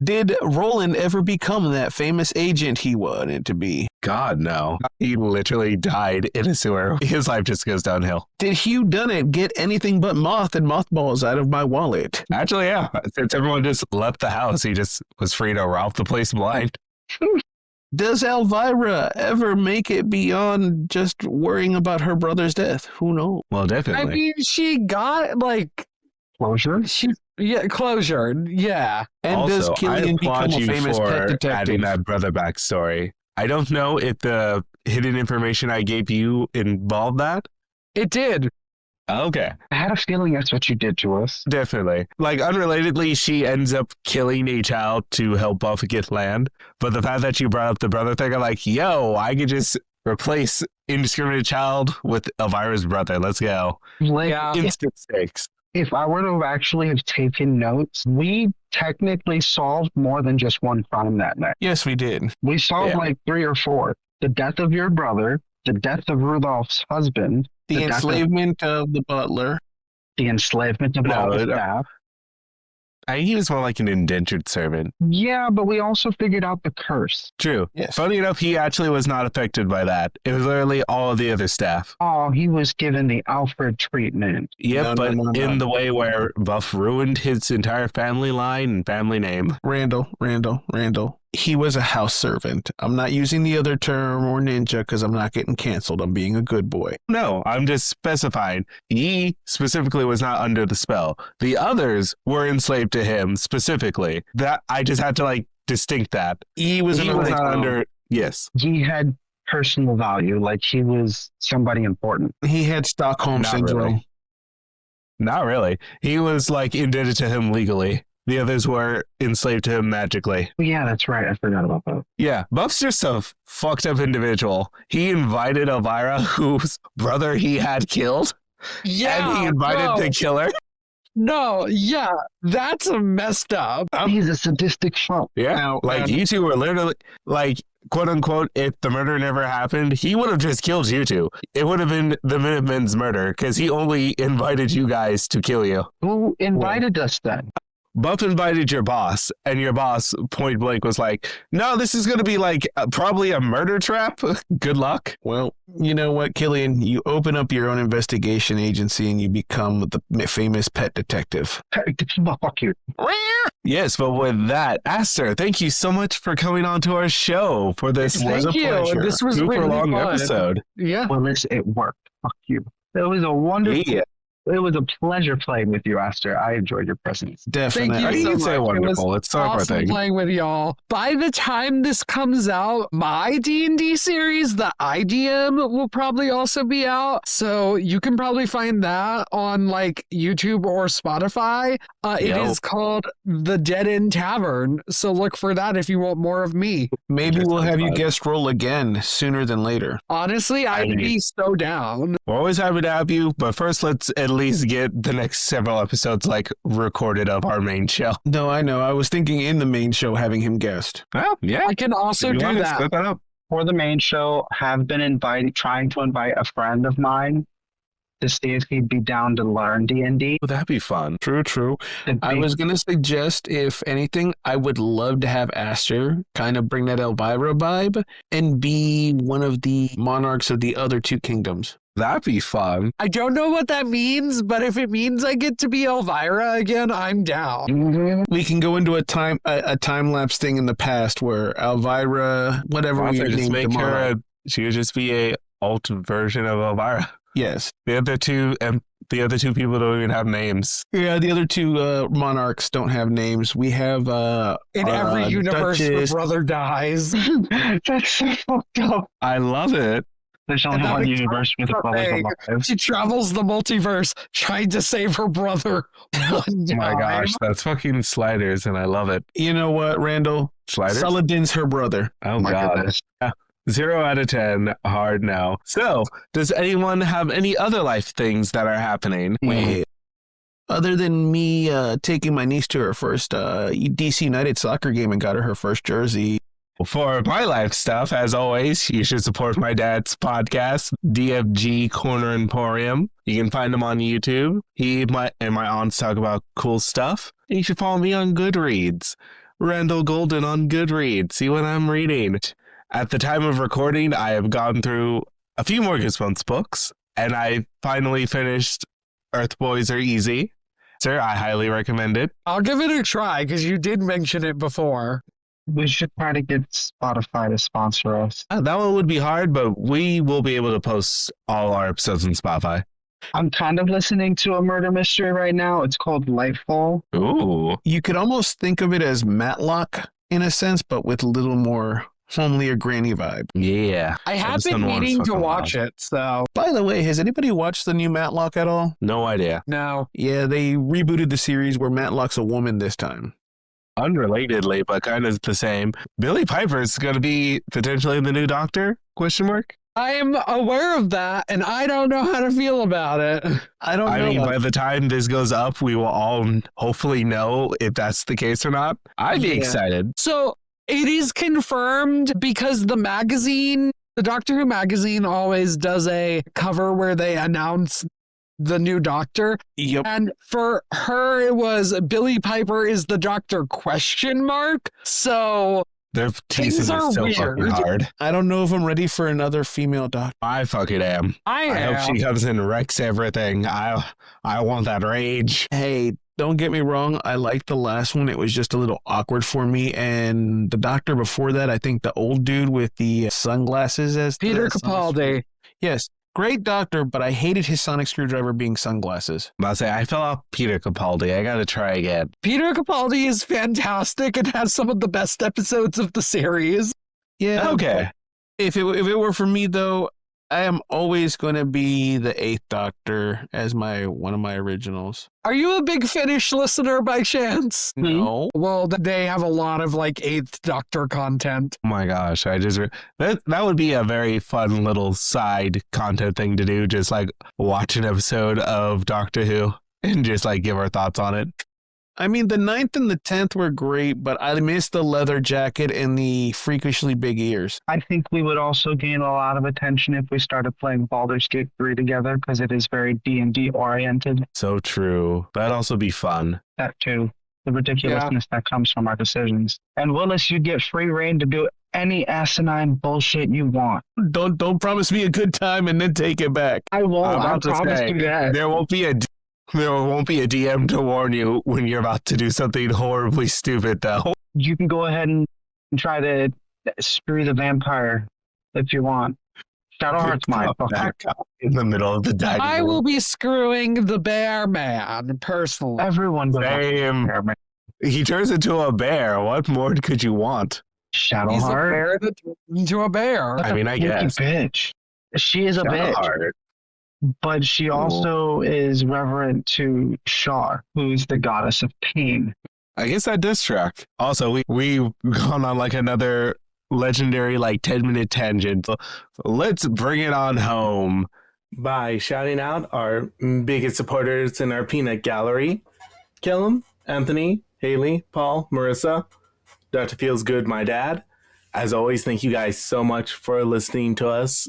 Did Roland ever become that famous agent he wanted to be? God, no. He literally died in a sewer. His life just goes downhill. Did Hugh Dunnett get anything but moth and mothballs out of my wallet? Actually, yeah. Since everyone just left the house, he just was free to rob the place blind. Does Elvira ever make it beyond just worrying about her brother's death? Who knows? Well, I definitely. mean, she got like Closure? closure. Yeah. And does Also, Killian I applaud become a you famous for pet adding detective? that brother backstory. I don't know if the hidden information I gave you involved that. It did. Okay, I had a feeling that's what you did to us. definitely. Like, unrelatedly, she ends up killing a child to help Buff get land. But the fact that you brought up the brother thing, I'm like, yo, I could just replace indiscriminate child with Elvira's brother. Let's go. Like, Yeah. Instant stakes. if I were to have actually have taken notes, we technically solved more than just one crime that night. Yes, we did. We solved Yeah. like 3 or 4. The death of your brother, the death of Rudolph's husband, The The death of- enslavement of the butler. the enslavement of all the staff. He was more like an indentured servant. Yeah, but we also figured out the curse. True. Yes. Funny enough, he actually was not affected by that. It was literally all of the other staff. Oh, he was given the Alfred treatment. Yep, No, but no. in the way where Buff ruined his entire family line and family name. Randall. He was a house servant. I'm not using the other term or ninja because I'm not getting canceled. I'm being a good boy. No, I'm just specifying. He specifically was not under the spell. The others were enslaved to him specifically. That I just had to like distinct that. He was He was not under. Yes. He had personal value, like he was somebody important. He had Stockholm Not syndrome. really. Not really. He was like indebted to him legally. The others were enslaved to him magically. Oh, yeah, that's right. I forgot about that. Yeah, Buff's just a fucked up individual. He invited Elvira, whose brother he had killed, Yeah. and he invited the killer. No, yeah. That's a messed up. He's a sadistic fuck. Yeah, Now, like you two were literally, like, quote unquote, if the murder never happened, he would have just killed you two. It would have been the Minutemen's murder because he only invited you guys to kill you. Who invited us then? Buff invited your boss, and your boss point blank was like, no, this is going to be like probably a murder trap. Good luck. Well, you know what, Killian? You open up your own investigation agency and you become the famous pet detective. Fuck you. Yes, but with that, Aster, thank you so much for coming on to our show for this Thank you. pleasure. This was super really long fun. episode. Yeah. Well, it worked. Fuck you. It was a wonderful. Yeah. It was a pleasure playing with you, Aster. I enjoyed your presence. Definitely. Thank you so can much. say It was wonderful. It's sort of our awesome thing. playing with y'all. By the time this comes out, my D&D series, the IDM, will probably also be out. So you can probably find that on like YouTube or Spotify. It is called The Dead End Tavern. So look for that if you want more of me. Maybe we'll have you fun. guest roll again sooner than later. Honestly, I'd be so down. We're always happy to have you, but first let's at least get the next several episodes like recorded of our main show. No, I know. I was thinking in the main show having him guest. Well, yeah. I can also do that. Set that up. For the main show, have been trying to invite a friend of mine to see if he'd be down to learn D&D. Well, that'd be fun. True. I was going to suggest, if anything, I would love to have Aster kind of bring that Elvira vibe and be one of the monarchs of the other two kingdoms. That'd be fun. I don't know what that means, but if it means I get to be Elvira again, I'm down. We can go into a time lapse thing in the past where Elvira, whatever we just named make the her monarch. she would just be a alt version of Elvira. Yes. The other two people don't even have names. Yeah, the other two monarchs don't have names. We have In every universe, Duchess. the brother dies. That's so fucked up. I love it. There's only And that one makes universe with a sense. brother alive. She travels the multiverse trying to save her brother. Oh my gosh, that's fucking Sliders, and I love it. You know what, Randall? Sliders? Saladin's her brother. Oh My god. goodness. 0 out of 10, hard no. So, does anyone have any other life things that are happening? Wait. Other than me taking my niece to her first DC United soccer game and got her first jersey. For my life stuff, as always, you should support my dad's podcast, DFG Corner Emporium. You can find him on YouTube. He and my aunts talk about cool stuff. And you should follow me on Goodreads. Randall Golden on Goodreads. See what I'm reading. At the time of recording, I have gone through a few more Goosebumps books, and I finally finished Earth Boys Are Easy. Sir, I highly recommend it. I'll give it a try because you did mention it before. We should try to get Spotify to sponsor us. That one would be hard, but we will be able to post all our episodes on Spotify. I'm kind of listening to a murder mystery right now. It's called Lightfall. Ooh. You could almost think of it as Matlock in a sense, but with a little more homely or granny vibe. Yeah. I have just been don't wanna meaning to fucking watch it, so By the way, has anybody watched the new Matlock at all? No idea. no. Yeah, they rebooted the series where Matlock's a woman this time. Unrelatedly, but kind of the same. Billy Piper is going to be potentially the new Doctor? Question mark. I am aware of that, and I don't know how to feel about it. I don't I know. mean, by the time this goes up, we will all hopefully know if that's the case or not. I'd be Yeah. excited. So it is confirmed because the magazine, the Doctor Who magazine, always does a cover where they announce the new Doctor. Yep. And for her, it was Billy Piper is the Doctor ? So They're teasing Things are this so weird. fucking hard. I don't know if I'm ready for another female doctor. I fucking am. I I hope she comes in and wrecks everything. I want that rage. Hey, don't get me wrong. I liked the last one. It was just a little awkward for me. And the doctor before that, I think the old dude with the sunglasses as Peter the Capaldi. Yes. Great doctor, but I hated his sonic screwdriver being sunglasses. But I'll say I fell off Peter Capaldi. I gotta try again. Peter Capaldi is fantastic and has some of the best episodes of the series. Yeah. Okay. If it were for me though, I am always going to be the Eighth Doctor as one of my originals. Are you a big Finnish listener by chance? No. Well, they have a lot of like Eighth Doctor content. Oh my gosh. That would be a very fun little side content thing to do. Just like watch an episode of Doctor Who and just like give our thoughts on it. I mean, the 9th and the 10th were great, but I missed the leather jacket and the freakishly big ears. I think we would also gain a lot of attention if we started playing Baldur's Gate 3 together because it is very D&D oriented. So true. That'd also be fun. That too. The ridiculousness that comes from our decisions. And Willis, you get free reign to do any asinine bullshit you want. Don't promise me a good time and then take it back. I won't. I'm I about to promise say, you that. There won't be a DM to warn you when you're about to do something horribly stupid, though. You can go ahead and try to screw the vampire if you want. Shadowheart's my fucker. Back up in the middle of the dining I room. will be screwing the bear man personally. Everyone does Same. He turns into a bear. What more could you want? He's a Shadowheart. bear that turns into a bear. I mean, I Sneaky guess. bitch. She is a bitch, Shadowheart. but she also is reverent to Shar, who's the goddess of pain. I guess that does track. Also, we've gone on like another legendary 10-minute tangent. So let's bring it on home by shouting out our biggest supporters in our peanut gallery. Kellum, Anthony, Haley, Paul, Marissa, Dr. Feels Good, my dad. As always, thank you guys so much for listening to us,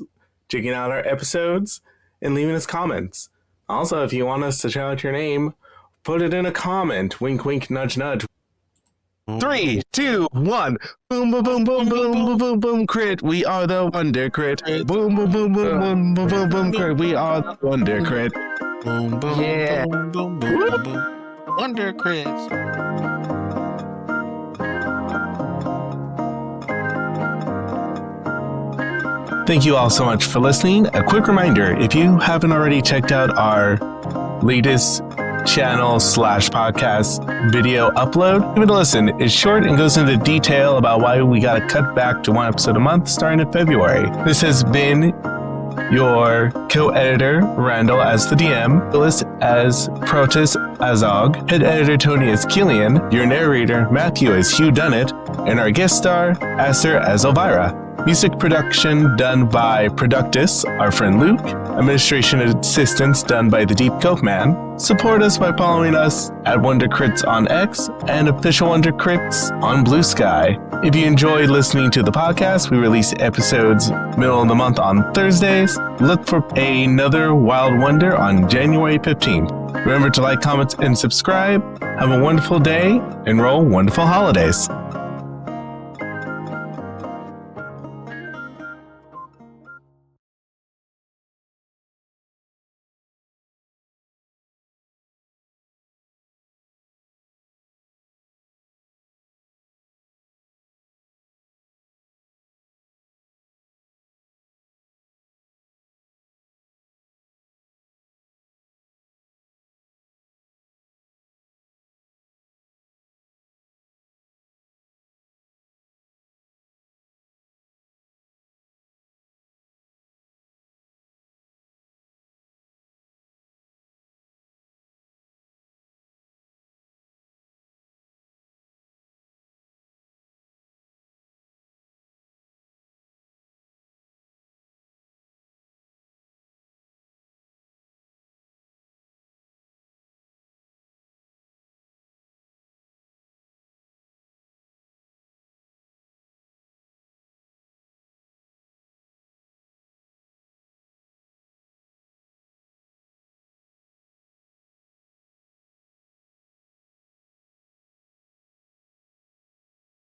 checking out our episodes, and leaving us comments. Also, if you want us to shout out your name, put it in a comment. Wink, wink, nudge, nudge. 3, 2, 1. Boom, boom, boom, boom, boom, boom, boom, boom, crit. We are the Wonder Crit. Boom, boom, boom, boom, boom, boom, boom, boom, crit. We are the Wonder Crit. Boom, boom, Yeah. boom, boom, boom, boom. Wonder crits. Thank you all so much for listening. A quick reminder, if you haven't already checked out our latest channel/podcast video upload, give it a listen. It's short and goes into detail about why we got to cut back to one episode a month starting in February. This has been your co-editor, Randall, as the DM, Phyllis as Protus Azog, head editor Tony as Killian, your narrator Matthew as Hugh Dunnett, and our guest star, Aster as Elvira. Music production done by Productus, our friend Luke. Administration assistance done by the Deep Cope Man. Support us by following us at Wonder Crits on X and Official Wonder Crits on Blue Sky. If you enjoy listening to the podcast, we release episodes middle of the month on Thursdays. Look for another Wild Wonder on January 15th. Remember to like, comment, and subscribe. Have a wonderful day and roll wonderful holidays.